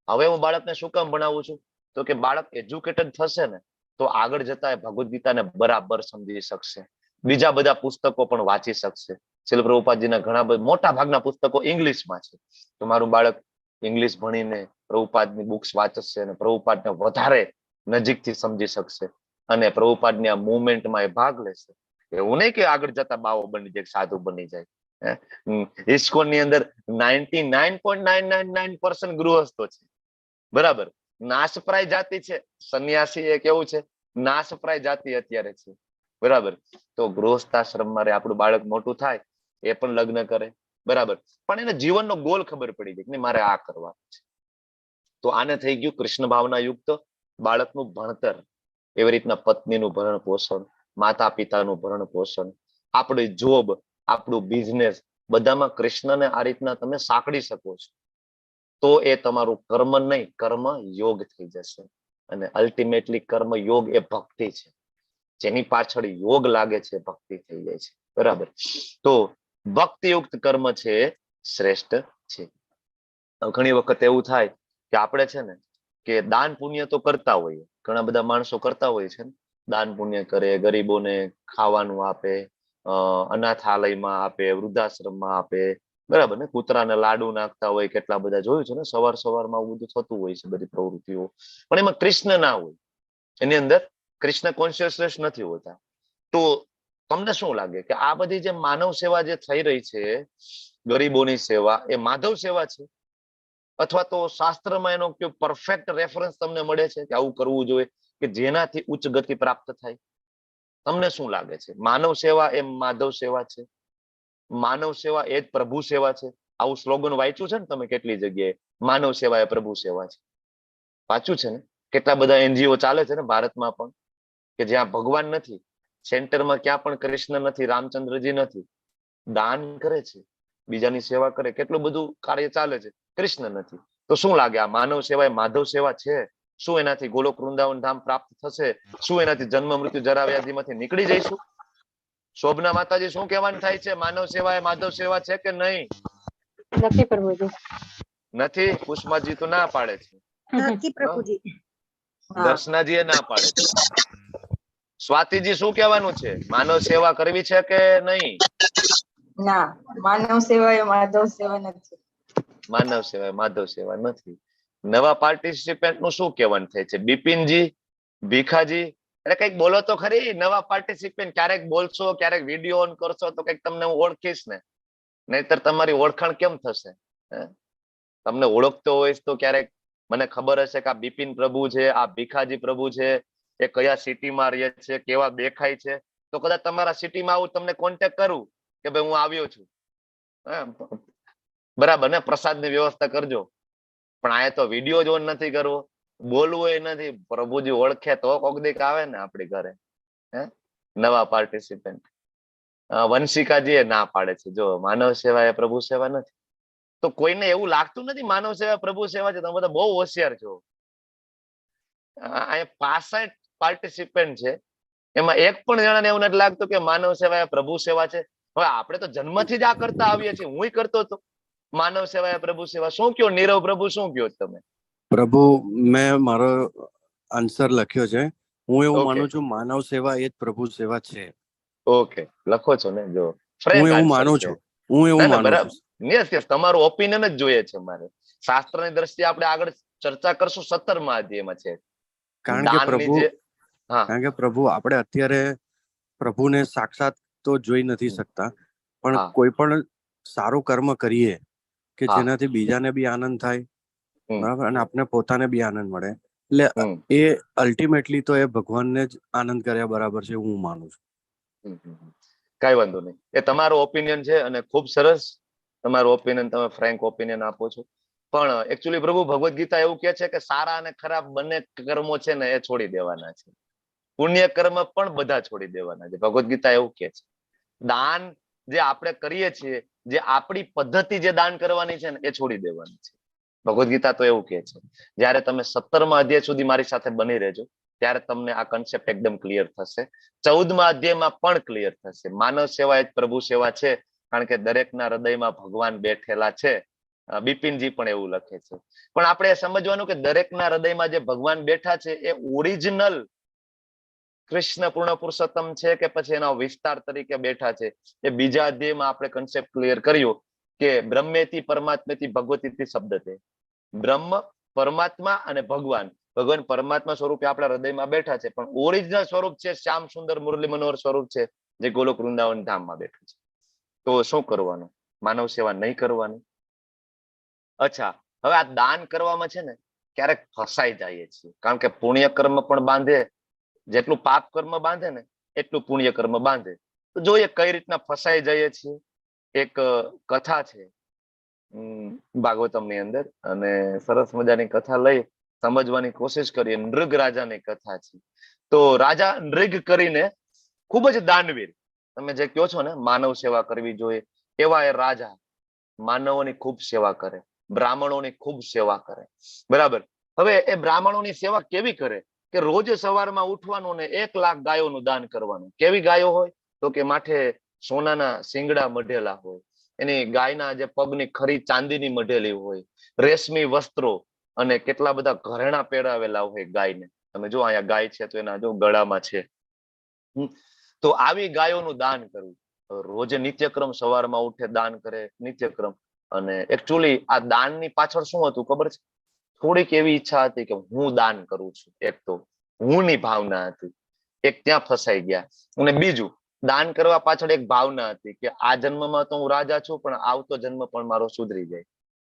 હવે હું બાળકને શું કામ ભણાવું છું? તો કે બાળક એજ્યુકેટેડ થશે ને તો આગળ જતા ભગવદ્ ગીતાને બરાબર સમજી શકશે, બીજા બધા પુસ્તકો પણ વાંચી શકશે. શીલ પ્રભુપાદજીના ઘણા બધા મોટા ભાગના પુસ્તકો ઇંગ્લિશમાં છે. તો મારું બાળક ઇંગ્લિશ ભણીને પ્રભુપાદની બુક્સ વાંચશે અને પ્રભુપાદને વધારે નજીકથી સમજી શકશે અને પ્રભુપાદની આ મુવમેન્ટમાં એ ભાગ લેશે. એવું નહીં કે આગળ જતા બાવો બની જાય, સાધુ બની જાય. ઇસ્કોનની અંદર 99.999% ગૃહસ્થો છે, બરાબર. નાશપ્રાય જાતિ છે, સંન્યાસી એક એવું છે, નાશપ્રાય જાતિ અત્યારે છે, બરાબર. તો ગૃહસ્થાશ્રમમાં આપણું બાળક મોટું થાય, એ પણ લગ્ન કરે, બરાબર, પણ એને જીવનનો ગોલ ખબર પડી ગઈ કે મારે આ કરવાનું છે. તો આને થઈ ગયું કૃષ્ણ ભાવના યુક્ત બાળકનું ભણતર. એવી રીતના પત્નીનું ભરણ પોષણ, માતા પિતાનું ભરણ પોષણ, આપણી જોબ, આપણું બિઝનેસ, બધામાં કૃષ્ણને આ રીતના તમે સાંકળી શકો છો. તો એ તમારું કર્મ નહીં, કર્મ યોગ થઈ જશે. અને અલ્ટિમેટલી કર્મ યોગ એ ભક્તિ છે. જેની પાછળ યોગ લાગે છે, ભક્તિ થઈ જાય છે, બરાબર. તો ભક્તિયુક્ત કર્મ છે શ્રેષ્ઠ છે. ઘણી વખત એવું થાય કે આપણે છે ને કે દાન પુણ્ય તો કરતા હોઈએ, ઘણા બધા માણસો કરતા હોય છે ને, દાન પુણ્ય કરે, ગરીબોને ખાવાનું આપે, અનાથાલયમાં આપે, વૃદ્ધાશ્રમમાં આપે, બરાબર ને, કૂતરાને લાડુ નાખતા હોય, કેટલા બધા જોયું છે ને, સવાર સવારમાં આવું બધું થતું હોય છે, બધી પ્રવૃત્તિઓ. પણ એમાં કૃષ્ણ ના હોય, એની અંદર કૃષ્ણ કોન્શિયસનેસ નથી હોતા. તો તમને શું લાગે કે આ બધી જે માનવ સેવા જે થઈ રહી છે, ગરીબોની સેવા, એ માધવ સેવા છે? અથવા તો શાસ્ત્રમાં એનો પરફેક્ટ રેફરન્સ તમને મળે છે કે આવું કરવું જોઈએ કે જેનાથી ઉચ્ચ ગતિ પ્રાપ્ત થાય? તમને શું લાગે છે? માનવ સેવા એ માધવ સેવા છે? માનવ સેવા એ જ પ્રભુ સેવા છે? આવું સ્લોગન વાંચ્યું છે ને તમે કેટલી જગ્યાએ, માનવ સેવા એ પ્રભુ સેવા છે, વાંચ્યું છે ને? કેટલા બધા એનજીઓ ચાલે છે ને ભારતમાં પણ, કે જ્યાં ભગવાન નથી, સેન્ટરમાં ક્યાં પણ કૃષ્ણ નથી, રામચંદ્રજી નથી, દાન કરે છે, બીજાની સેવા કરે, કેટલું બધું કાર્ય ચાલે છે, કૃષ્ણ નથી. તો શું લાગે, આ માનવ સેવા એ માધવ સેવા છે? શું એનાથી ગોલોક વૃંદાવન ધામ પ્રાપ્ત થશે? શું એનાથી જન્મ મૃત્યુ જરા વ્યાધિમાંથી નીકળી જઈશું? શોભના માતાજી શું કહેવાનું થાય છે? માનવ સેવા એ માધવ સેવા છે કે નહીં? નથી પ્રભુજી. નથી. પુષ્પાજી તો ના પાડે છે, નથી પ્રભુજી. દર્શનાજી એ ના પાડે છે. સ્વાતિજી શું કહેવાનું છે? માનવ સેવા કરવી છે કે નહીં? ના, માનવ સેવા એ માધવ સેવા નથી. માનવ સેવા માધવ સેવા નથી. નવા પાર્ટિસિપેન્ટ નું શું કહેવાનું થાય છે? બિપિનજી, ભીખાજી, એટલે કઈક બોલો તો ખરી. નવા પાર્ટિસિપેન્ટ ક્યારેક બોલશો, ક્યારેક વિડીયો ઓન કરશો તો કઈક તમને હું ઓળખીશ ને, નહીતર તમારી ઓળખાણ કેમ થશે? તમને ઓળખતો હોય તો ક્યારેક મને ખબર હશે કે આ બિપિન પ્રભુ છે, આ ભીખાજી પ્રભુ છે, એ કયા સિટીમાં રહે છે, કેવા દેખાય છે, તો કદાચ તમારા સિટીમાં આવું તમને કોન્ટેક્ટ કરું કે ભાઈ હું આવ્યો છું, બરાબર ને, પ્રસાદની વ્યવસ્થા કરજો. પણ આ તો વિડીયો જ ઓન નથી કરવો, બોલવું એ નથી. પ્રભુજી ઓળખે તો કોક દીક આવે ને આપણી ઘરે. નવા પાર્ટિસિપન્ટ વંશિકાજી એ ના પાડે છે, જો માનવ સેવા એ પ્રભુ સેવા નથી. તો કોઈને એવું લાગતું નથી માનવ સેવા પ્રભુ સેવા છે? તમે બધા બહુ હોશિયાર છો. અહીંયા 65 પાર્ટિસિપન્ટ છે, એમાં એક પણ જણાને એવું નથી લાગતું કે માનવ સેવા એ પ્રભુ સેવા છે. હવે આપણે તો જન્મથી જ આ કરતા આવીએ છીએ, હું કરતો હતો. માનવ સેવા એ પ્રભુ સેવા શું કયો? નીરવ પ્રભુ શું કયો તમે? પ્રભુ, મેં મારો આન્સર લખ્યો છે. હું એવું Okay. માનું છું, માનવ સેવા એ જ પ્રભુ સેવા છે. ઓકે, લખો છો ને? જો હું એવું માનું છું, હું એવું માનું છું. યસ, તમારું ઓપિનિયન જ જોઈએ છે મારે. શાસ્ત્રની દ્રષ્ટિએ આપણે આગળ ચર્ચા કરશું. 17મા અધ્યાયમાં છે કારણ કે દાનની પ્રભુ જે હા કારણ કે પ્રભુ આપણે અત્યારે પ્રભુને સાક્ષાત તો જોઈ નથી શકતા, પણ હા કોઈ પણ સારું કર્મ કરીએ કે હા જેનાથી બીજાને બી આનંદ થાય, હમ બરાબર, અને આપણે પોતાને બી આનંદ મળે, એટલે હમ એ અલ્ટિમેટલી તો એ ભગવાનને જ આનંદ કર્યા બરાબર છે, હું માનું છું. કઈ વાંધો નહીં, એ તમારો ઓપિનિયન છે અને ખૂબ સરસ તમારો ઓપિનિયન, તમે ફ્રેન્ક ઓપિનિયન આપો છો. પણ એકચ્યુઅલી પ્રભુ ભગવદ ગીતા એવું કે છે કે સારા અને ખરાબ બંને કર્મો છે ને એ છોડી દેવાના છે. પુણ્ય કર્મ પણ બધા છોડી દેવાના છે. ભગવદ ગીતા એવું કે છે. દાન જે આપણે કરીએ છીએ, જે આપણી પદ્ધતિ જે દાન કરવાની છે ને એ છોડી દેવાની છે. ભગવદ ગીતા તો એવું કે છે. જયારે તમે 17મા અધ્યાય સુધી મારી સાથે બની રહેજો ત્યારે તમને આ કન્સેપ્ટ એકદમ ક્લિયર થશે. 14મા અધ્યાયમાં પણ ક્લિયર થશે. માનવ સેવા એ જ પ્રભુ સેવા છે, કારણ કે દરેકના હૃદયમાં ભગવાન બેઠેલા છે. બિપિનજી પણ એવું લખે છે. પણ આપણે સમજવાનું કે દરેકના હૃદયમાં જે ભગવાન બેઠા છે એ ઓરિજિનલ કૃષ્ણ પૂર્ણ પુરુષોત્તમ છે કે પછી એના વિસ્તાર તરીકે બેઠા છે, એ બીજા અધ્યાયમાં આપણે કન્સેપ્ટ ક્લિયર કર્યો કે બ્રહ્મેથી પરમાત્મેથી ભગવતીથી શબ્દ છે. બ્રહ્મ પરમાત્મા અને ભગવાન, ભગવાન પરમાત્મા સ્વરૂપે આપણા હૃદયમાં બેઠા છે, પણ ઓરિજિનલ સ્વરૂપ છે શ્યામ સુંદર મુરલી મનોહર સ્વરૂપ છે, જે ગોલોક વૃંદાવન ધામમાં બેઠું છે. તો શું કરવાનું? માનવ સેવા નહીં કરવાની? અચ્છા, હવે આ દાન કરવામાં છે ને ક્યારેક ફસાઈ જઈએ છીએ, કારણ કે પુણ્ય કર્મ પણ બાંધે, જેટલું પાપ કર્મ બાંધે ને એટલું પુણ્ય કર્મ બાંધે. તો જોઈએ કઈ રીતના ફસાઈ જઈએ છીએ. એક કથા છે ભાગવતમ ની અંદર, અને સરસ મજાની કથા લઈ સમજવાની કોશિશ કરીએ. નૃગ રાજાની કથા છે. તો રાજા નૃગ કરીને ખૂબ જ દાનવીર, તમે જે કહો છો ને માનવ સેવા કરવી જોઈએ, એવા એ રાજા માનવોની ખૂબ સેવા કરે, બ્રાહ્મણોની ખૂબ સેવા કરે, બરાબર. હવે એ બ્રાહ્મણોની સેવા કેવી કરે કે રોજ સવારમાં ઉઠવાનું ને 1 લાખ ગાયોનું દાન કરવાનું. કેવી ગાયો હોય? તો કે માથે સોનાના શિંગડા મઢેલા હોય, એની ગાયના જે પગની ખરી ચાંદીની મઢેલી હોય, રેશમી વસ્ત્રો અને કેટલા બધા ઘરેણા પહેરાવેલા હોય ગાયને. તમે જો અહીંયા ગાય છે તો એના જો ગળામાં છે. તો આવી ગાયોનું દાન કરવું. રોજે નિત્યક્રમ, સવારમાં ઉઠે દાન કરે, નિત્યક્રમ. અને એકચ્યુઅલી આ દાનની પાછળ શું હતું ખબર છે? થોડીક એવી ઈચ્છા હતી કે હું દાન કરું છું. એક તો હું ની ભાવના હતી, એક ત્યાં ફસાઈ ગયા. અને બીજું, દાન કરવા પાછળ એક ભાવના હતી કે આ જન્મમાં તો હું રાજા છું, પણ આવતો જન્મ પણ મારો સુધરી જાય,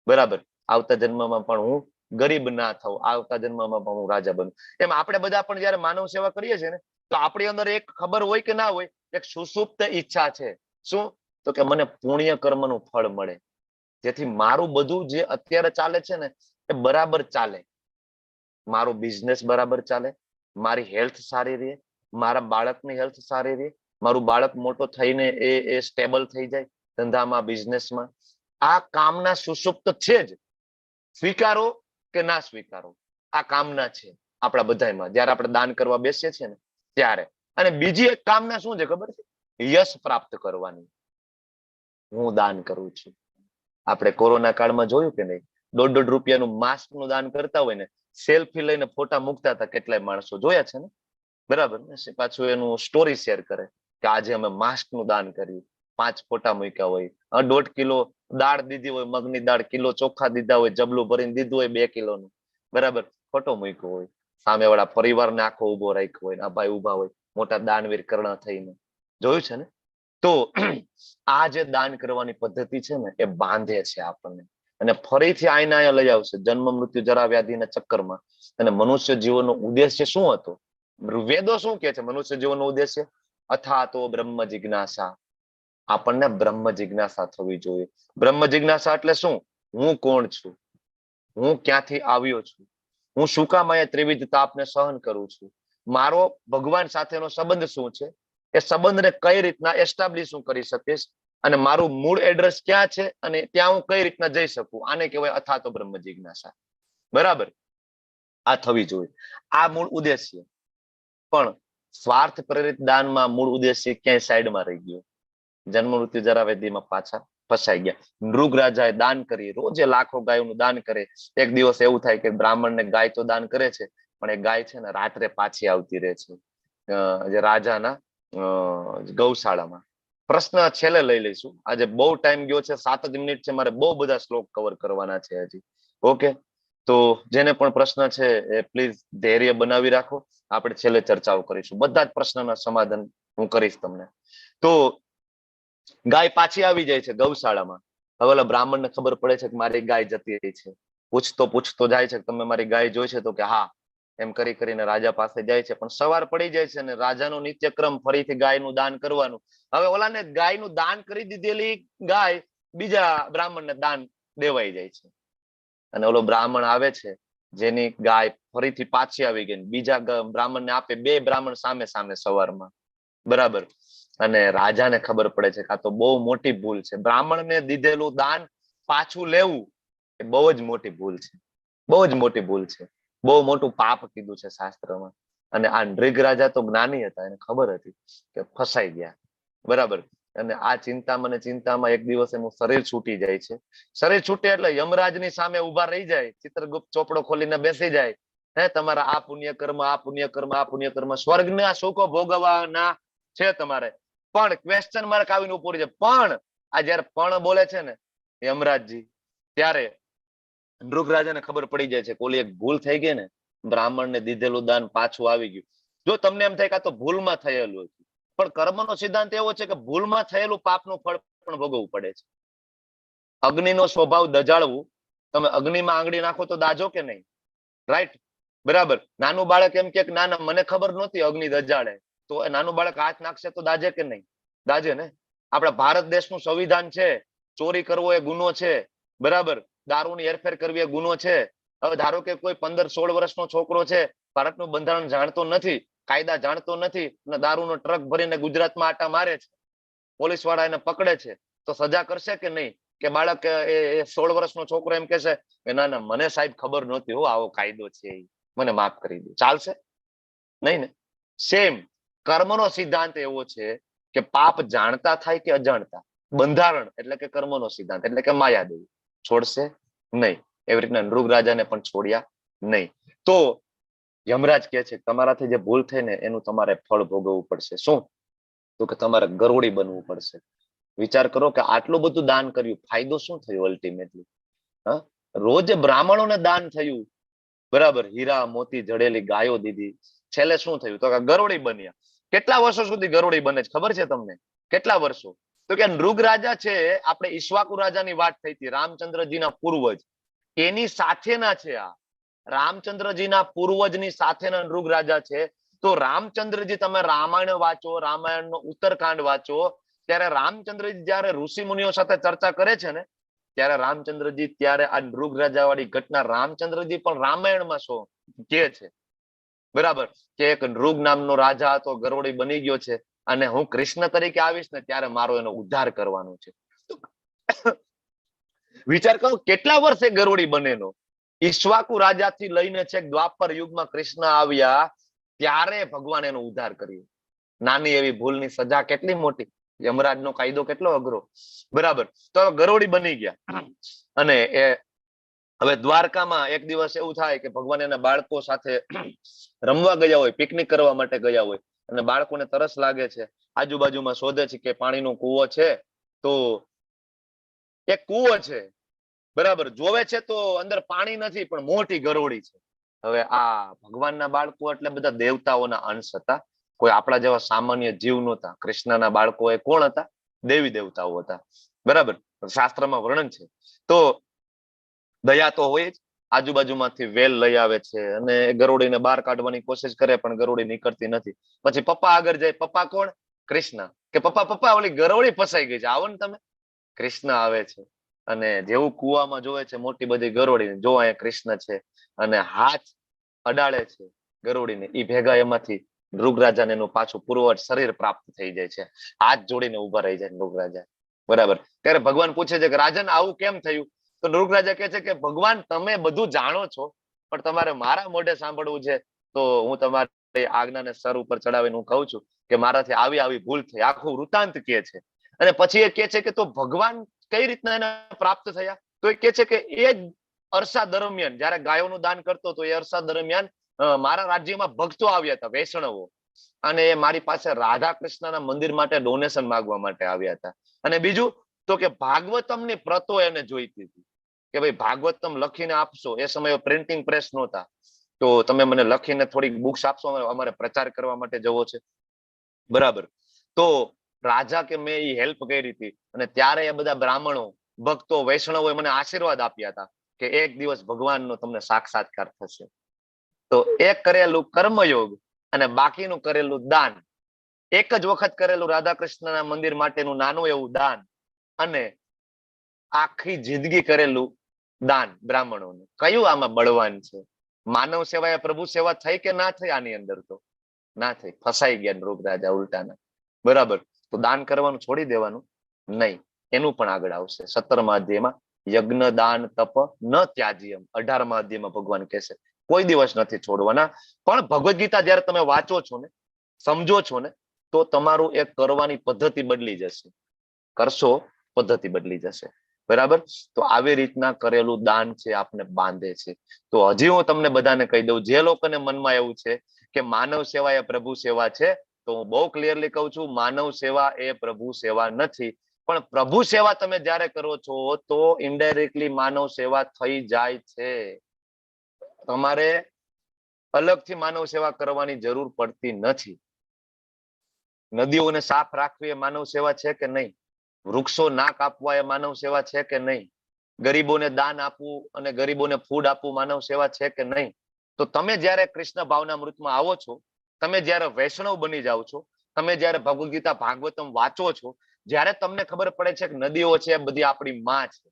બરાબર. આવતા જન્મમાં પણ હું ગરીબ ના થઉં, આવતા જન્મમાં પણ હું રાજા બનું. એમ આપણે બધા પણ જયારે માનવ સેવા કરીએ છીએ ને, તો આપણી અંદર એક ખબર હોય કે ના હોય, એક સુસુપ્ત ઈચ્છા છે. શું? તો કે મને પુણ્ય કર્મનું ફળ મળે, જેથી મારું બધું જે અત્યારે ચાલે છે ને એ બરાબર ચાલે. મારો બિઝનેસ બરાબર ચાલે, મારી હેલ્થ સારી રહે, મારા બાળકની હેલ્થ સારી રહે, મારું બાળક મોટો થઈને એ સ્ટેબલ થઈ જાય ધંધામાં, બિઝનેસમાં. આ કામના સુષુપ્ત છે જ. સ્વીકારો કે ના સ્વીકારો, આ કામના છે આપણા બધામાં જયારે આપણે દાન કરવા બેસીએ છીએ ને ત્યારે. અને બીજી એક કામના શું છે ખબર છે? યશ પ્રાપ્ત કરવાની. હું દાન કરું છું. આપણે કોરોના કાળમાં જોયું કે નહીં, 1.5 રૂપિયાનું માસ્ક નું દાન કરતા હોય ને, સેલ્ફી લઈને ફોટા મૂકતા હતા કેટલાય માણસો, જોયા છે ને, બરાબર. પાછું એનું સ્ટોરી શેર કરે કે આજે અમે માસ્ક નું દાન કર્યું, 5 ફોટા મૂક્યા હોય, 1.5 કિલો દાળ દીધી હોય, મગની દાળ, કિલો ચોખા દીધા હોય, જબલું ભરીને દીધું હોય 2 કિલોનું, બરાબર. ફોટો મૂક્યો હોય, સામે વાળા પરિવારને આખો ઉભો રાખ્યો હોય, આ ભાઈ ઉભા હોય મોટા દાનવીર કર્ણ થઈને, જોયું છે ને. તો આ જે દાન કરવાની પદ્ધતિ છે ને એ બાંધે છે આપણને, અને ફરીથી આયના લઈ આવશે જન્મ મૃત્યુ જરા વ્યાધિના ચક્કરમાં. અને મનુષ્ય જીવનનો ઉદ્દેશ્ય શું હતો? વેદો શું કે છે મનુષ્ય જીવનનો ઉદ્દેશ્ય? અથા તો બ્રહ્મ જિજ્ઞાસા. આપણને બ્રહ્મ જિજ્ઞાસા થવી જોઈએ. બ્રહ્મ જિજ્ઞાસા એટલે શું? હું કોણ છું? હું ક્યાંથી આવ્યો છું? હું શું કામ અહીંયા ત્રિવિધ તાપને સહન કરું છું? મારો ભગવાન સાથેનો સંબંધ શું છે? એ સંબંધને કઈ રીતના એસ્ટાબ્લિશ હું કરી શકીશ? અને મારું મૂળ એડ્રેસ ક્યાં છે અને ત્યાં હું કઈ રીતના જઈ શકું? આને કહેવાય અથાતો બ્રહ્મ જિજ્ઞાસા, બરાબર. આ થવી જોઈએ, આ મૂળ ઉદ્દેશ્ય. પણ સ્વાર્થ પ્રેરિત દાનમાં મૂળ ઉદ્દેશ્ય ક્યાંય સાઈડમાં રહી ગયો. જન્મ મૃત્યુ જરા વેદીમાં પાછા ફસાઈ ગયા. નૃગ રાજાએ દાન કરી, રોજે લાખો ગાયોનું દાન કરે. એક દિવસ એવું થાય કે બ્રાહ્મણને ગાય તો દાન કરે છે, પણ એ ગાય છે ને રાત્રે પાછી આવતી રહે છે જે રાજાના ગૌશાળામાં. પ્રશ્ન છેલ્લે લઈ લઈશું, આજે બહુ ટાઈમ ગયો છે, 7 જ મિનિટ છે, મારે બહુ બધા શ્લોક કવર કરવાના છે હજી. ઓકે, તો જેને પણ પ્રશ્ન છે એ પ્લીઝ ધૈર્ય બનાવી રાખો, આપણે છેલ્લે ચર્ચાઓ કરીશું. બધા જ પ્રશ્નના સમાધાન હું કરીશ તમને. તો ગાય પાછી આવી જાય છે ગૌશાળામાં. હવે ઓલા બ્રાહ્મણને ખબર પડે છે કે મારી ગાય જતી રહી છે. પૂછતો જાય છે કે તમે મારી ગાય જોઈ છે? તો કે હા. એમ કરીને રાજા પાસે જાય છે, પણ સવાર પડી જાય છે અને રાજાનો નિત્યક્રમ ફરીથી ગાયનું દાન કરવાનું. હવે ઓલાને ગાયનું દાન કરી દીધેલી ગાય બીજા બ્રાહ્મણને દાન દેવાઈ જાય છે. અને ઓલો બ્રાહ્મણ આવે છે જેની ગાય ફરીથી પાછી આવી ગઈ, બીજા બ્રાહ્મણને આપે. બે બ્રાહ્મણ સામે સામે સવારમાં, બરાબર. અને રાજાને ખબર પડે છે કે આ તો બહુ મોટી ભૂલ છે. બ્રાહ્મણને દીધેલું દાન પાછું લેવું એ બહુ જ મોટી ભૂલ છે, બહુ જ મોટી ભૂલ છે, બહુ મોટું પાપ કીધું છે શાસ્ત્રમાં. અને આ નૃગ રાજા તો જ્ઞાની હતા, એને ખબર હતી કે ફસાઈ ગયા, બરાબર. અને આ ચિંતામાં એક દિવસ એનું શરીર છૂટી જાય છે. શરીર છૂટે એટલે યમરાજની સામે ઉભા રહી જાય, ચિત્રગુપ્ત ચોપડો ખોલીને બેસી જાય. તમારા આ પુણ્યકર્મ, આ પુણ્યકર્મ, આ પુણ્યકર્મ, સ્વર્ગના સુખો ભોગવવાના છે તમારે. પણ ક્વેશ્ચન માર્ક આવીને ઉભો રહી જાય. પણ આ જયારે પણ બોલે છે ને યમરાજજી, ત્યારે નૃગ રાજાને ખબર પડી જાય છે કે ઓલી એક ભૂલ થઈ ગઈ ને, બ્રાહ્મણને દીધેલું દાન પાછું આવી ગયું. જો તમને એમ થાય કે આ તો ભૂલમાં થયેલું હતું, પણ કર્મનો સિદ્ધાંત એવો છે કે ભૂલમાં થયેલું પાપનું ફળ પણ ભોગવવું પડે છે. અગ્નિનો સ્વભાવ દજાડવું. તમે અગ્નિમાં આંગળી નાખો તો દાજો કે નહીં? રાઈટ, બરાબર. નાનું બાળક એમ કે ના ના મને ખબર નહોતી અગ્નિ દજાડે, તો એ નાનું બાળક હાથ નાખશે તો દાજે કે નહીં? દાજે ને. આપણા ભારત દેશનું સંવિધાન છે, ચોરી કરવો એ ગુનો છે, બરાબર. દારૂની હેરફેર કરવી એ ગુનો છે. હવે ધારો કે કોઈ 15-16 વર્ષનો છોકરો છે, ભારતનું બંધારણ જાણતો નથી, કાયદા જાણતો નથી, અને દારૂનો ટ્રક ભરીને ગુજરાતમાં આટા મારે છે, પોલીસ વાળા એને પકડે છે, તો સજા કરશે કે નહીં? કે બાળક એ 16 વર્ષનો છોકરો એમ કહેશે કે ના ના મને સાહેબ ખબર નહોતી, હો આવો કાયદો છે, મને માફ કરી દો, ચાલશે? નહીં ને. સેમ કર્મનો સિદ્ધાંત એવો છે કે પાપ જાણતા થાય કે અજાણતા, બંધારણ એટલે કે કર્મનો સિદ્ધાંત એટલે કે માયાદેવી છોડશે નહીં. એવી રીતના નૃગ રાજાને પણ છોડ્યા નહીં. તો યમરાજ કહે છે તમારાથી જે ભૂલ થઈ ને એનું તમારે ફળ ભોગવવું પડશે. શું? તો કે તમારે ગરોળી બનવું પડશે. વિચાર કરો કે આટલું બધું દાન કર્યું, ફાયદો શું થયો અલ્ટિમેટલી? રોજ બ્રાહ્મણોને દાન થયું, બરાબર. હીરા મોતી જડેલી ગાયો દીધી, છેલ્લે શું થયું? તો કે ગરોળી બન્યા. કેટલા વર્ષો સુધી ગરોળી બને છે ખબર છે તમને? કેટલા વર્ષો? તો કે નૃગ રાજા છે, આપણે ઈશ્વાકુ રાજાની વાત થઈ હતી, રામચંદ્રજીના પૂર્વજ, એની સાથેના છે આ. રામચંદ્રજીના પૂર્વજની સાથેના નૃગ રાજા છે. તો રામચંદ્રજી, તમે રામાયણ વાંચો, રામાયણનો ઉત્તરકાંડ વાંચો, ત્યારે રામચંદ્રજી જયારે ઋષિ મુનિઓ સાથે ચર્ચા કરે છે ને, ત્યારે રામચંદ્રજી ત્યારે આ નૃગ રાજા વાળી ઘટના રામચંદ્રજી પણ રામાયણમાં શું કે છે, બરાબર. કે એક નૃગ નામનો રાજા હતો, ગરોળી બની ગયો છે, અને હું કૃષ્ણ તરીકે આવીશ ને ત્યારે મારો એનો ઉદ્ધાર કરવાનો છે. વિચાર કરો કેટલા વર્ષે ગરોળી બનેલો. ઈશ્વાકુ રાજાથી લઈને છેક દ્વાપર યુગમાં કૃષ્ણ આવ્યા ત્યારે ભગવાન એનો ઉદ્ધાર કર્યો. નાની એવી ભૂલની સજા કેટલી મોટી, યમરાજનો કાયદો કેટલો અઘરો, બરાબર. તો ગરોળી બની ગયા. અને એ હવે દ્વારકામાં એક દિવસ એવું થાય કે ભગવાન એના બાળકો સાથે રમવા ગયા હોય, પિકનિક કરવા માટે ગયા હોય, અને બાળકોને તરસ લાગે છે, આજુબાજુમાં શોધે છે કે પાણીનો કૂવો છે, તો એક કૂવો છે, બરાબર. જોવે છે તો અંદર પાણી નથી, પણ મોટી ગરોળી છે. હવે આ ભગવાનના બાળકો એટલે બધા દેવતાઓના અંશ હતા, કોઈ આપણા જેવા સામાન્ય જીવ નહોતા. કૃષ્ણના બાળકો એ કોણ હતા? દેવી દેવતાઓ હતા, બરાબર. શાસ્ત્રમાં વર્ણન છે. તો દયા તો હોય જ. આજુબાજુમાંથી વેલ લઈ આવે છે અને ગરોળીને બહાર કાઢવાની કોશિશ કરે, પણ ગરોળી નીકળતી નથી. પછી પપ્પા આગળ જાય. પપ્પા કોણ? કૃષ્ણ. કે પપ્પા ઓલી ગરોળી ફસાઈ ગઈ છે, આવો ને તમે. કૃષ્ણ આવે છે અને જેવું કુવામાં જોવે છે મોટી બધી ગરોળી, જો અહીંયા કૃષ્ણ છે, અને હાથ અડાડે છે ગરોળીને, ઈ ભેગા એમાંથી નૃગ રાજાને એનું પાછું પૂર્વજ શરીર પ્રાપ્ત થઈ જાય છે. હાથ જોડીને ઉભા રહી જાય નૃગ રાજા, બરાબર. ત્યારે ભગવાન પૂછે છે કે રાજન આવું કેમ થયું? તો નૃગ રાજા કહે છે કે ભગવાન તમે બધું જાણો છો, પણ તમારે મારા મોઢે સાંભળવું છે, તો હું તમારી આજ્ઞાને સર ઉપર ચડાવીને હું કહું છું કે મારાથી આવી ભૂલ થઈ. આખું વૃતાંત કહે છે. અને પછી એ કહે છે કે તો ભગવાન કઈ રીતના એને પ્રાપ્ત થયા? તો એ કહે છે કે એ જ અરસા દરમિયાન જયારે ગાયોનું દાન કરતો હતો, એ અરસા દરમિયાન મારા રાજ્યમાં ભક્તો આવ્યા હતા, વૈષ્ણવો, અને એ મારી પાસે રાધા કૃષ્ણના મંદિર માટે ડોનેશન માંગવા માટે આવ્યા હતા. અને બીજું તો કે ભાગવતમની પ્રતો એને જોઈતી હતી. કે ભાઈ ભાગવતમ લખીને આપશો. એ સમયે પ્રિન્ટિંગ પ્રેસ નહોતા, તો તમે મને લખીને થોડીક બુક્સ આપશો, અમારે પ્રચાર કરવા માટે જવો છે. બરાબર. તો રાજા કે મેં એ હેલ્પ કરી હતી, અને ત્યારે એ બધા બ્રાહ્મણો, ભક્તો, વૈષ્ણવોએ મને આશીર્વાદ આપ્યા હતા કે એક દિવસ ભગવાનનો તમને સાક્ષાત્કાર થશે. તો એક કરેલું કર્મયોગ અને બાકીનું કરેલું દાન, એક જ વખત કરેલું રાધા કૃષ્ણના મંદિર માટેનું નાનું એવું દાન, અને આખી જિંદગી કરેલું દાન બ્રાહ્મણોને, કયું આમાં બળવાન છે? માનવ સેવા એ પ્રભુ સેવા થઈ કે ના થઈ? આની અંદર તો ના થઈ. ફસાઈ ગયા રોગ રાજા ઉલટાના. બરાબર. તો દાન કરવાનું છોડી દેવાનું નહીં. એનું પણ આગળ આવશે 17મા અધ્યાયમાં. યજ્ઞ દાન તપ ન ત્યાજ્યમ, 18મા અધ્યાયમાં ભગવાન કહેશે કોઈ દિવસ નથી છોડવાના. પણ ભગવદ ગીતા જયારે તમે વાંચો છો ને, સમજો છો ને, તો તમારું એક કરવાની પદ્ધતિ બદલી જશે. કરશો, પદ્ધતિ બદલી જશે. બરાબર. તો આવી રીતના કરેલું દાન છે આપને બાંધે છે. તો હજી હું તમને બધાને કહી દઉં, જે લોકોને મનમાં એવું છે કે માનવ સેવા એ પ્રભુ સેવા છે, તો હું બહુ ક્લિયરલી કહું છું, માનવ સેવા એ પ્રભુ સેવા નથી. પણ પ્રભુ સેવા તમે જયારે કરો છો તો ઇનડાયરેક્ટલી માનવ સેવા થઈ જાય છે. તમારે અલગથી માનવ સેવા કરવાની જરૂર પડતી નથી. નદીઓને સાફ રાખવી એ માનવ સેવા છે કે નહીં? વૃક્ષો ના કાપવા એ માનવ સેવા છે કે નહીં? ગરીબોને દાન આપવું અને ગરીબોને ફૂડ આપવું માનવ સેવા છે કે નહીં? તો તમે જયારે કૃષ્ણ ભાવનામૃતમાં આવો છો, તમે જયારે વૈષ્ણવ બની જાઓ છો, તમે જયારે ભગવદ ગીતા ભાગવતમ વાંચો છો, જયારે તમને ખબર પડે છે કે નદીઓ છે બધી આપણી માં છે,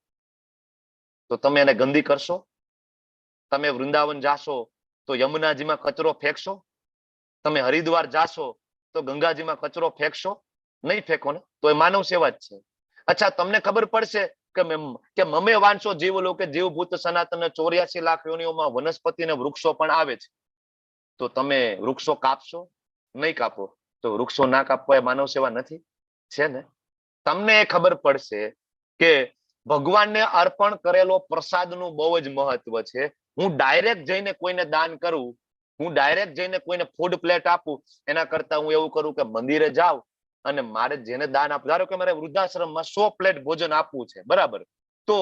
તો તમે એને ગંદી કરશો? તમે વૃંદાવન જાશો તો યમુનાજીમાં કચરો ફેંકશો? તમે હરિદ્વાર જાશો તો ગંગાજીમાં કચરો ફેંકશો? નહીં ફેંકો ને. તો એ માનવ સેવા જ છે. અચ્છા, તમને ખબર પડશે કે મમે વાંચો જીવ લોકે જીવભૂત સનાતન 84 લાખ યોનિઓમાં વનસ્પતિ અને વૃક્ષો પણ આવે છે, તો તમે વૃક્ષો કાપશો? નહીં કાપો. તો વૃક્ષો ના કાપવા એ માનવ સેવા નથી? છે ને. તમને એ ખબર પડશે કે ભગવાનને અર્પણ કરેલો પ્રસાદનું બહુ જ મહત્વ છે. હું ડાયરેક્ટ જઈને કોઈને દાન કરું, હું ડાયરેક્ટ જઈને કોઈને ફૂડ પ્લેટ આપું, એના કરતા હું એવું કરું કે મંદિરે જાઉં અને મારે જેને દાન આપવું, ધારો કે મારે વૃદ્ધાશ્રમમાં 100 પ્લેટ ભોજન આપવું છે, બરાબર, તો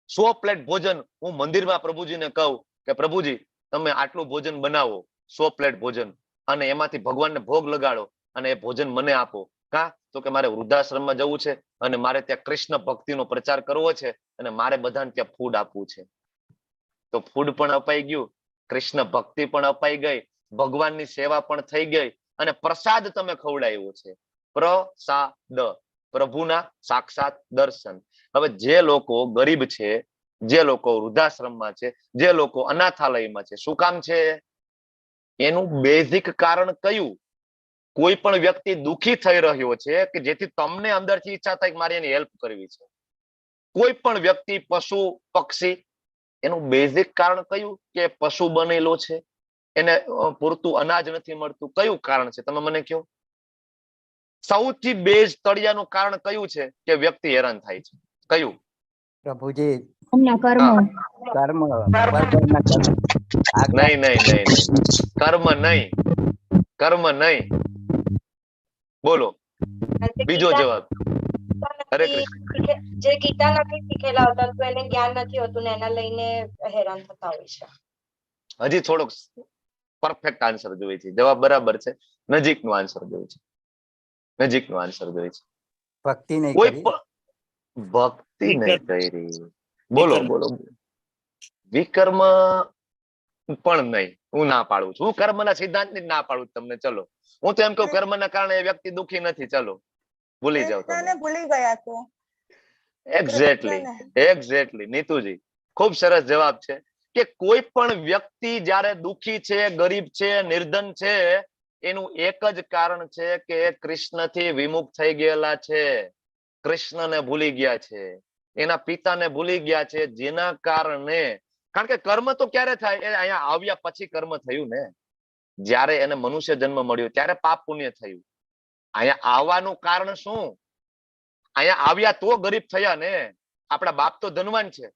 100 પ્લેટ ભોજન હું મંદિરમાં પ્રભુજીને કહું કે પ્રભુજી તમે આટલું ભોજન બનાવો, 100 પ્લેટ ભોજન, અને એમાંથી ભગવાનને ભોગ લગાડો અને એ ભોજન મને આપો. કા? તો કે મારે વૃદ્ધાશ્રમમાં જવું છે અને મારે ત્યાં કૃષ્ણ ભક્તિનો પ્રચાર કરવો છે અને મારે બધાને ત્યાં ફૂડ આપવું છે. તો ફૂડ પણ અપાઈ ગયું, કૃષ્ણ ભક્તિ પણ અપાઈ ગઈ, ભગવાનની સેવા પણ થઈ ગઈ, અને પ્રસાદ તમે ખવડાવ્યો છે. પ્રસાદ, પ્રભુના સાક્ષાત દર્શન. હવે જે લોકો ગરીબ છે, જે લોકો વૃદ્ધાશ્રમમાં છે, જે લોકો અનાથાલયમાં છે, શું કામ છે? એનું બેઝિક કારણ કયું? કોઈ પણ વ્યક્તિ દુખી થઈ રહ્યો છે કે જેથી તમને અંદરથી ઈચ્છા થાય કે મારે એની હેલ્પ કરવી છે. કોઈ પણ વ્યક્તિ, પશુ, પક્ષી, એનું બેઝિક કારણ કયું? કે પશુ બનેલો છે, એને પૂરતું અનાજ નથી મળતું. કયું કારણ છે? તમે મને કહો. સૌથી બેઝ તળિયાનું કારણ કયું છે કે વ્યક્તિ હેરાન થાય છે? કયું? પ્રભુજી કર્મ. કર્મ બરાબરના કર્મ નહીં, નહીં, નહીં, નહીં. કર્મ નહીં, કર્મ નહીં. બોલો બીજો જવાબ. હરે કૃષ્ણ. જે ગીતા નથી શીખેલા હોતા તો એને જ્ઞાન નથી હોતું ને એના લઈને હેરાન થતા હોય છે. હજી થોડોક પરફેક્ટ આન્સર જોઈએ છે. જવાબ બરાબર છે, નજીકનો આન્સર જોઈએ છે, નજીકનો આન્સર જોઈએ છે. ભક્તિ નહીં કોઈ કરી. પણ ભક્તિ નહીં કરી. બોલો બોલો. વિકર્મ પણ નહીં. હું ના પાડું છું. હું કર્મના સિદ્ધાંતની જ ના પાડું તમને. ચલો, હું તો એમ કહું કર્મના કારણે એ વ્યક્તિ દુખી નથી. ચલો, ભૂલી જાઓ તમે. ભૂલી ગયા તો. એક્ઝેક્ટલી નીતુજી, ખૂબ સરસ જવાબ છે કે કોઈ પણ વ્યક્તિ જ્યારે દુખી છે, ગરીબ છે, નિર્ધન છે, એનું એક જ કારણ છે કે કૃષ્ણથી વિમુખ થઈ ગયેલા છે, કૃષ્ણને ભૂલી ગયા છે, એના પિતાને ભૂલી ગયા છે, જેના કારણે, કારણ કે કર્મ તો ક્યારે થાય? એ અહીંયા આવ્યા પછી કર્મ થયું ને. જ્યારે એને મનુષ્ય જન્મ મળ્યો ત્યારે પાપ પુણ્ય થયું. અહીંયા આવવાનું કારણ શું? અહીંયા આવ્યા તો ગરીબ થયા ને. આપણા બાપ તો ધનવાન છે,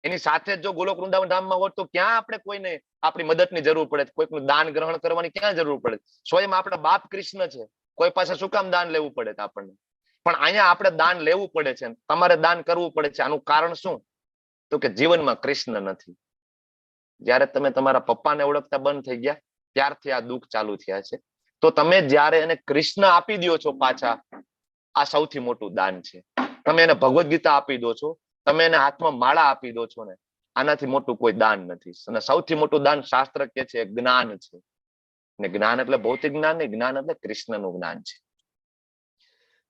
એની સાથે જો ગોલોક વૃંદાવન ધામમાં હોત તો ક્યાં આપણે કોઈને આપણી મદદની જરૂર પડે? કોઈનું દાન ગ્રહણ કરવાની ક્યાં જરૂર પડે? સ્વયં આપણા બાપ કૃષ્ણ છે, કોઈ પાસે શું કામ દાન લેવું પડે આપણને? પણ અહીંયા આપણે દાન લેવું પડે છે, તમારે દાન કરવું પડે છે. આનું કારણ શું? તો કે જીવનમાં કૃષ્ણ નથી. જ્યારે તમે તમારા પપ્પાને ઓળખતા બંધ થઈ ગયા ત્યારથી આ દુઃખ ચાલુ થયા છે. તો તમે જ્યારે એને કૃષ્ણ આપી દો છો પાછા, આ સૌથી મોટું દાન છે. તમે એને ભગવદ્ ગીતા આપી દો છો, તમે એને હાથમાં માળા આપી દો છો ને, આનાથી મોટું કોઈ દાન નથી. અને સૌથી મોટું દાન શાસ્ત્ર કે છે જ્ઞાન છે. ને જ્ઞાન એટલે ભૌતિક જ્ઞાન નહીં, જ્ઞાન એટલે કૃષ્ણનું જ્ઞાન છે.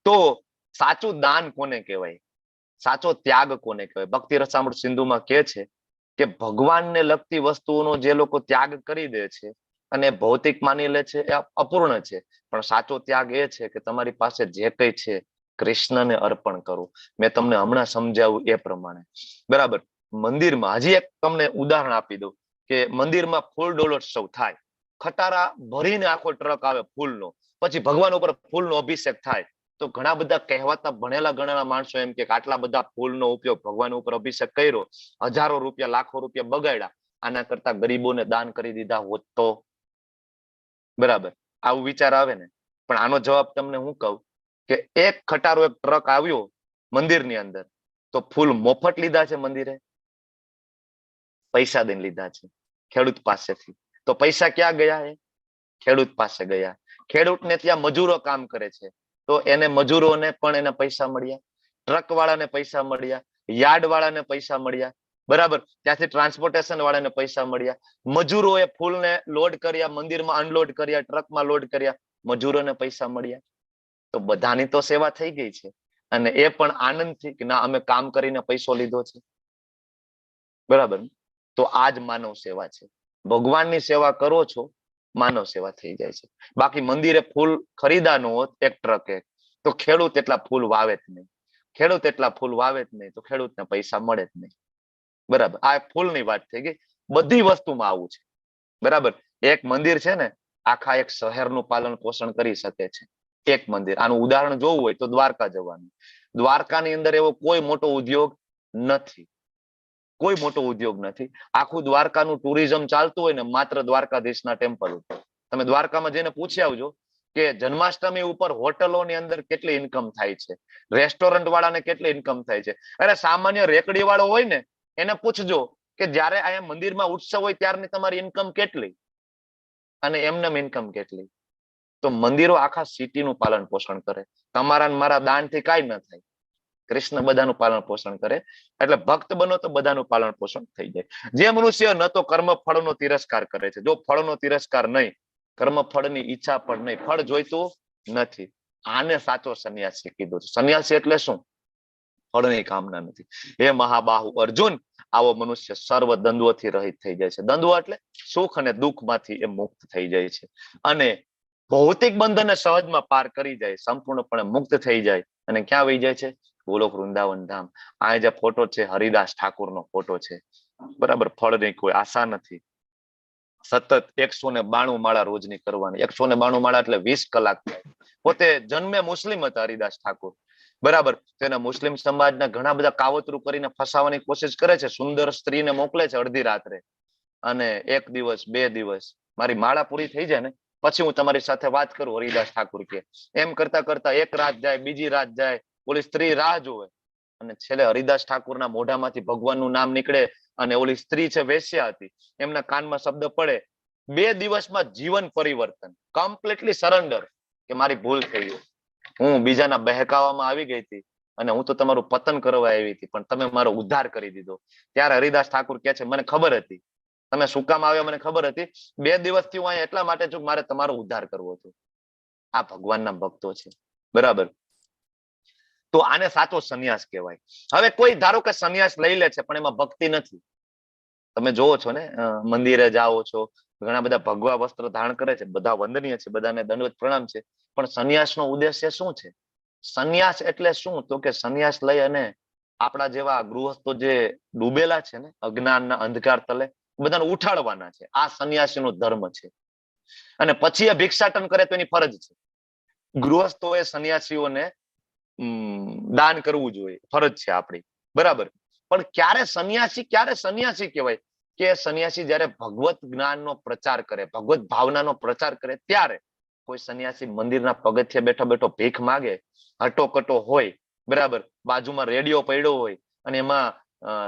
તો સાચું દાન કોને કહેવાય? સાચો ત્યાગ કોને કહેવાય? ભક્તિ રસામૃત સિંધુમાં કહે છે કે ભગવાનને લગતી વસ્તુઓનો જે લોકો ત્યાગ કરી દે છે અને ભૌતિક માની લે છે એ અપૂર્ણ છે. પણ સાચો ત્યાગ એ છે કે તમારી પાસે જે કઈ છે કૃષ્ણને અર્પણ કરો. મેં તમને હમણાં સમજાવ્યું એ પ્રમાણે. બરાબર. મંદિરમાં હજી એક તમને ઉદાહરણ આપી દઉં કે મંદિરમાં ફૂલ ડોલોત્સવ થાય, ખટારા ભરીને આખો ટ્રક આવે ફૂલનો, પછી ભગવાન ઉપર ફૂલનો અભિષેક થાય. તો ઘણા બધા કહેવાતા ભણેલા ગણેલા માણસો એમ કે આટલા બધા ફૂલનો ઉપયોગ ભગવાન ઉપર અભિષેક કર્યો, હજારો રૂપિયા લાખો રૂપિયા બગાડ્યા, આના કરતા ગરીબોને દાન કરી દીધા હોત તો. બરાબર, આવું વિચાર આવે ને. પણ આનો જવાબ તમને હું કહું કે એક ખટારો એક ટ્રક આવ્યો મંદિરની અંદર, તો ફૂલ મોફત લીધા છે મંદિરે? પૈસા દઈને લીધા છે ખેડૂત પાસેથી. તો પૈસા ક્યાં ગયા? એ ખેડૂત પાસે ગયા. ખેડૂતને ત્યાં મજૂરો કામ કરે છે, તો એને મજૂરોને પણ એને પૈસા મળ્યા, ટ્રક વાળાને પૈસા મળ્યા, યાર્ડ વાળાને પૈસા મળ્યા. બરાબર, ત્યાંથી ટ્રાન્સપોર્ટેશન વાળાને પૈસા મળ્યા, મજૂરોએ ફૂલને લોડ કર્યા, મંદિરમાં અનલોડ કર્યા, ટ્રકમાં લોડ કર્યા, મજૂરોને પૈસા મળ્યા. તો બધાની તો સેવા થઈ ગઈ છે. અને એ પણ આનંદથી કે ના અમે કામ કરીને પૈસો લીધો છે. બરાબર. તો આ જ માનવ સેવા છે. ભગવાનની સેવા કરો છો, માનવ સેવા થઈ જાય છે. બાકી મંદિરે ફૂલ ખરીદાનો હોત એક ટ્રકે, તો ખેડૂત એટલા ફૂલ વાવે જ નહીં. ખેડૂત એટલા ફૂલ વાવે જ નહીં તો ખેડૂતને પૈસા મળે જ નહીં. બરાબર, આ ફૂલની વાત થઈ ગઈ. બધી વસ્તુમાં આવું છે. બરાબર, એક મંદિર છે ને આખા એક શહેરનું પાલન પોષણ કરી શકે છે. એક મંદિર. આનું ઉદાહરણ જોવું હોય તો દ્વારકા જવાનું. દ્વારકાની અંદર એવો કોઈ મોટો ઉદ્યોગ નથી, કોઈ મોટો ઉદ્યોગ નથી. આખું દ્વારકાનું ટુરિઝમ ચાલતું હોય ને માત્ર દ્વારકાધીશના ટેમ્પલ ઉપર. તમે દ્વારકામાં જઈને પૂછી આવજો કે જન્માષ્ટમી ઉપર હોટલોની અંદર કેટલી ઇન્કમ થાય છે, રેસ્ટોરન્ટ વાળાને કેટલી ઇન્કમ થાય છે. અરે સામાન્ય રેકડી વાળો હોય ને એને પૂછજો કે જયારે અહીંયા મંદિરમાં ઉત્સવ હોય ત્યારની તમારી ઇન્કમ કેટલી અને એમને ઇન્કમ કેટલી. તો મંદિરો આખા સિટીનું પાલન પોષણ કરે. તમારા ને મારા દાનથી કાંઈ ન થાય. કૃષ્ણ બધાનું પાલન પોષણ કરે. એટલે ભક્ત બનો તો બધાનું પાલન પોષણ થઈ જાય. જે મનુષ્ય ન તો કર્મ ફળનો તિરસ્કાર કરે છે, જો ફળનો તિરસ્કાર નહીં, કર્મ ફળની ઈચ્છા પણ નહીં, ફળ જોઈતું નથી, આને સાચો સંન્યાસી કીધું છે. સંન્યાસી એટલે શું? ફળની કામના નથી. હે મહાબાહુ અર્જુન, આવો મનુષ્ય સર્વ દ્વંદ્વથી રહિત થઈ જાય છે. દ્વંદ્વ એટલે સુખ અને દુઃખમાંથી એ મુક્ત થઈ જાય છે અને ભૌતિક બંધનને સહજમાં પાર કરી જાય, સંપૂર્ણપણે મુક્ત થઈ જાય અને ક્યાં વહી જાય છે? ગોલોક વૃંદાવન ધામ. આ જે ફોટો છે હરિદાસ ઠાકોરનો ફોટો છે. બરાબર, ફળની કોઈ આશા નથી. સતત 192 માળા રોજની કરવાની. 192 માળા એટલે 20 કલાક. પોતે જન્મે મુસ્લિમ હતા હરિદાસ ઠાકોર. બરાબર, તેના મુસ્લિમ સમાજના ઘણા બધા કાવતરું કરીને ફસાવાની કોશિશ કરે છે. સુંદર સ્ત્રીને મોકલે છે અડધી રાત્રે અને 1 દિવસ 2 દિવસ મારી માળા પૂરી થઈ જાય ને પછી હું તમારી સાથે વાત કરું, હરિદાસ ઠાકોર કે. એમ કરતા કરતા એક રાત જાય, બીજી રાત જાય, ઓલી સ્ત્રી રાહ જોવે અને છેલ્લે હરિદાસ ઠાકોરના મોઢામાંથી ભગવાનનું નામ નીકળે અને ઓલી સ્ત્રી છે વેશ્યા હતી, એમના કાનમાં શબ્દ પડે. 2 દિવસમાં જીવન પરિવર્તન, કમ્પ્લીટલી સરેન્ડર કે મારી ભૂલ થઈ ગઈ, હું બીજાના બહેકાવામાં આવી ગઈ હતી અને હું તો તમારું પતન કરવા આવી હતી, પણ તમે મારો ઉદ્ધાર કરી દીધો. ત્યારે હરિદાસ ઠાકોર કહે છે મને ખબર હતી તમે શું કામ આવ્યા, મને ખબર હતી. 2 દિવસથી હું અહીંયા એટલા માટે છું મારે તમારો ઉદ્ધાર કરવો હતો. આ ભગવાનના ભક્તો છે. બરાબર, તો આને સાચો સંન્યાસ કહેવાય. હવે કોઈ ધારો કે સંન્યાસ લઈ લે છે પણ એમાં ભક્તિ નથી. તમે જોવો છો ને, મંદિરે જાઓ છો, ઘણા બધા ભગવા વસ્ત્ર ધારણ કરે છે, બધા વંદનીય છે, બધાને દંડવત પ્રણામ છે, પણ સંન્યાસનો ઉદ્દેશ્ય શું છે? સંન્યાસ એટલે શું? તો કે સંન્યાસ લઈ અને આપણા જેવા ગૃહસ્થો જે ડૂબેલા છે ને અજ્ઞાનના અંધકાર તલે, બધાને ઉઠાડવાના છે. આ સંન્યાસીનો ધર્મ છે. અને પછી એ ભિક્ષાટન કરે તો એની ફરજ છે. ગૃહસ્થોએ સંન્યાસીઓને દાન કરવું જોઈએ, ફરજ છે આપણી. બરાબર, પણ ક્યારે સંન્યાસી કહેવાય? કે સંન્યાસી જયારે ભગવત જ્ઞાનનો પ્રચાર કરે, ભગવત ભાવનાનો પ્રચાર કરે ત્યારે. કોઈ સંન્યાસી મંદિરના પગથિયે બેઠો બેઠો ભીખ માગે, હટોકટો હોય, બરાબર, બાજુમાં રેડિયો પડ્યો હોય અને એમાં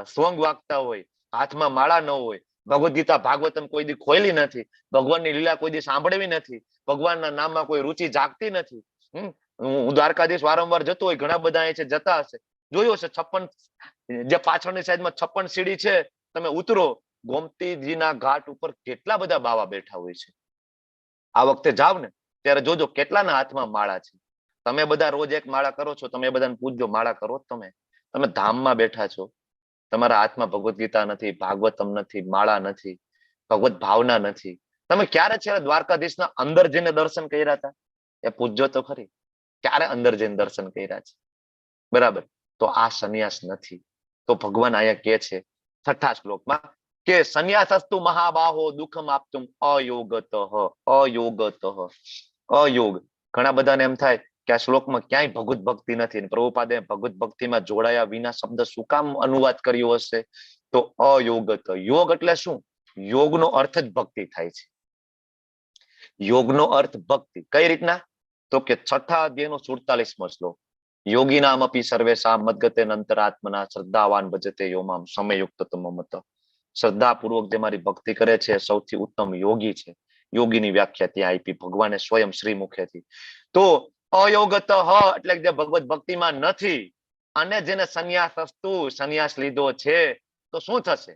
સોંગ વાગતા હોય, હાથમાં માળા ન હોય, ભગવદ્ ગીતા ભાગવતમ કોઈ દી ખોલી નથી, ભગવાનની લીલા કોઈ દી સાંભળવી નથી, ભગવાનના નામમાં કોઈ રુચિ જાગતી નથી. હું દ્વારકાધીશ વારંવાર જતો હોય, ઘણા બધા અહીં છે જતા હશે, જોયો છે 56 જે પાછળની સાઈડમાં 56 સીડી છે, તમે ઉતરો, ગોમતીજીના ઘાટ ઉપર કેટલા બધા બાવા બેઠા હોય છે. આ વખતે જાવ ને ત્યારે જોજો કેટલાના હાથમાં માળા છે. તમે બધા રોજ એક માળા કરો છો, તમે બધાને પૂછજો માળા કરો તમે ધામમાં બેઠા છો, તમારા હાથમાં ભગવદ્ ગીતા નથી, ભાગવતમ નથી, માળા નથી, ભગવત ભાવના નથી. તમે ક્યારે છે દ્વારકાધીશના અંદર જઈને દર્શન કર્યા હતા? એ પૂછજો તો ખરી, ક્યારે અંદર જઈને દર્શન કર્યા છે? બરાબર, તો આ સંન્યાસ નથી. તો ભગવાન અહીંયા કે છે 6થા શ્લોકમાં કે સંન્યાસસ્તુ મહાબાહો દુઃખમ આપતુમ અયોગતઃ. અયોગ. ઘણા બધાને એમ થાય કે આ શ્લોકમાં ક્યાંય ભગવત ભક્તિ નથી, પ્રભુપાદે ભગવત ભક્તિમાં જોડાયા વિના શબ્દ શું કામ અનુવાદ કર્યો હશે? તો અયોગત. યોગ એટલે શું? યોગનો અર્થ જ ભક્તિ થાય છે. યોગનો અર્થ ભક્તિ. કઈ રીતના? તો કે 6થા અધ્યાયનો 47મો શ્લોક, યોગીનામ અપી સર્વેષામ મદ્ગતે અંતરાત્મના શ્રદ્ધાવાન ભજતે યોમામ સમયુક્ત મત. શ્રદ્ધાપૂર્વક જે મારી ભક્તિ કરે છે સૌથી ઉત્તમ યોગી છે. યોગીની વ્યાખ્યા ત્યાં આપી ભગવાને સ્વયં શ્રી મુખેથી. તો અયોગત એટલે જે ભગવત ભક્તિમાં નથી અને જેને સંન્યાસ લીધો છે, તો શું થશે?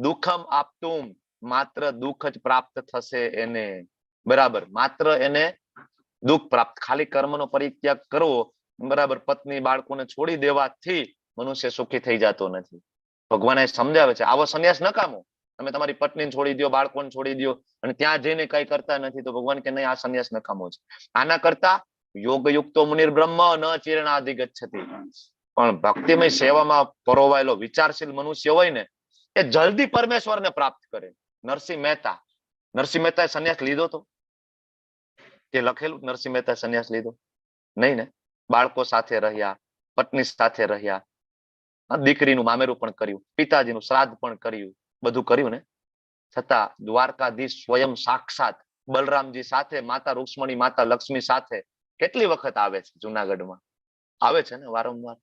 દુઃખમ આપતું, માત્ર દુઃખ જ પ્રાપ્ત થશે એને. બરાબર, માત્ર એને દુઃખ પ્રાપ્ત. ખાલી કર્મનો પરિત્યાગ કરવો, બરાબર, પત્ની બાળકોને છોડી દેવાથી મનુષ્ય સુખી થઈ જતો નથી. ભગવાન સમજાવે છે આવો સંન્યાસ નકામો. તમે તમારી પત્નીને છોડી દો, બાળકોને છોડી દો અને ત્યાં જઈને કઈ કરતા નથી, તો ભગવાન કે નહીં, આ સંન્યાસ નકામો છે. આના કરતા યોગયુક્તો મુનિર બ્રહ્મ ન ચીરણાધિ ગચ્છતિ. પણ ભક્તિમય સેવામાં પરોવાયેલો વિચારશીલ મનુષ્ય હોય ને, એ જલ્દી પરમેશ્વરને પ્રાપ્ત કરે. નરસિંહ મહેતાએ સંન્યાસ લીધો તો? કે લખેલું નરસિંહ મહેતા સંન્યાસ લીધો? નહીં ને. બાળકો સાથે રહ્યા, પત્ની સાથે રહ્યા, દીકરીનું મામેરું પણ કર્યું, પિતાજીનું શ્રાદ્ધ પણ કર્યું, બધું કર્યું ને. છતાં દ્વારકાધીશ સ્વયં સાક્ષાત બલરામજી સાથે, માતા રૂક્ષ્મણી, માતા લક્ષ્મી સાથે કેટલી વખત આવે છે જુનાગઢમાં? આવે છે ને વારંવાર.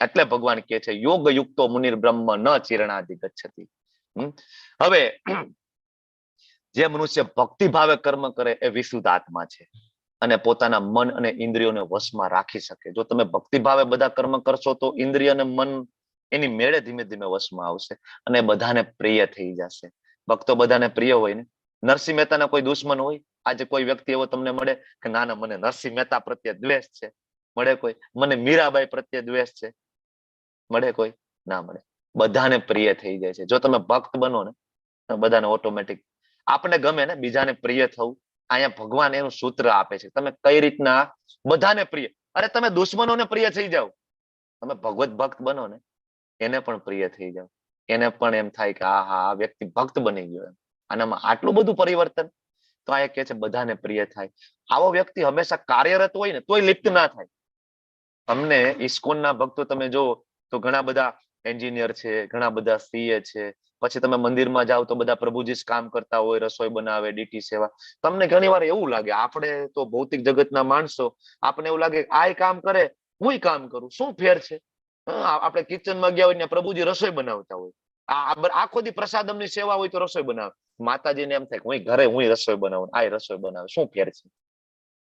એટલે ભગવાન કહે છે યોગ યુક્તો મુનિર બ્રહ્મ ન ચીરણાધિ ગચ્છતિ. હવે જે મનુષ્ય ભક્તિ ભાવે કર્મ કરે એ વિશુદ્ધ આત્મા છે અને પોતાના મન અને ઇન્દ્રિયોને વશમાં રાખી શકે. જો તમે ભક્તિ ભાવે બધા કર્મ કરશો તો ઇન્દ્રિય અને મન એની મેળે ધીમે ધીમે વશમાં આવશે અને બધાને પ્રિય થઈ જશે. ભક્તો બધાને પ્રિય હોય ને. નરસિંહ મહેતાના કોઈ દુશ્મન હોય? આજે કોઈ વ્યક્તિ એવો તમને મળે કે ના મને નરસિંહ મહેતા પ્રત્યે દ્વેષ છે? મળે કોઈ? મને મીરાબાઈ પ્રત્યે દ્વેષ છે? મળે કોઈ? ના મળે. બધાને પ્રિય થઈ જાય છે. જો તમે ભક્ત બનો ને, બધાને ઓટોમેટિક આપણે ગમે ને બીજાને પ્રિય થવું. અહીંયા ભગવાન એનું સૂત્ર આપે છે, તમે કઈ રીતના બધાને પ્રિય. અરે તમે દુશ્મનોને પ્રિય થઈ જાવ, તમે ભગવત ભક્ત બનો ને, એને પણ પ્રિય થઈ જાવ. એને પણ એમ થાય કે આ વ્યક્તિ ભક્ત બની ગયો. એમ આનામાં આટલું બધું પરિવર્તન. તો આ કે છે બધાને પ્રિય થાય. આવો વ્યક્તિ હંમેશા કાર્યરત હોય ને તોય લિપ્ત ના થાય. અમને ઇસ્કોનના ભક્તો તમે જો તો ઘણા બધા એન્જિનિયર છે, ઘણા બધા સીએ છે. પછી તમે મંદિરમાં જાઓ તો બધા પ્રભુજી જ કામ કરતા હોય, રસોઈ બનાવે, ડીટી સેવા. તમને ઘણી વાર એવું લાગે, આપણે તો ભૌતિક જગતના માણસો, આપણે એવું લાગે આ કામ કરે હું કામ કરું, શું ફેર છે? આપણે કિચનમાં ગયા હોય ને પ્રભુજી રસોઈ બનાવતા હોય, આખો દી પ્રસાદમની સેવા હોય તો રસોઈ બનાવે. માતાજીને એમ થાય હું ઘરે હું રસોઈ બનાવું, આ રસોઈ બનાવે, શું ફેર છે?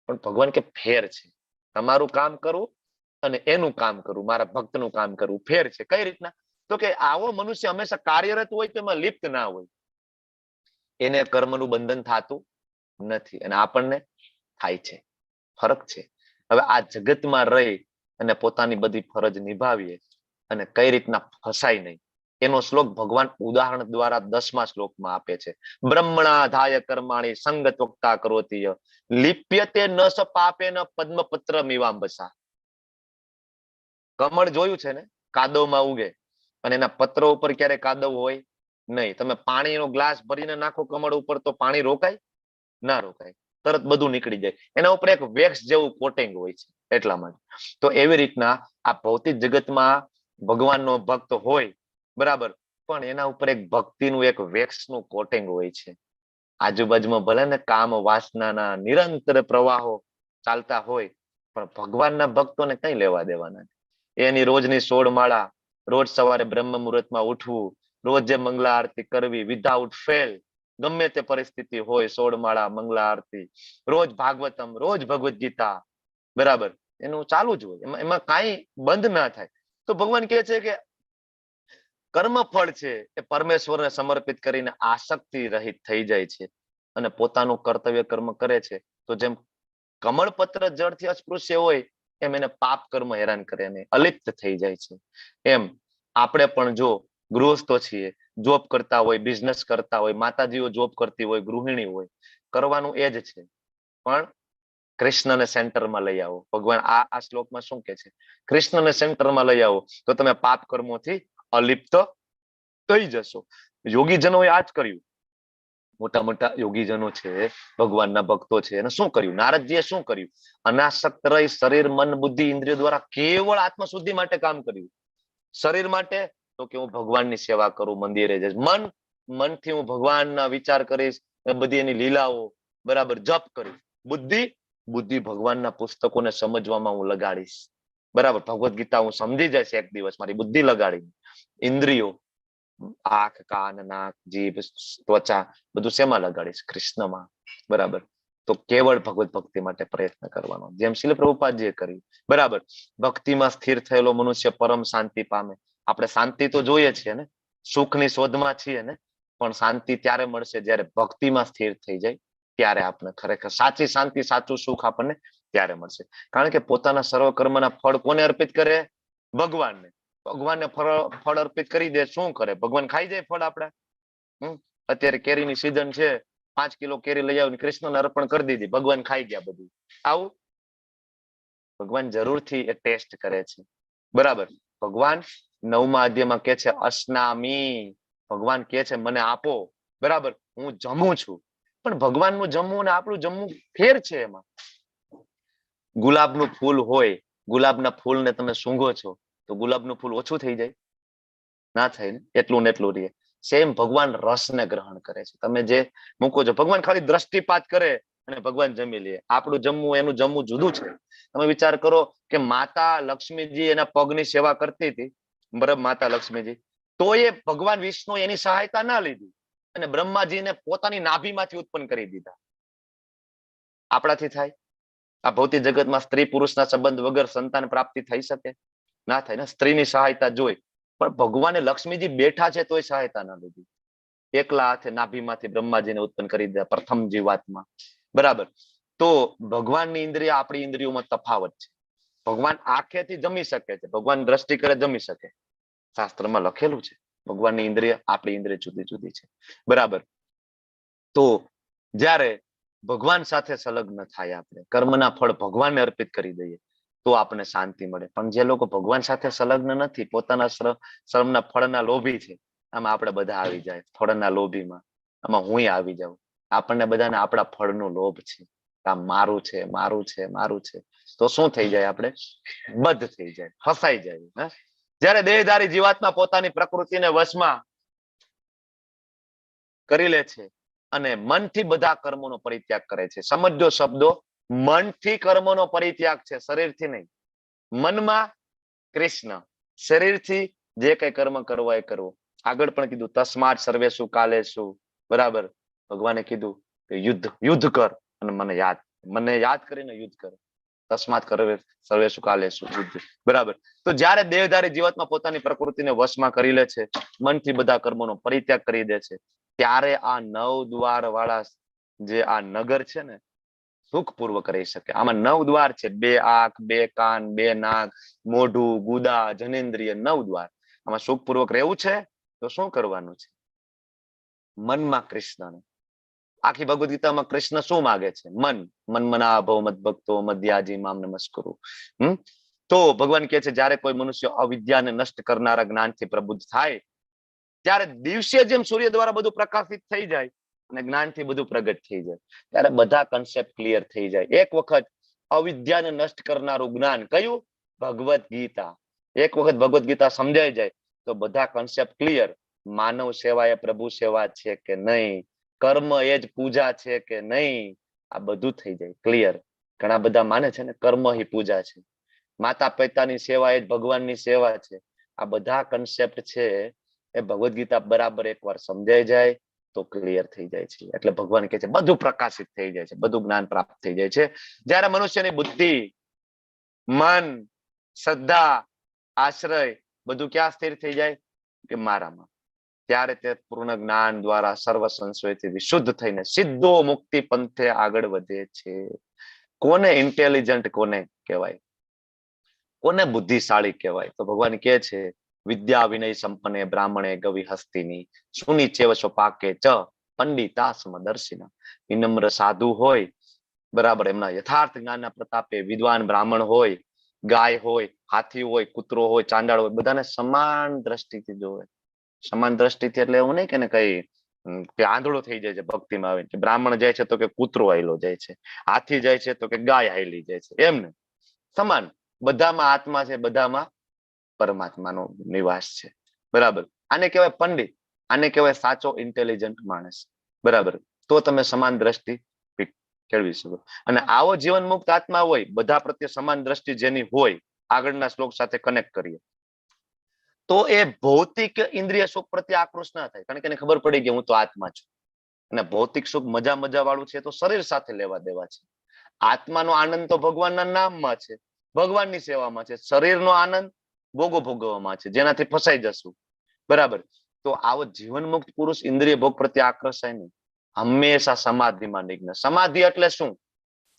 પણ ભગવાન કે ફેર છે. તમારું કામ કરવું અને એનું કામ કરવું, મારા ભક્તનું કામ કરવું, ફેર છે. કઈ રીતના? તો કે આવો મનુષ્ય હંમેશા કાર્યરત હોય તો એમાં લિપ્ત ના હોય, એને કર્મનું બંધન થતું નથી અને આપણને થાય છે. ફરક છે. હવે આ જગતમાં રહી અને પોતાની બધી ફરજ નિભાવીએ અને કઈ રીતના ફસાય નહીં, એનો શ્લોક ભગવાન ઉદાહરણ દ્વારા 10મા શ્લોકમાં આપે છે. બ્રહ્મણાધાય કર્માણી સંગત્વક્તા કરોતિ લિપ્યતે ન સ પાપેન પદ્મપત્ર મીવાંબસા. કમળ જોયું છે ને, કાદવમાં ઉગે અને એના પત્રો ઉપર ક્યારે કાદવ હોય નહીં. તમે પાણીનો ગ્લાસ ભરીને નાખો કમળ ઉપર તો પાણી રોકાય? ના રોકાય, તરત બધું નીકળી જાય. એના ઉપર એક વેક્સ જેવું કોટિંગ હોય છે એટલા માટે. તો એવી રીતના આ ભૌતિક જગતમાં ભગવાનનો ભક્ત હોય, બરાબર, પણ એના ઉપર એક ભક્તિનું એક વેક્સનું કોટિંગ હોય છે. આજુબાજુમાં ભલે ને કામ વાસનાના નિરંતર પ્રવાહો ચાલતા હોય, પણ ભગવાનના ભક્તોને કઈ લેવા દેવાના. એની રોજની 16 માળા, રોજ સવારે બ્રહ્મ મુહૂર્તમાં ઉઠવું, રોજ જે મંગલા આરતી કરવી વિધાઉટ ફેલ, ગમે તે પરિસ્થિતિ હોય 16 માળા મંગલા આરતી, રોજ ભાગવતમ, રોજ ભગવદ ગીતા, બરાબર, એનું ચાલુ જ હોય, એમાં કાંઈ બંધ ના થાય. તો ભગવાન કહે છે કે કર્મ ફળ છે એ પરમેશ્વરને સમર્પિત કરીને આસક્તિ રહિત થઈ જાય છે અને પોતાનું કર્તવ્ય કર્મ કરે છે. તો જેમ કમળપત્ર જળથી અસ્પૃશ્ય હોય એમ એને પાપ કર્મ હેરાન કરે અને અલિપ્ત થઈ જાય છે. એમ આપણે પણ જો ગૃહસ્થો છીએ, જોબ કરતા હોય, બિઝનેસ કરતા હોય, માતાજીઓ જોબ કરતી હોય, ગૃહિણી હોય, કરવાનું એ જ છે, પણ કૃષ્ણને સેન્ટરમાં લઈ આવો. ભગવાન આ શ્લોકમાં શું કે છે? કૃષ્ણને સેન્ટરમાં લઈ આવો તો તમે પાપ કર્મોથી અલિપ્ત થઈ જશો. યોગીજનોએ આ જ કર્યું. મોટા મોટા યોગીજનો છે, ભગવાનના ભક્તો છે, એને શું કર્યું? નારદજીએ શું કર્યું? અનાસક્ત રહી શરીર, મન, બુદ્ધિ, ઇન્દ્રિયો દ્વારા કેવળ આત્મશુદ્ધિ માટે કામ કર્યું. શરીર માટે તો કે હું ભગવાનની સેવા કરું, મંદિરે જઈશ. મનથી હું ભગવાનના વિચાર કરીશ, બધી એની લીલાઓ, બરાબર, જપ કરીશ. બુદ્ધિ ભગવાનના પુસ્તકોને સમજવામાં હું લગાડીશ, બરાબર, ભગવદ ગીતા હું સમજી જઈશ એક દિવસ મારી બુદ્ધિ લગાડી. ઇન્દ્રિયો, આંખ, કાન, નાક, જીભ, ત્વચા, બધું શેમાં લગાડીશ? કૃષ્ણમાં, બરાબર. તો કેવળ ભગવત ભક્તિ માટે પ્રયત્ન કરવાનો, જેમ શીલ પ્રભુપાદજીએ કર્યું, બરાબર. ભક્તિમાં સ્થિર થયેલો મનુષ્ય પરમ શાંતિ પામે. આપણે શાંતિ તો જોઈએ છીએ ને, સુખની શોધમાં છીએ ને, પણ શાંતિ ત્યારે મળશે જ્યારે ભક્તિમાં સ્થિર થઈ જાય, ત્યારે આપણે ખરેખર સાચી શાંતિ, સાચું સુખ આપણને ત્યારે મળશે. કારણ કે પોતાના સર્વ કર્મના ફળ કોને અર્પિત કરે? ભગવાનને. ભગવાનને ફળ અર્પિત કરી દે, શું કરે? ભગવાન ખાઈ જાય ફળ આપડા. અત્યારે કેરીની સિઝન છે, 5 કિલો કેરી લઈ આવીને કૃષ્ણને અર્પણ કરી દીધી, ભગવાન ખાઈ ગયા બધું. આવું ભગવાન જરૂરથી એ ટેસ્ટ કરે છે, બરાબર. ભગવાન 9મા અધ્યાયમાં કે છે અસ્નામી, ભગવાન કે છે મને આપો, બરાબર, હું જમું છું. પણ ભગવાનનું જમવું અને આપણું જમવું ફેર છે. એમાં ગુલાબનું ફૂલ હોય, ગુલાબના ફૂલને તમે સૂંઘો છો તો ગુલાબનું ફૂલ ઓછું થઈ જાય? ના થાય ને, એટલું ને એટલું રહે. સેમ ભગવાન રસને ગ્રહણ કરે છે. તમે જે મૂકો છો, ભગવાન ખાલી દ્રષ્ટિપાત કરે અને ભગવાન જમી લે. આપણું જમવું, એનું જમવું જુદું છે. તમે વિચાર કરો કે માતા લક્ષ્મીજી એના પગની સેવા કરતી હતી, બરાબર, માતા લક્ષ્મીજી, તો એ ભગવાન વિષ્ણુ એની સહાયતા ના લીધી અને બ્રહ્માજીને પોતાની નાભીમાંથી ઉત્પન્ન કરી દીધા. આપણાથી થાય? આ ભૌતિક જગતમાં સ્ત્રી પુરુષના સંબંધ વગર સંતાન પ્રાપ્તિ થઈ શકે? ના થાય ને, સ્ત્રીની સહાયતા જોઈ. પણ ભગવાને લક્ષ્મીજી બેઠા છે તોય સહાયતા ના લીધી. એકલા હાથે નાભીમાંથી બ્રહ્માજીને ઉત્પન્ન કરી દીધા, પ્રથમ જીવાત્મા, બરાબર. તો ભગવાનની ઇન્દ્રિય, આપણી ઇન્દ્રિયોમાં તફાવત છે. ભગવાન આંખેથી જમી શકે છે, ભગવાન દ્રષ્ટિ કરે જમી શકે, શાસ્ત્રમાં લખેલું છે. ભગવાનની ઇન્દ્રિય, આપણી ઇન્દ્રિય જુદી જુદી છે, બરાબર. તો જ્યારે ભગવાન સાથે સંલગ્ન થાય, આપણે કર્મના ફળ ભગવાનને અર્પિત કરી દઈએ તો આપણને શાંતિ મળે. પણ જે લોકો ભગવાન સાથે સંલગ્ન નથી, પોતાના શ્રમના ફળના લોભી છે, આમાં આપણે બધા આવી જાય. ફળના લોભીમાં આમાં હું આવી જાઉં. આપણને બધાને આપણા ફળનો લોભ છે, આ મારું છે, મારું છે, મારું છે. તો શું થઈ જાય? આપણે બદ્ધ થઈ જાય, ફસાઈ જાય. જયારે દેહધારી જીવાત્મા પોતાની પ્રકૃતિને વશમાં કરી લે છે અને મનથી બધા કર્મોનો પરિત્યાગ કરે છે. સમજો શબ્દો, મનથી કર્મોનો પરિત્યાગ છે, શરીરથી નહીં. મનમાં કૃષ્ણ, શરીરથી જે કઈ કર્મ કરવા એ કરવો. આગળ પણ કીધું તસ્માત સર્વેષુ કાલેષુ, બરાબર. ભગવાને કીધું કે યુદ્ધ કર અને મને યાદ કરીને યુદ્ધ કર. તસ્માત સર્વેષુ કાલેષુ યુદ્ધ, બરાબર. તો જ્યારે દેહધારી જીવાત્મા પોતાની પ્રકૃતિને વશમાં કરી લે છે, મનથી બધા કર્મોનો પરિત્યાગ કરી દે છે, ત્યારે આ 9 દ્વાર વાળા જે આ નગર છે ને, સુખપૂર્વક રહી શકે. આમાં 9 દ્વાર છે, 2 આંખ, 2 કાન, 2 નાક, મોઢું, ગુદા, જનેન્દ્રિય, 9 દ્વાર. આમાં સુખપૂર્વક રહેવું છે તો શું કરવાનું છે? મનમાં કૃષ્ણને. આખી ભગવદ ગીતામાં કૃષ્ણ શું માગે છે? મન મના ભવ મદ ભક્તો મધ્યાજી મામ નમસ્કુરુ. તો ભગવાન કહે છે જ્યારે કોઈ મનુષ્ય અવિદ્યાને નષ્ટ કરનારા જ્ઞાનથી પ્રબુદ્ધ થાય, ત્યારે દિવસે જેમ સૂર્ય દ્વારા બધું પ્રકાશિત થઈ જાય અને જ્ઞાનથી બધું પ્રગટ થઈ જાય, ત્યારે બધા કન્સેપ્ટ ક્લિયર થઈ જાય. એક વખત અવિદ્યાને નષ્ટ કરનારું જ્ઞાન કયું? ભગવદ ગીતા. એક વખત ભગવદ ગીતા સમજાઈ જાય તો બધા કન્સેપ્ટ ક્લિયર. માનવ સેવા એ પ્રભુ સેવા છે કે નહીં, કર્મ એ જ પૂજા છે કે નહીં, આ બધું થઈ જાય ક્લિયર. ઘણા બધા માને છે ને કર્મ ही પૂજા છે, માતા પિતાની સેવા એ જ ભગવાનની સેવા છે. આ બધા કન્સેપ્ટ છે એ ભગવદ ગીતા બરાબર એકવાર સમજાઈ જાય તો ક્લિયર થઈ જાય છે. એટલે ભગવાન કહે છે બધું પ્રકાશિત થઈ જાય છે, બધું જ્ઞાન પ્રાપ્ત થઈ જાય છે. જ્યારે મનુષ્યની બુદ્ધિ, મન, શ્રદ્ધા, આશ્રય બધું ક્યાં સ્થિર થઈ જાય કે મારામાં, ત્યારે તે પૂર્ણ જ્ઞાન દ્વારા સર્વ સંશયથી વિશુદ્ધ થઈને સીધો મુક્તિ પંથે આગળ વધે છે. કોને ઇન્ટેલિજન્ટ કોને કહેવાય, કોને બુદ્ધિશાળી કહેવાય? તો ભગવાન કહે છે વિદ્યા વિનય સંપન્ને બ્રાહ્મણે ગવિ હસ્તિની સુનિચેવ પાકે ચ પંડિતા સમદર્શિના. વિનમ્ર સાધુ હોય, બરાબર, એમના યથાર્થ જ્ઞાનના પ્રતાપે વિદ્વાન બ્રાહ્મણ હોય, ગાય હોય, હાથી હોય, કૂતરો હોય, ચાંડાળ હોય, બધાને સમાન દ્રષ્ટિથી જોવે. સમાન દ્રષ્ટિથી એટલે એવું નહીં કે ને કઈ કે આંધળો થઈ જાય છે ભક્તિમાં આવીને, કે બ્રાહ્મણ જાય છે તો કે કૂતરો હાયલો જાય છે, હાથી જાય છે તો કે ગાય હાયલી જાય છે, એમ ને. સમાન, બધામાં આત્મા છે, બધામાં પરમાત્માનો નિવાસ છે. બરાબર. આને કહેવાય પંડિત, આને કહેવાય સાચો ઇન્ટેલિજન્ટ માણસ. બરાબર. તો તમે સમાન દ્રષ્ટિ કેળવી શકો. અને આવો જીવન મુક્ત આત્મા હોય, બધા પ્રત્યે સમાન દ્રષ્ટિ જેની હોય, આગળના શ્લોક સાથે કનેક્ટ કરીએ તો એ ભૌતિક ઇન્દ્રિય સુખ પ્રત્યે આકૃષ્ટ ના થાય, કારણ કે એને ખબર પડી કે હું તો આત્મા છું. અને ભૌતિક સુખ મજા વાળું છે તો શરીર સાથે લેવા દેવા છે. આત્માનો આનંદ તો ભગવાનના નામમાં છે, ભગવાનની સેવામાં છે. શરીરનો આનંદ ભોગો ભોગવવામાં છે, જેનાથી ફસાઈ જશું. બરાબર. તો આવો જીવન મુક્ત પુરુષ ઇન્દ્રિય ભોગ પ્રત્યે આકર્ષાય નહીં, હંમેશા સમાધિમાં નિગ્ન. સમાધિ એટલે શું?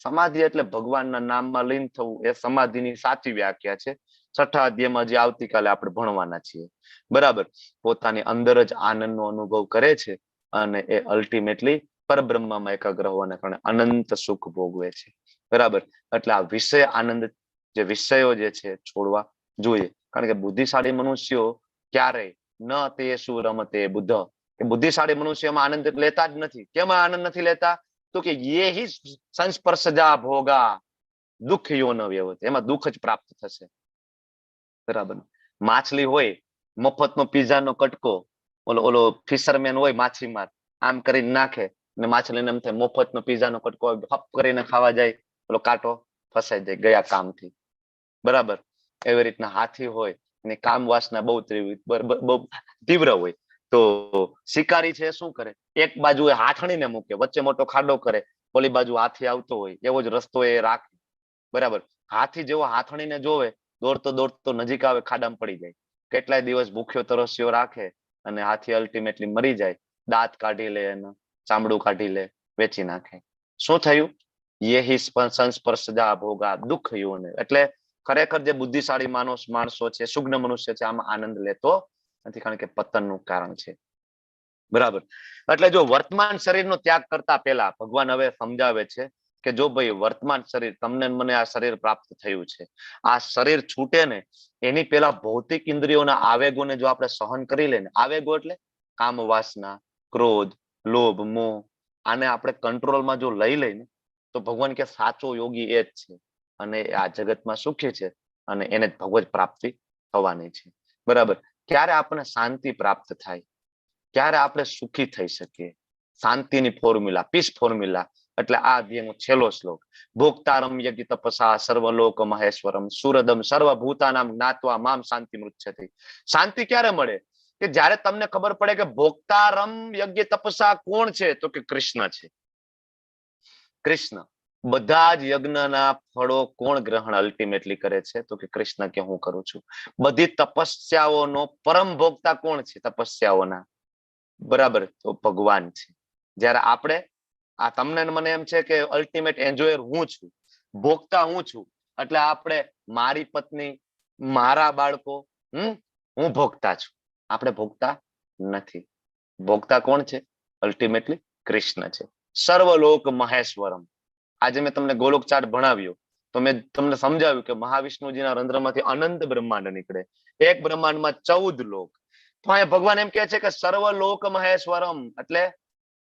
સમાધિ એટલે ભગવાનના નામમાં લીન થવું, એ સમાધિની સાચી વ્યાખ્યા છે. 6ઠા અધ્યાયમાં જે આવતીકાલે આપણે ભણવાના છીએ. બરાબર. પોતાની અંદર જ આનંદનો અનુભવ કરે છે અને એ અલ્ટિમેટલી પરબ્રહ્મમાં એકાગ્ર હોવાને કારણે અનંત સુખ ભોગવે છે. બરાબર. એટલે આ વિષય આનંદ, જે વિષયો જે છે છોડવા જોઈએ. કારણ કે બુદ્ધિશાળી મનુષ્યો ક્યારેય ન તે શું રમતે બુદ્ધ, કે બુદ્ધિશાળી મનુષ્યમાં આનંદ લેતા જ નથી. કેમાં આનંદ નથી લેતા? તો કે યે હિ સંસ્પર્શજા ભોગા દુઃખ યોન વ્યવત, એમાં દુઃખ જ પ્રાપ્ત થશે. બરાબર. માછલી હોય, મફતનો પીઝાનો કટકો, ઓલો ફિશરમેન હોય, માછીમાર, આમ કરીને નાખે અને માછલીને એમ થાય મફતનો પીઝાનો કટકો હપ કરીને ખાવા જાય, ઓલો કાંટો ફસાઈ જાય ગયા કામથી. બરાબર. એવી રીતના હાથી હોય, એની કામ વાસના બહુ તીવ્ર હોય, તો શિકારી છે શું કરે? એક બાજુ હાથણીને મૂકે, વચ્ચે મોટો ખાડો કરે, ઓલી બાજુ હાથી આવતો હોય, એવો જ રસ્તો એ રાખે. બરાબર. હાથી જેવો હાથણીને જોવે, દોડતો દોડતો નજીક આવે, ખાડામાં પડી જાય. કેટલાય દિવસ ભૂખ્યો તરસ્યો રાખે અને હાથી અલ્ટિમેટલી મરી જાય. દાંત કાઢી લે, ચામડું કાઢી લે, વેચી નાખે. શું થયું? યે સંસ્પર્શજા ભોગા દુઃખ યોને. એટલે ખરેખર જે બુદ્ધિશાળી માણસો છે, સુગ્ન મનુષ્ય છે, આમાં આનંદ લેતો નથી, કારણ કે પતનનું કારણ છે. બરાબર. એટલે જો વર્તમાન શરીરનો ત્યાગ કરતા પહેલા ભગવાન હવે સમજાવે છે કે જો ભાઈ વર્તમાન શરીર, તમને મને આ શરીર પ્રાપ્ત થયું છે, આ શરીર છૂટે ને એની પેલા ભૌતિક ઇન્દ્રિયોના આવેગોને જો આપણે સહન કરી લે ને, આવેગો એટલે કામ વાસના, ક્રોધ, લોભ, મોહ, આને આપણે કંટ્રોલમાં જો લઈ લઈને તો ભગવાન કે સાચો યોગી એ જ છે અને આ જગતમાં સુખી છે અને એને ભગવત પ્રાપ્તિ થવાની છે. બરાબર. ક્યારે આપણને શાંતિ પ્રાપ્ત થાય, ક્યારે આપણે સુખી થઈ શકીએ? શાંતિની ફોર્મ્યુલા, પીસ ફોર્મ્યુલા, એટલે આ અધ્યાયનો છેલ્લો શ્લોક. ભોક્તારમ યજ્ઞ તપસા સર્વલોક મહેશ્વરમ સુરદમ સર્વભૂતાનામ જ્ઞાત્વા મામ શાંતિ મૃચ્છતિ. શાંતિ ક્યારે મળે? કે જ્યારે તમને ખબર પડે કે ભોક્તારમ યજ્ઞ તપસા કોણ છે? તો કે કૃષ્ણ છે. કૃષ્ણ. બધા જ યજ્ઞના ફળો કોણ ગ્રહણ અલ્ટિમેટલી કરે છે? તો કે કૃષ્ણ કે હું કરું છું. બધી તપસ્યાઓનો પરમ ભોગતા કોણ છે તપસ્યાઓના? બરાબર. તો ભગવાન છે. જ્યારે આપણે આ તમને મને એમ છે કે અલ્ટિમેટ એન્જોયર હું છું, ભોગતા હું છું, એટલે આપણે મારી પત્ની, મારા બાળકો, હું ભોગતા છું. આપણે ભોગતા નથી. ભોગતા કોણ છે? અલ્ટિમેટલી કૃષ્ણ છે. સર્વલોક મહેશ્વરમ. આજે મેં તમને ગોલોક ચાર્ટ ભણાવ્યો તો મેં તમને સમજાવ્યું કે મહાવિષ્ણુજીના રંધ્રમાંથી અનંત બ્રહ્માંડ નીકળે. એક બ્રહ્માંડમાં 14 લોક. તો અહીંયા ભગવાન એમ કહે છે કે સર્વલોક મહેશ્વરમ એટલે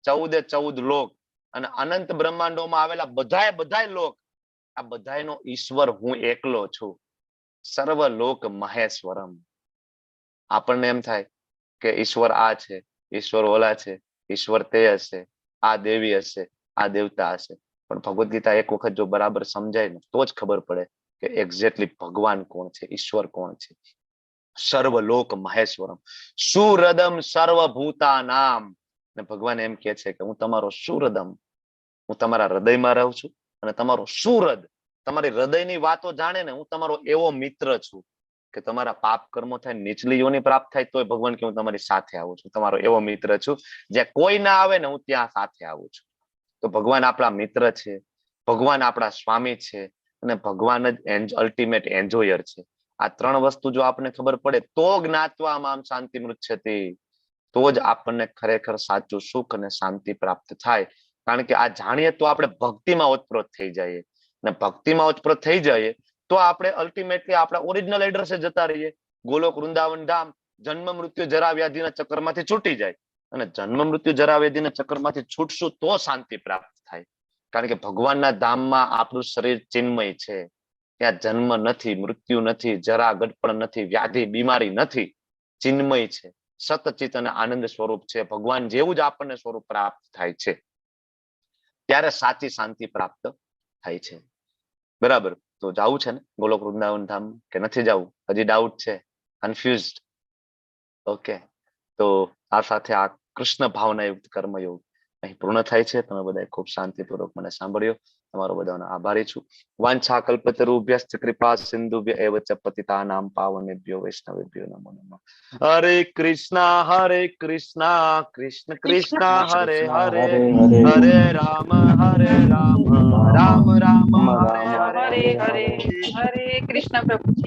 14 લોક અને અનંત બ્રહ્માંડોમાં આવેલા બધાય લોક, આ બધાયનો ઈશ્વર હું એકલો છું. સર્વલોક મહેશ્વરમ. આપણને એમ થાય કે ઈશ્વર આ છે, ઈશ્વર ઓલા છે, ઈશ્વર તે હશે. આ દેવી હશે, આ દેવતા હશે. પણ ભગવદ્ ગીતા એક વખત જો બરાબર સમજાય ને તો જ ખબર પડે કે એક્ઝેક્ટલી ભગવાન કોણ છે, ઈશ્વર કોણ છે. સર્વલોક મહેશ્વરમ સુહૃદમ સર્વભૂતાનામ. ને ભગવાન એમ કે છે કે હું તમારો સુહૃદમ, હું તમારા હૃદયમાં રહું છું, અને તમારો સુહૃદ, તમારી હૃદયની વાતો જાણે ને, હું તમારો એવો મિત્ર છું કે તમારા પાપ કર્મો થાય, નીચલી યોની પ્રાપ્ત થાય તોય ભગવાન કે હું તમારી સાથે આવું છું, તમારો એવો મિત્ર છું, જ્યાં કોઈ ના આવે ને હું ત્યાં સાથે આવું છું. તો ભગવાન આપણા મિત્ર છે, ભગવાન આપણા સ્વામી છે, અને ભગવાન જ અલ્ટિમેટ એન્જોયર છે. આ ત્રણ વસ્તુ જો આપણને ખબર પડે તો જ્ઞાત્વા મામ શાંતિ મૃચ્છતિ, તો જ આપણને ખરેખર સાચું સુખ અને શાંતિ પ્રાપ્ત થાય. કારણ કે આ જાણીએ તો આપણે ભક્તિમાં ઓતપ્રોત થઈ જઈએ, અને ભક્તિમાં ઓતપ્રોત થઈ જઈએ તો આપણે અલ્ટિમેટલી આપણા ઓરિજિનલ એડ્રેસે જતા રહીએ. ગોલોક વૃંદાવન ધામ જન્મ મૃત્યુ જરા વ્યાધિના ચક્રમાંથી છૂટી જાય. અને જન્મ મૃત્યુ જરા વ્યાધિના ચક્રમાંથી છૂટશું તો શાંતિ પ્રાપ્ત થાય. કારણ કે ભગવાનના ધામમાં આપણું શરીર ચિન્મય છે, ત્યાં જન્મ નથી, મૃત્યુ નથી, જરા ગડપણ નથી, વ્યાધિ બીમારી નથી, ચિન્મય છે, સતચિત અને આનંદ સ્વરૂપ છે. ભગવાન જેવું જ આપણને સ્વરૂપ પ્રાપ્ત થાય છે ત્યારે સાચી શાંતિ પ્રાપ્ત થાય છે. બરાબર. તો જવું છે ને ગોલોક વૃંદાવન ધામ કે નથી જવું? હજી ડાઉટ છે, કન્ફ્યુઝડ? ઓકે, તો આ સાથે આ કૃષ્ણ ભાવના યુક્ત કર્મયોગ અહીં પૂર્ણ થાય છે. તમે બધા ખૂબ શાંતિપૂર્વક મને સાંભળ્યો, તમારો બધાનો આભારી છું. વાંછા કલ્પતરુભ્યશ્ચ કૃપા સિંધુભ્ય એવ ચ પતિતાનામ પાવનેભ્યો વૈષ્ણવેભ્યો નમો નમઃ. હરે કૃષ્ણ કૃષ્ણ કૃષ્ણ હરે હરે, હરે રામ રામ રામ હરે હરે. હરે હરે હરે કૃષ્ણ પ્રભુજી.